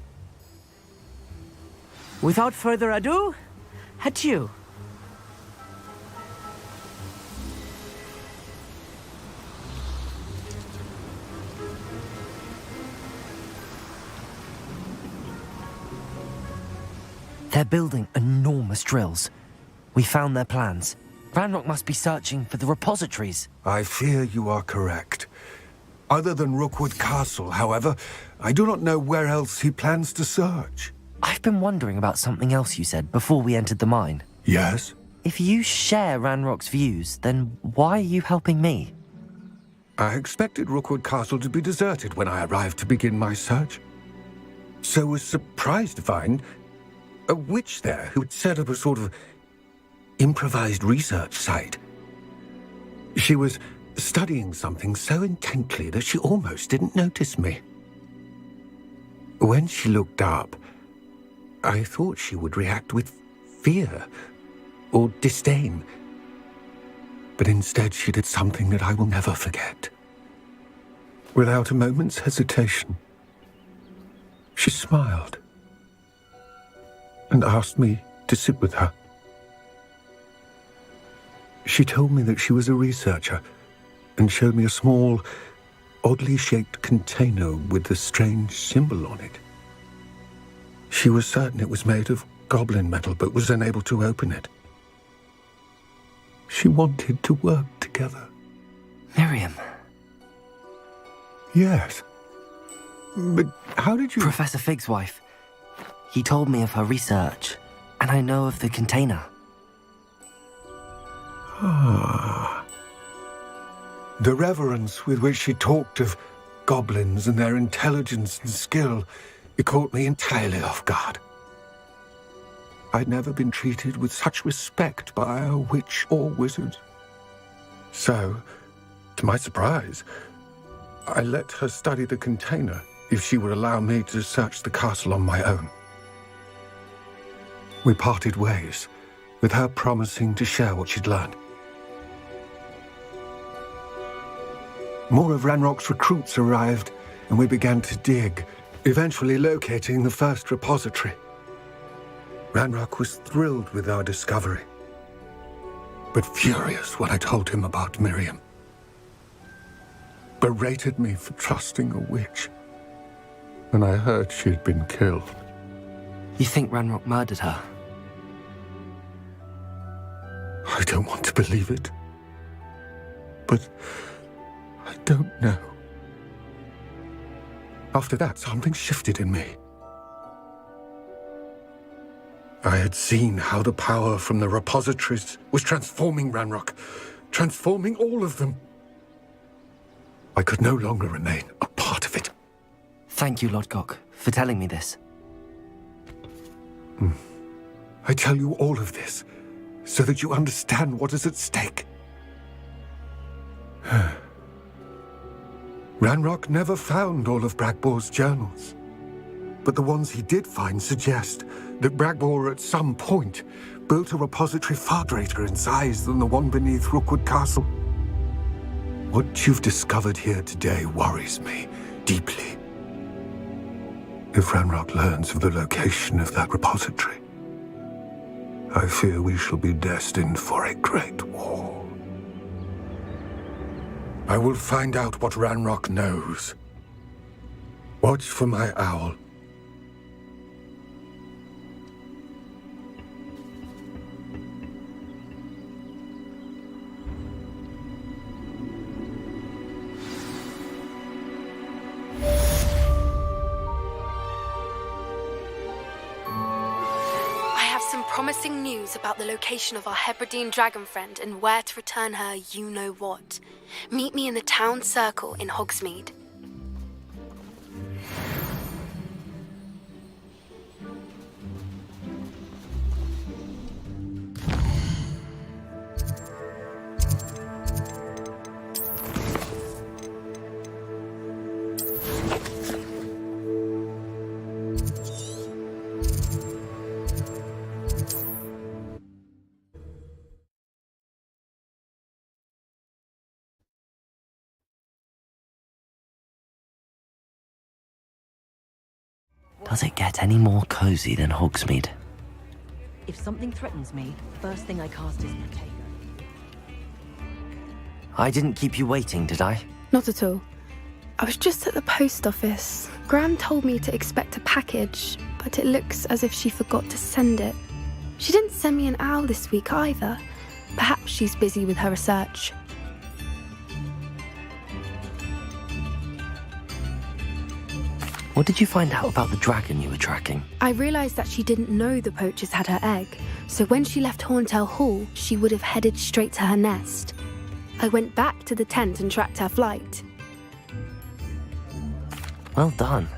Without further ado, adieu. They're building enormous drills. We found their plans. Ranrock must be searching for the repositories. I fear you are correct. Other than Rookwood Castle, however, I do not know where else he plans to search. I've been wondering about something else you said before we entered the mine. Yes? If you share Ranrock's views, then why are you helping me? I expected Rookwood Castle to be deserted when I arrived to begin my search. So was surprised to find a witch there who had set up a sort of improvised research site. She was studying something so intently that she almost didn't notice me. When she looked up, I thought she would react with fear or disdain. But instead she did something that I will never forget. Without a moment's hesitation, she smiled and asked me to sit with her. She told me that she was a researcher and showed me a small, oddly shaped container with a strange symbol on it. She was certain it was made of goblin metal, but was unable to open it. She wanted to work together. Miriam. Yes. But how did you... Professor Fig's wife. He told me of her research, and I know of the container. Ah. The reverence with which she talked of goblins and their intelligence and skill, it caught me entirely off guard. I'd never been treated with such respect by a witch or wizard. So, to my surprise, I let her study the container if she would allow me to search the castle on my own. We parted ways, with her promising to share what she'd learned. More of Ranrock's recruits arrived, and we began to dig, eventually locating the first repository. Ranrock was thrilled with our discovery, but furious when I told him about Miriam. Berated me for trusting a witch when I heard she had been killed. You think Ranrock murdered her? I don't want to believe it, but I don't know. After that, something shifted in me. I had seen how the power from the repositories was transforming Ranrock, transforming all of them. I could no longer remain a part of it. Thank you, Lodgok, for telling me this. I tell you all of this so that you understand what is at stake. Ranrock never found all of Bragbor's journals, but the ones he did find suggest that Bragbor at some point built a repository far greater in size than the one beneath Rookwood Castle. What you've discovered here today worries me deeply. If Ranrock learns of the location of that repository, I fear we shall be destined for a great war. I will find out what Ranrock knows. Watch for my owl. Promising news about the location of our Hebridean dragon friend and where to return her you-know-what. Meet me in the town circle in Hogsmeade. Does it get any more cozy than Hogsmeade? If something threatens me, first thing I cast is Potato. I didn't keep you waiting, did I? Not at all. I was just at the post office. Gran told me to expect a package, but it looks as if she forgot to send it. She didn't send me an owl this week either. Perhaps she's busy with her research. What did you find out about the dragon you were tracking? I realised that she didn't know the poachers had her egg, so when she left Horntail Hall, she would have headed straight to her nest. I went back to the tent and tracked her flight. Well done.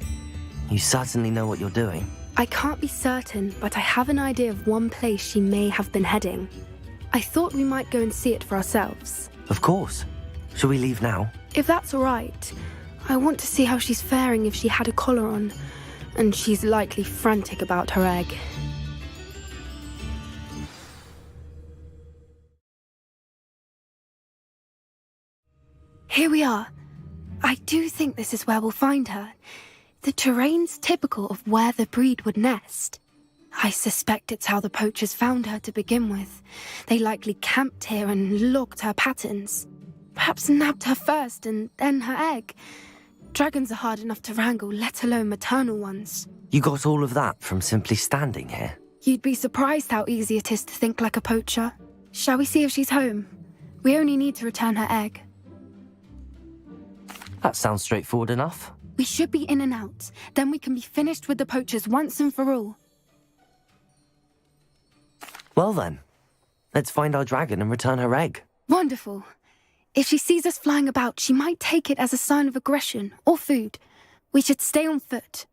You certainly know what you're doing. I can't be certain, but I have an idea of one place she may have been heading. I thought we might go and see it for ourselves. Of course. Shall we leave now? If that's all right. I want to see how she's faring if she had a collar on, and she's likely frantic about her egg. Here we are. I do think this is where we'll find her. The terrain's typical of where the breed would nest. I suspect it's how the poachers found her to begin with. They likely camped here and logged her patterns. Perhaps nabbed her first and then her egg. Dragons are hard enough to wrangle, let alone maternal ones. You got all of that from simply standing here? You'd be surprised how easy it is to think like a poacher. Shall we see if she's home? We only need to return her egg. That sounds straightforward enough. We should be in and out. Then we can be finished with the poachers once and for all. Well then, let's find our dragon and return her egg. Wonderful. If she sees us flying about, she might take it as a sign of aggression or food. We should stay on foot.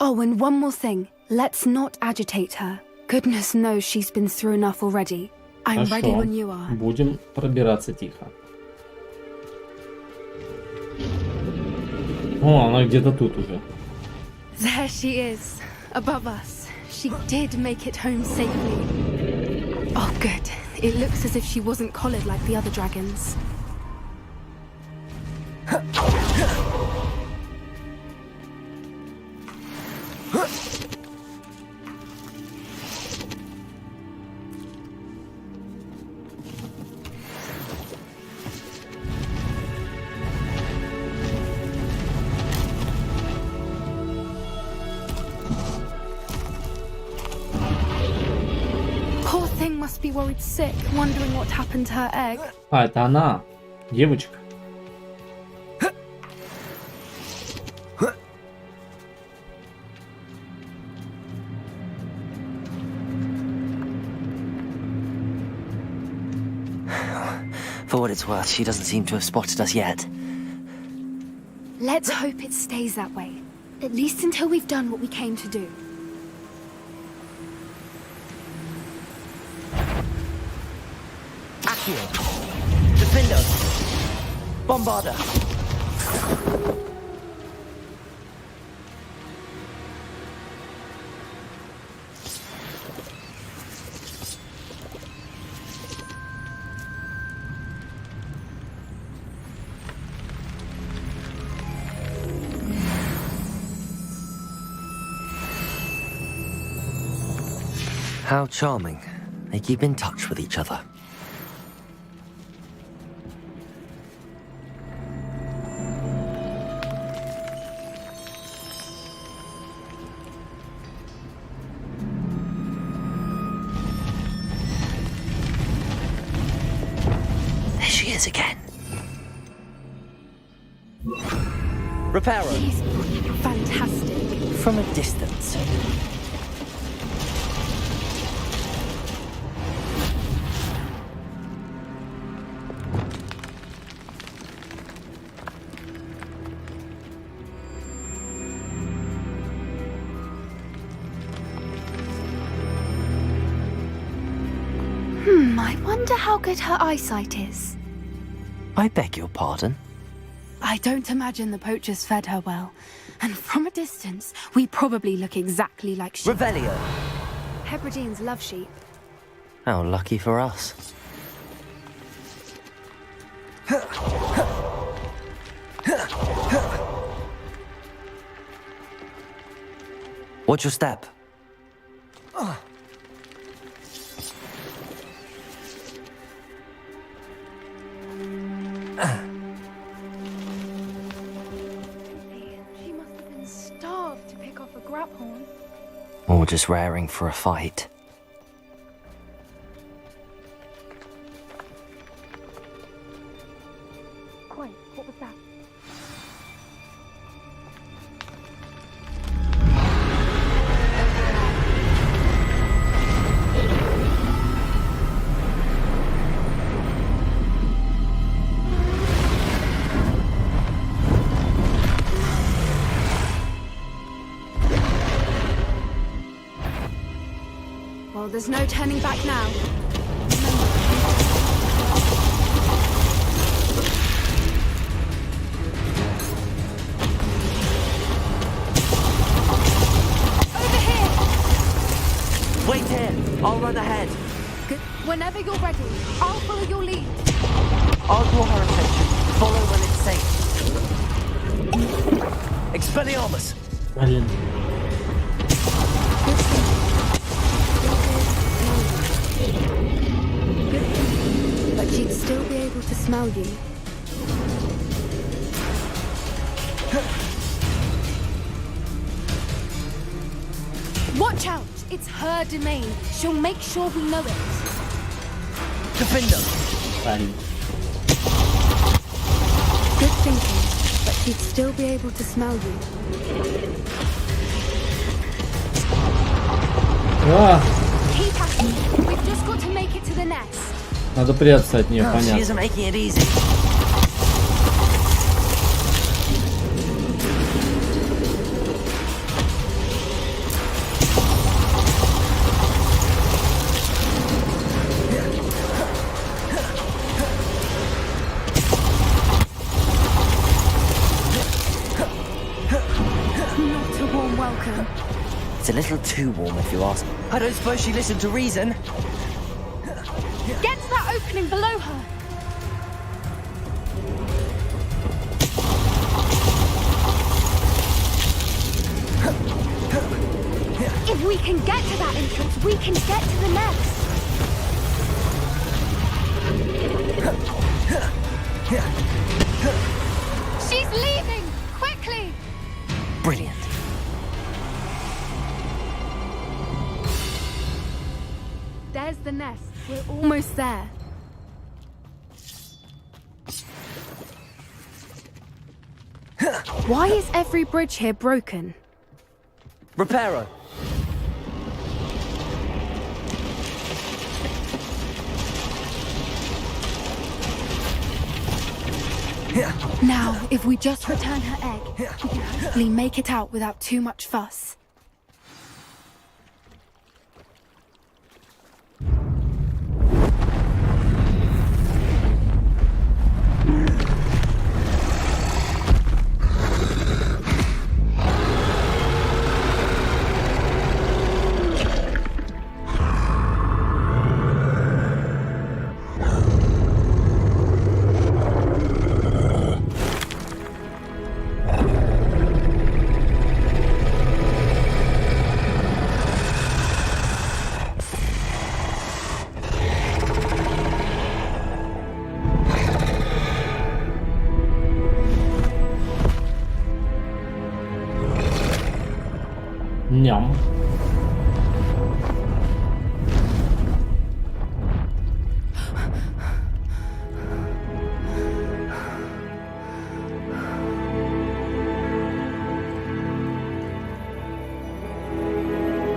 Oh, and one more thing. Let's not agitate her. Goodness knows she's been through enough already. Хорошо. Будем пробираться тихо. О, она где-то тут уже. There she is, above us. She did make it home safely. Oh, good. It looks as if she wasn't collared like the other dragons. Must be worried sick, wondering what happened to her egg. А, это она, девочка. For what it's worth, she doesn't seem to have spotted us yet. Let's hope it stays that way. At least until we've done what we came to do. Defender! Bombarder! How charming. They keep in touch with each other. Again. Reparo. He's fantastic. From a distance. I wonder how good her eyesight is. I beg your pardon? I don't imagine the poachers fed her well. And from a distance, we probably look exactly like sheep. Revelio. Hebrideans love sheep. How lucky for us. Watch your step. Or just raring for a fight. Wait, what was that? Well, there's no turning back now. Over here! Wait here! I'll run ahead. Good. Whenever you're ready, I'll follow your lead. I'll draw her attention. Follow when it's safe. Expelliarmus! Блин. But she'd still be able to smell you. Watch out! It's her domain. She'll make sure we know it. Defender! Good thinking, but she'd still be able to smell you. Keep at it. We've just got to make it to the nest. Надо прятаться от нее, понятно. She isn't making it easy. little too warm, if you ask. I don't suppose she listened to reason. Get to that opening below her. If we can get to that entrance, we can get to the next. She's leaving! Quickly! Brilliant. There's the nest. We're almost there. Why is every bridge here broken? Reparo. Now, if we just return her egg, we can hopefully make it out without too much fuss. Nhậm.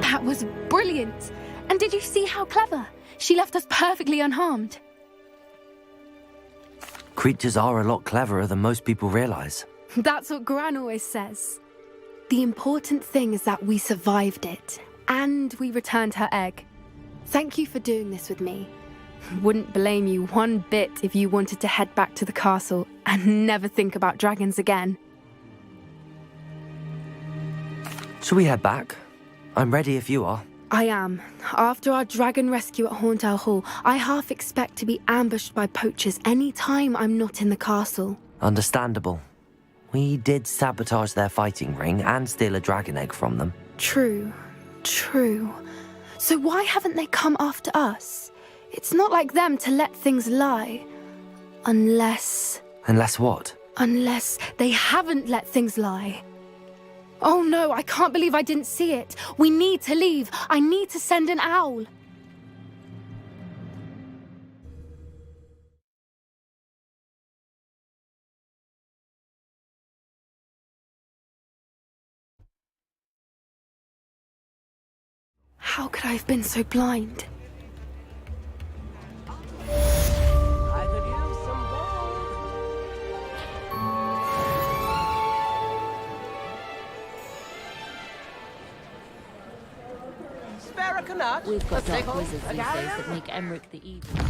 That was brilliant. And did you see how clever? She left us perfectly unharmed. Creatures are a lot cleverer than most people realize. That's what Gran always says. The important thing is that we survived it, and we returned her egg. Thank you for doing this with me. Wouldn't blame you one bit if you wanted to head back to the castle and never think about dragons again. Shall we head back? I'm ready if you are. I am. After our dragon rescue at Hauntel Hall, I half expect to be ambushed by poachers any time I'm not in the castle. Understandable. We did sabotage their fighting ring and steal a dragon egg from them. True. So why haven't they come after us? It's not like them to let things lie. Unless... Unless what? Unless they haven't let things lie. Oh no, I can't believe I didn't see it. We need to leave. I need to send an owl. How could I have been so blind? I could use some gold. Spare a nut? We've got dark wizards these days that make Emmerich the evil.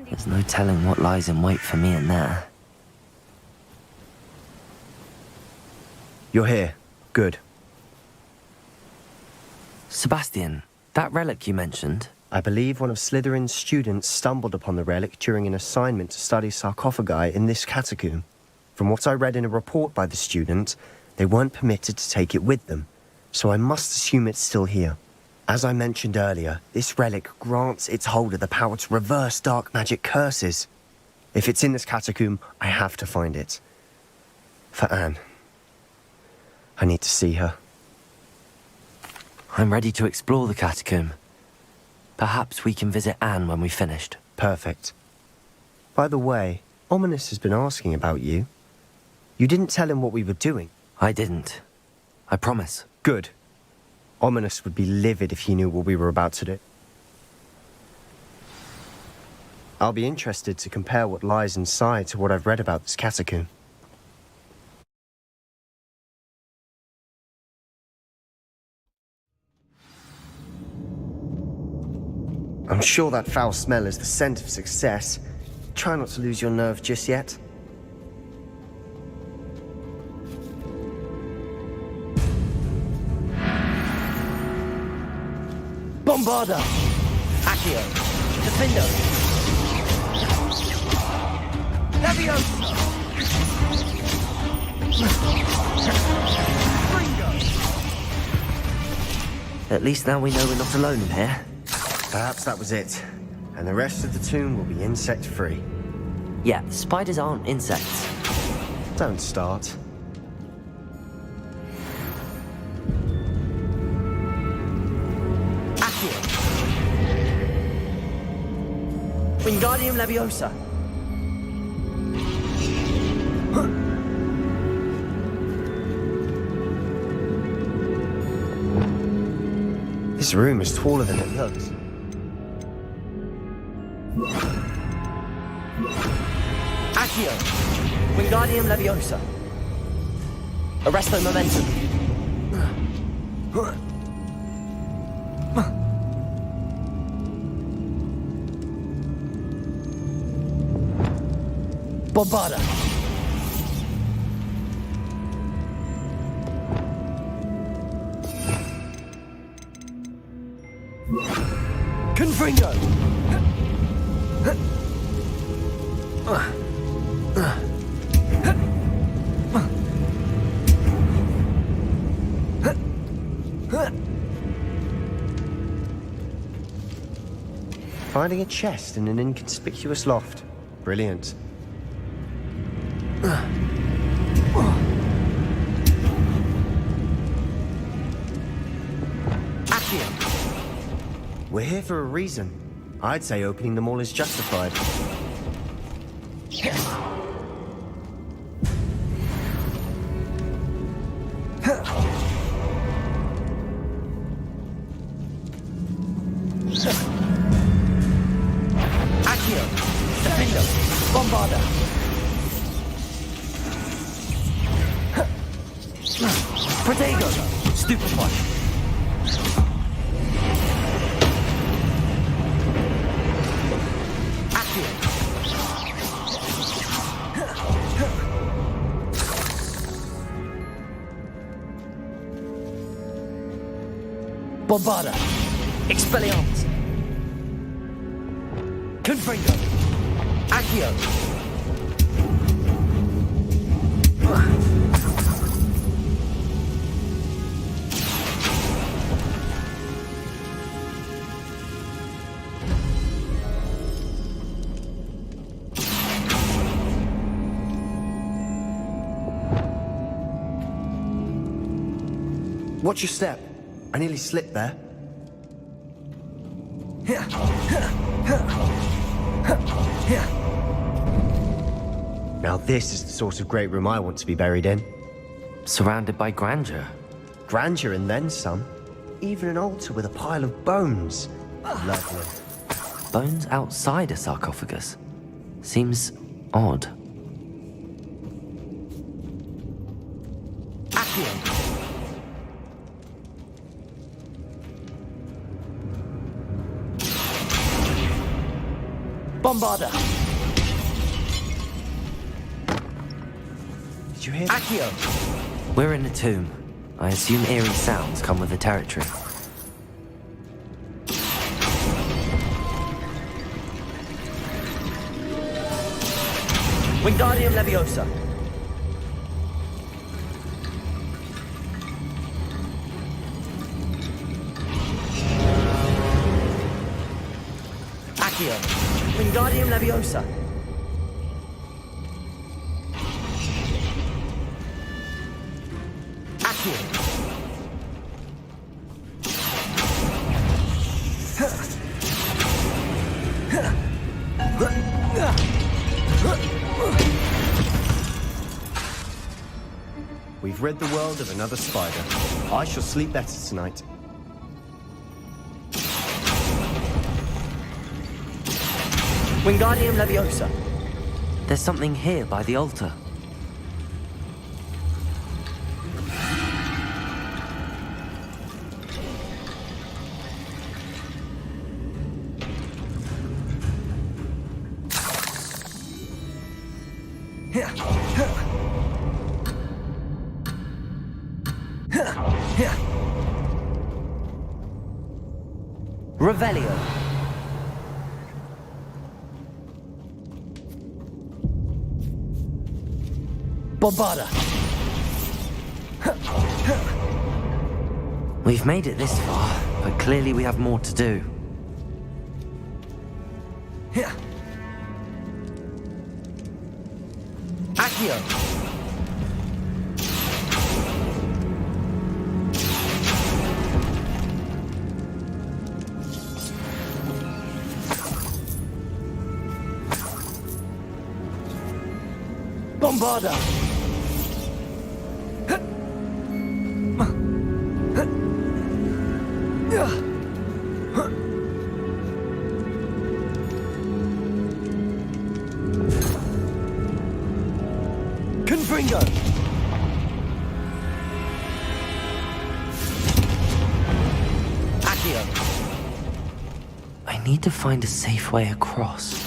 There's no telling what lies in wait for me in there. You're here. Good. Sebastian, that relic you mentioned... I believe one of Slytherin's students stumbled upon the relic during an assignment to study sarcophagi in this catacomb. From what I read in a report by the student, they weren't permitted to take it with them, so I must assume it's still here. As I mentioned earlier, this relic grants its holder the power to reverse dark magic curses. If it's in this catacomb, I have to find it. For Anne. I need to see her. I'm ready to explore the catacomb. Perhaps we can visit Anne when we've finished. Perfect. By the way, Ominous has been asking about you. You didn't tell him what we were doing. I didn't. I promise. Good. Ominous would be livid if he knew what we were about to do. I'll be interested to compare what lies inside to what I've read about this catacomb. I'm sure that foul smell is the scent of success. Try not to lose your nerve just yet. Bombarda! Accio! Defendo! Leviosa! At least now we know we're not alone in here. Perhaps that was it. And the rest of the tomb will be insect-free. Yeah, spiders aren't insects. Don't start. Accio! Wingardium Leviosa! This room is taller than it looks. Accio! Wingardium Leviosa! Arresto Momentum! Bombarda! Confringo! Finding a chest in an inconspicuous loft. Brilliant. Accio! We're here for a reason. I'd say opening them all is justified. Accio! Defendo! Bombarda! Protego! Stupefy! Accio! Bombarda! Expelliarmus! Confringo! Accio! Watch your step. I nearly slipped there. Now this is the sort of great room I want to be buried in. Surrounded by grandeur. Grandeur and then some. Even an altar with a pile of bones. Lovely. Bones outside a sarcophagus. Seems odd. Accio! Bombarda! Did you hear? Accio! We're in a tomb. I assume eerie sounds come with the territory. Wingardium Leviosa! Accio! Wingardium Leviosa! Accio! We've You've rid the world of another spider. I shall sleep better tonight. Wingardium Leviosa. There's something here by the altar. Revelio. Bombarda. We've made it this far, but clearly we have more to do. Accio. Bombarda. Confringo. Accio. I need to find a safe way across.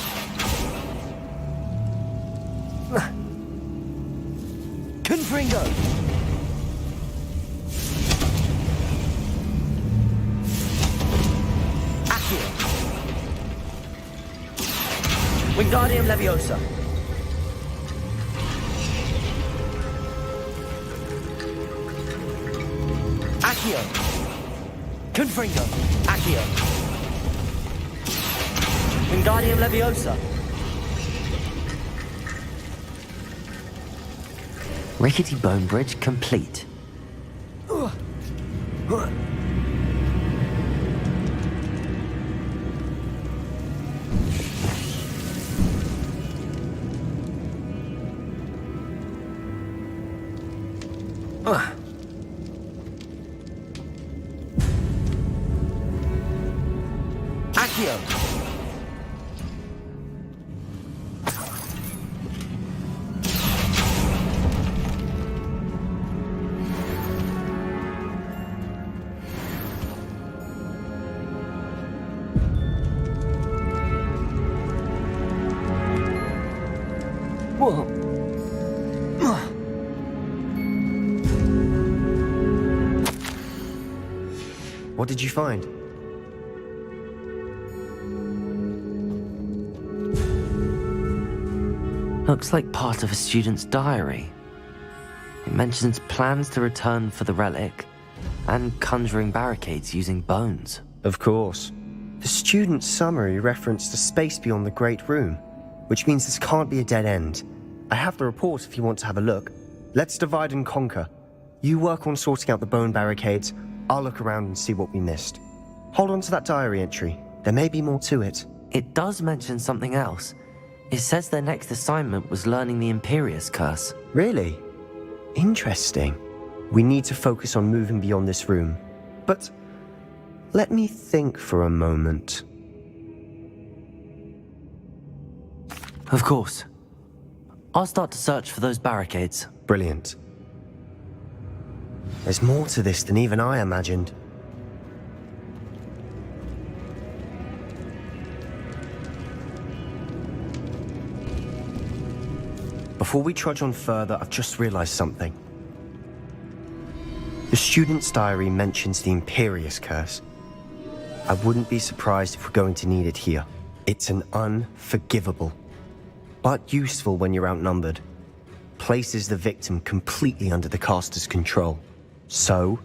Confringo. Accio. Wingardium Leviosa. Accio. Confringo. Accio. Wingardium Leviosa. Rickety bone bridge complete. Accio. What did you find? Looks like part of a student's diary. It mentions plans to return for the relic and conjuring barricades using bones. Of course. The student's summary referenced a space beyond the Great Room, which means this can't be a dead end. I have the report if you want to have a look. Let's divide and conquer. You work on sorting out the bone barricades. I'll look around and see what we missed. Hold on to that diary entry. There may be more to it. It does mention something else. It says their next assignment was learning the Imperius Curse. Really? Interesting. We need to focus on moving beyond this room. But let me think for a moment. Of course. I'll start to search for those barricades. Brilliant. There's more to this than even I imagined. Before we trudge on further, I've just realized something. The student's diary mentions the Imperius Curse. I wouldn't be surprised if we're going to need it here. It's an unforgivable, but useful when you're outnumbered. Places the victim completely under the caster's control. So,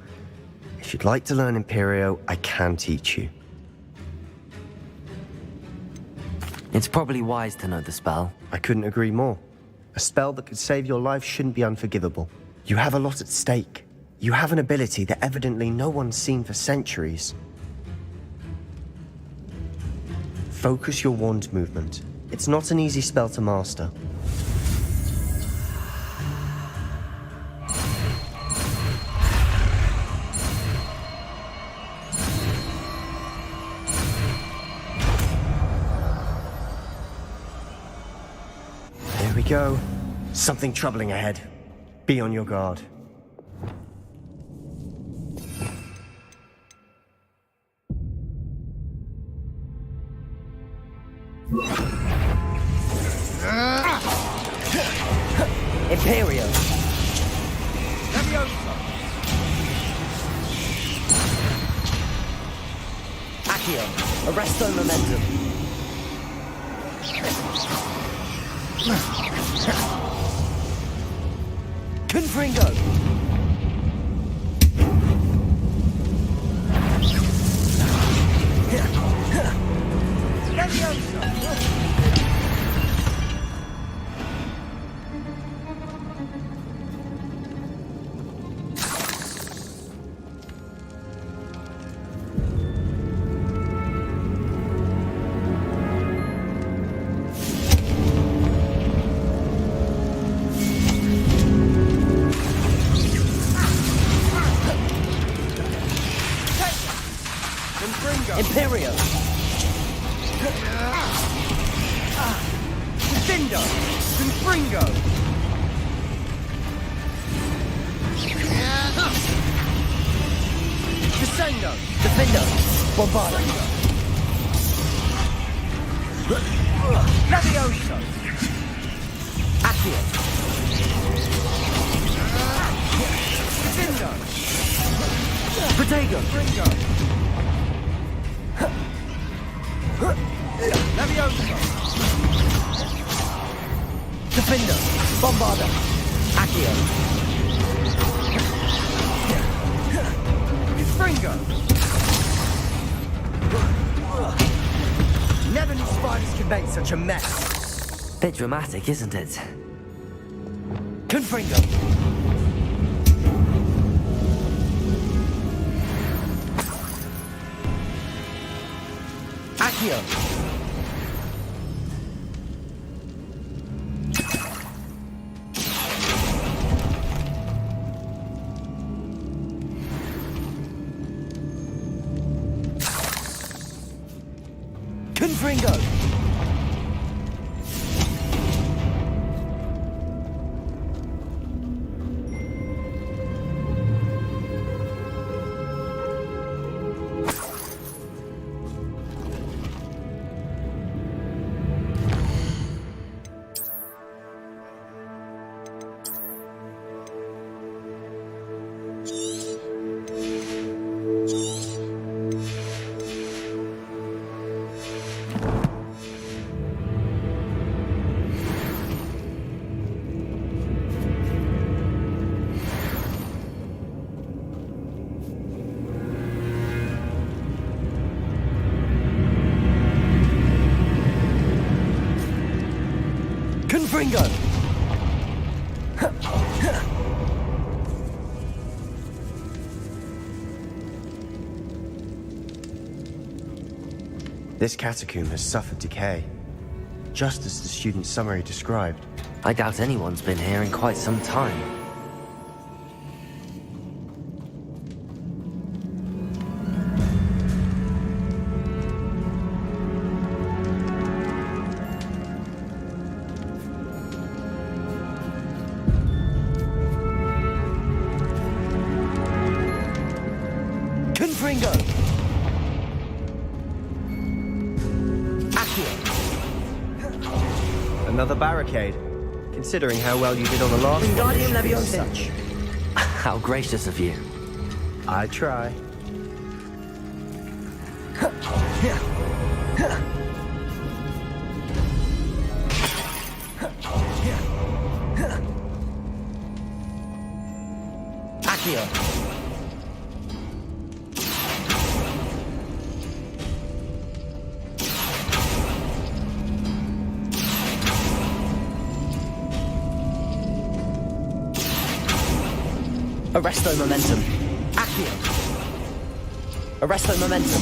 if you'd like to learn Imperio, I can teach you. It's probably wise to know the spell. I couldn't agree more. A spell that could save your life shouldn't be unforgivable. You have a lot at stake. You have an ability that evidently no one's seen for centuries. Focus your wand movement. It's not an easy spell to master. we go. Something troubling ahead. Be on your guard. Imperio. Accio. Arresto momentum. Confringo. Imperio. Defendo. Confringo. Descendo. Defendo. Bombardo. Levioso. Accio. Defendo. Protego. Fringo. Levioso. Defender. Bombardo. Accio. Fringo. Never knew spiders could make such a mess. Bit dramatic, isn't it? Confringo. Accio. Confringo. Confringo. This catacomb has suffered decay, just as the student's summary described. I doubt anyone's been here in quite some time. Confringo. Another barricade. Considering how well you did on the last Wingardium one. Leviosa. How gracious of you. I try. Accio. Arresto momentum. Accio. Arresto momentum.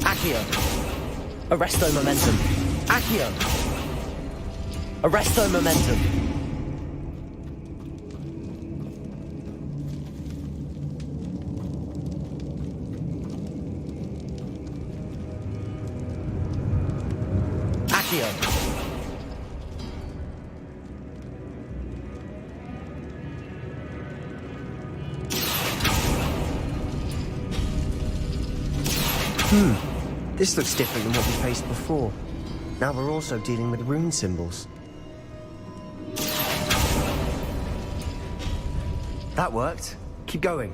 Accio. Arresto momentum. Accio. Arresto momentum. Accio. This looks different than what we faced before. Now we're also dealing with rune symbols. That worked. Keep going.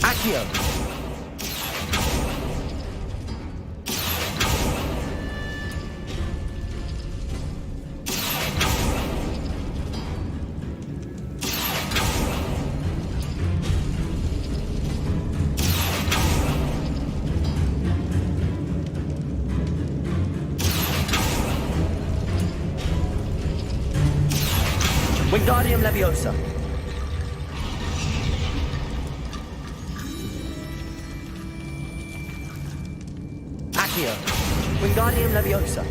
Accio. Wingardium Leviosa. Accio. Wingardium Leviosa.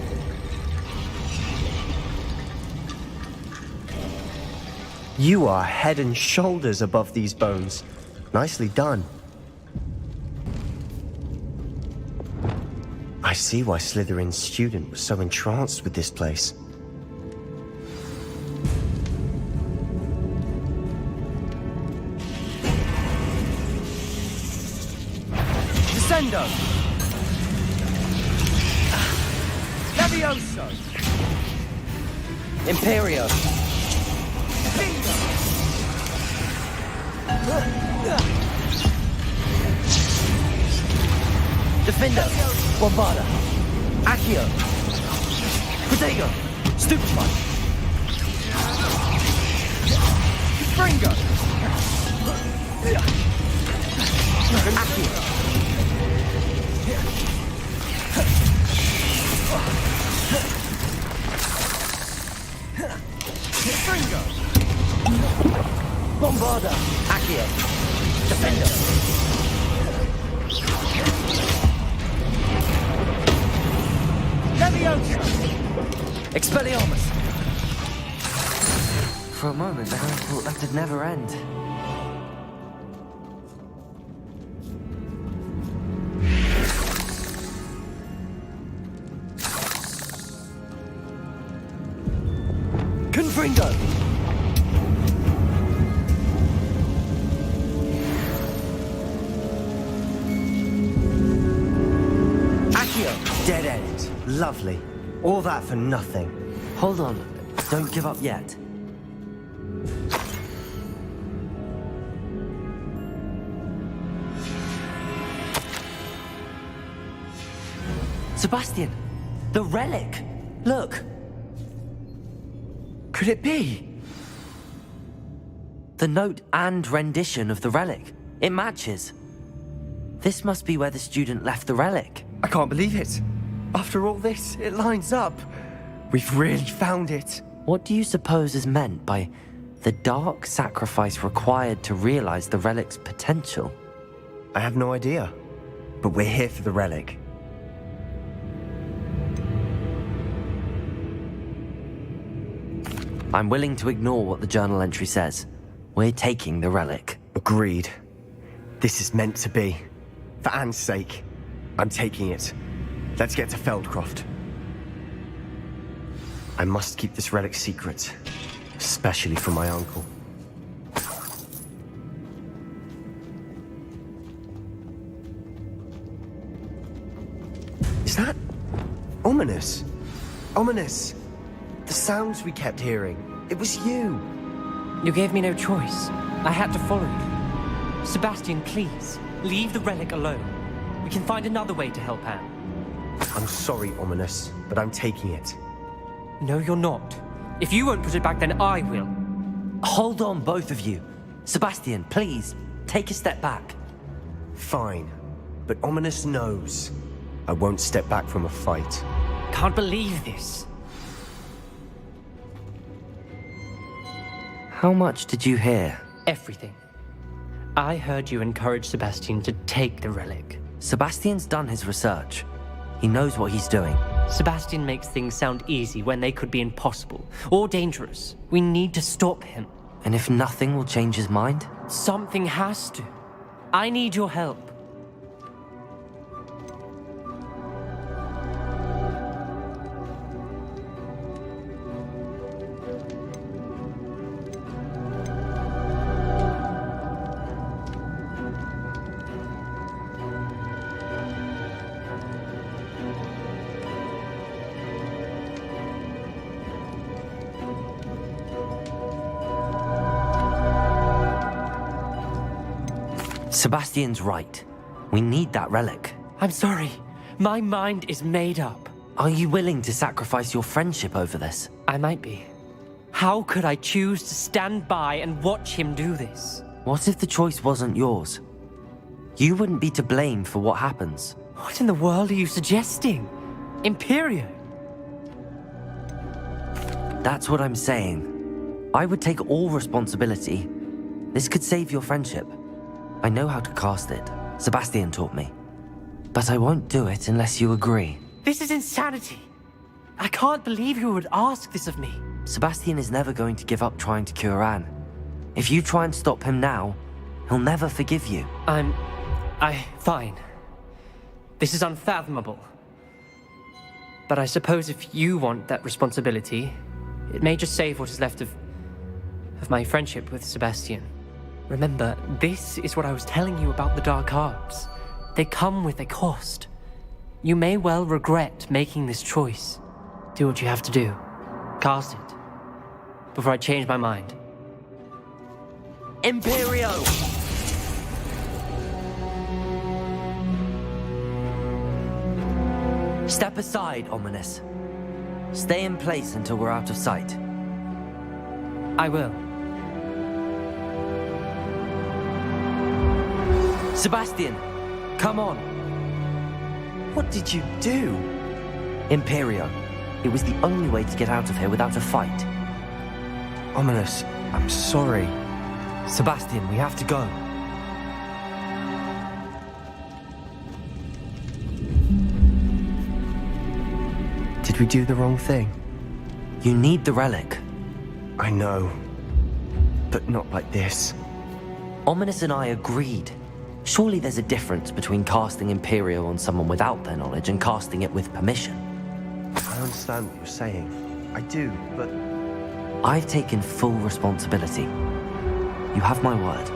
You are head and shoulders above these bones. Nicely done. I see why Slytherin's student was so entranced with this place. Descendo. Levioso. Imperio. Defender. Bombarda. Accio. Protego. Stupefy. Springo. Accio. Springo. Bombarda. Accio. Defender. Leviosa! Expelliarmus! For a moment, I thought that'd never end. Confringo! Accio! Dead end. Lovely. All that for nothing. Hold on. Don't give up yet. Sebastian! The relic! Look! Could it be? The note and rendition of the relic. It matches. This must be where the student left the relic. I can't believe it. After all this, it lines up. We've really found it. What do you suppose is meant by the dark sacrifice required to realize the relic's potential? I have no idea. But we're here for the relic. I'm willing to ignore what the journal entry says. We're taking the relic. Agreed. This is meant to be. For Anne's sake, I'm taking it. Let's get to Feldcroft. I must keep this relic secret, especially from my uncle. Is that ominous? Ominous! The sounds we kept hearing. It was you. You gave me no choice. I had to follow you. Sebastian, please, leave the relic alone. We can find another way to help Anne. I'm sorry, Ominous, but I'm taking it. No, you're not. If you won't put it back, then I will. Hold on, both of you. Sebastian, please, take a step back. Fine, but Ominous knows. I won't step back from a fight. Can't believe this. How much did you hear? Everything. I heard you encourage Sebastian to take the relic. Sebastian's done his research. He knows what he's doing. Sebastian makes things sound easy when they could be impossible or dangerous. We need to stop him. And if nothing will change his mind? Something has to. I need your help. Sebastian's right. We need that relic. I'm sorry. My mind is made up. Are you willing to sacrifice your friendship over this? I might be. How could I choose to stand by and watch him do this? What if the choice wasn't yours? You wouldn't be to blame for what happens. What in the world are you suggesting? Imperio? That's what I'm saying. I would take all responsibility. This could save your friendship. I know how to cast it. Sebastian taught me. But I won't do it unless you agree. This is insanity. I can't believe you would ask this of me. Sebastian is never going to give up trying to cure Anne. If you try and stop him now, he'll never forgive you. Fine. This is unfathomable. But I suppose if you want that responsibility, it may just save what is left of my friendship with Sebastian. Remember, this is what I was telling you about the dark arts. They come with a cost. You may well regret making this choice. Do what you have to do. Cast it. Before I change my mind. Imperio! Step aside, Ominous. Stay in place until we're out of sight. I will. Sebastian, come on. What did you do? Imperio. It was the only way to get out of here without a fight. Ominous, I'm sorry. Sebastian, we have to go. Did we do the wrong thing? You need the relic. I know. But not like this. Ominous and I agreed. Surely there's a difference between casting Imperio on someone without their knowledge and casting it with permission. I understand what you're saying. I do, but... I've taken full responsibility. You have my word.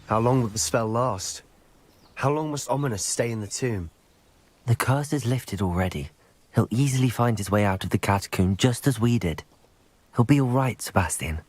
How long will the spell last? How long must Ominous stay in the tomb? The curse is lifted already. He'll easily find his way out of the catacomb just as we did. He'll be all right, Sebastian.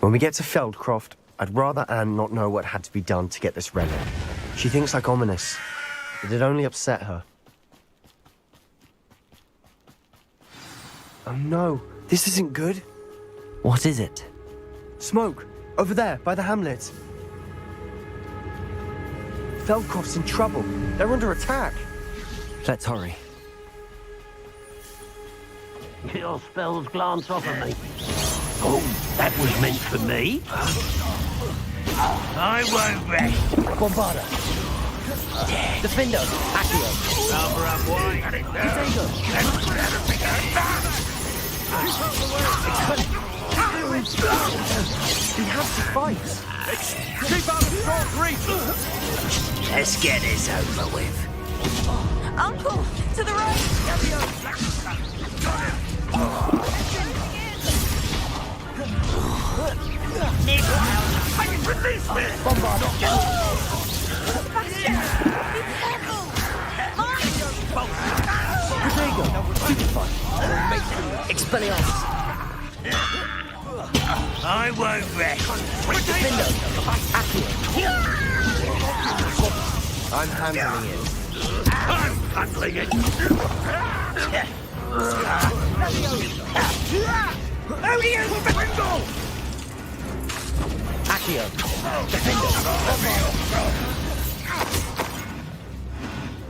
When we get to Feldcroft, I'd rather Anne not know what had to be done to get this relic. She thinks like ominous, but it only upset her. Oh no, this isn't good. What is it? Smoke, over there, by the hamlet. Feldcroft's in trouble. They're under attack. Let's hurry. Your spells glance off at me. Oh, that was meant for me. I won't rest. Bombarda. Defendo. Accio. Cover up, boy. We have to fight. Keep out of short reach. Let's get this over with. Uncle, to the right. Release me! Bombarda. Expelliarmus. I won't rest. Defendo. Accio. I'm handling it. I'm handling it. Accio. Defendo.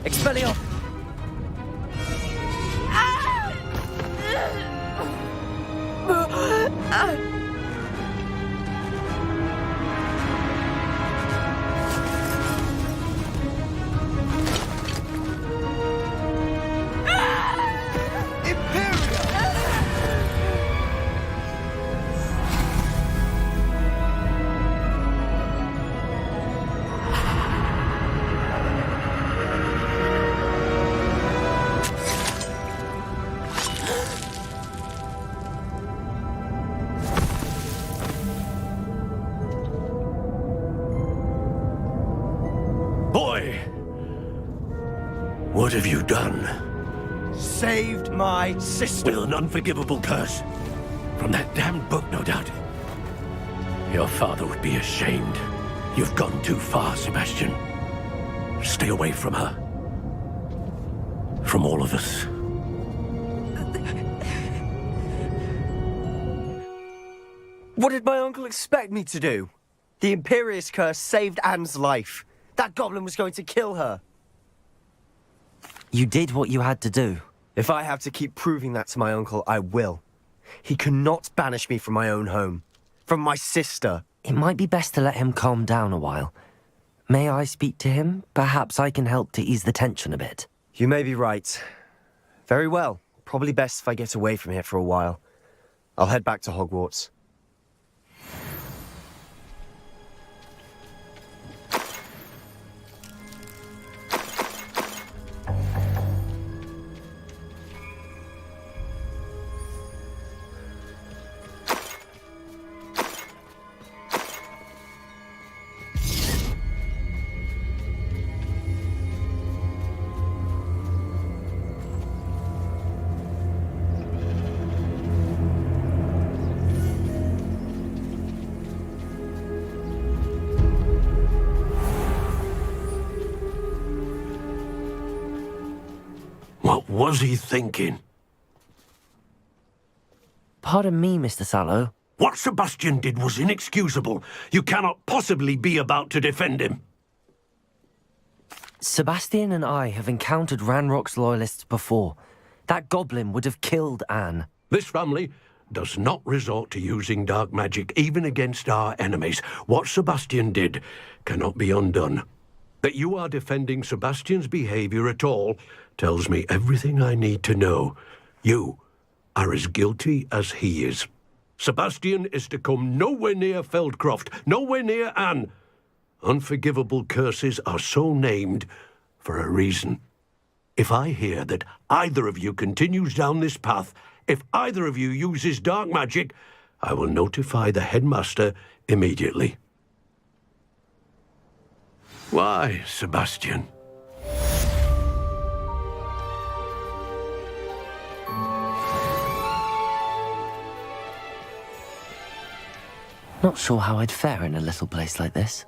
Expelliarmus. What have you done? Saved my sister. With an unforgivable curse. From that damned book, no doubt. Your father would be ashamed. You've gone too far, Sebastian. Stay away from her. From all of us. What did my uncle expect me to do? The Imperious curse saved Anne's life. That goblin was going to kill her. You did what you had to do. If I have to keep proving that to my uncle, I will. He cannot banish me from my own home. From my sister. It might be best to let him calm down a while. May I speak to him? Perhaps I can help to ease the tension a bit. You may be right. Very well. Probably best if I get away from here for a while. I'll head back to Hogwarts. What was he thinking? Pardon me, Mr. Sallow. What Sebastian did was inexcusable. You cannot possibly be about to defend him. Sebastian and I have encountered Ranrock's loyalists before. That goblin would have killed Anne. This family does not resort to using dark magic, even against our enemies. What Sebastian did cannot be undone. That you are defending Sebastian's behavior at all tells me everything I need to know. You are as guilty as he is. Sebastian is to come nowhere near Feldcroft, nowhere near Anne. Unforgivable curses are so named for a reason. If I hear that either of you continues down this path, if either of you uses dark magic, I will notify the headmaster immediately. Why, Sebastian? Not sure how I'd fare in a little place like this.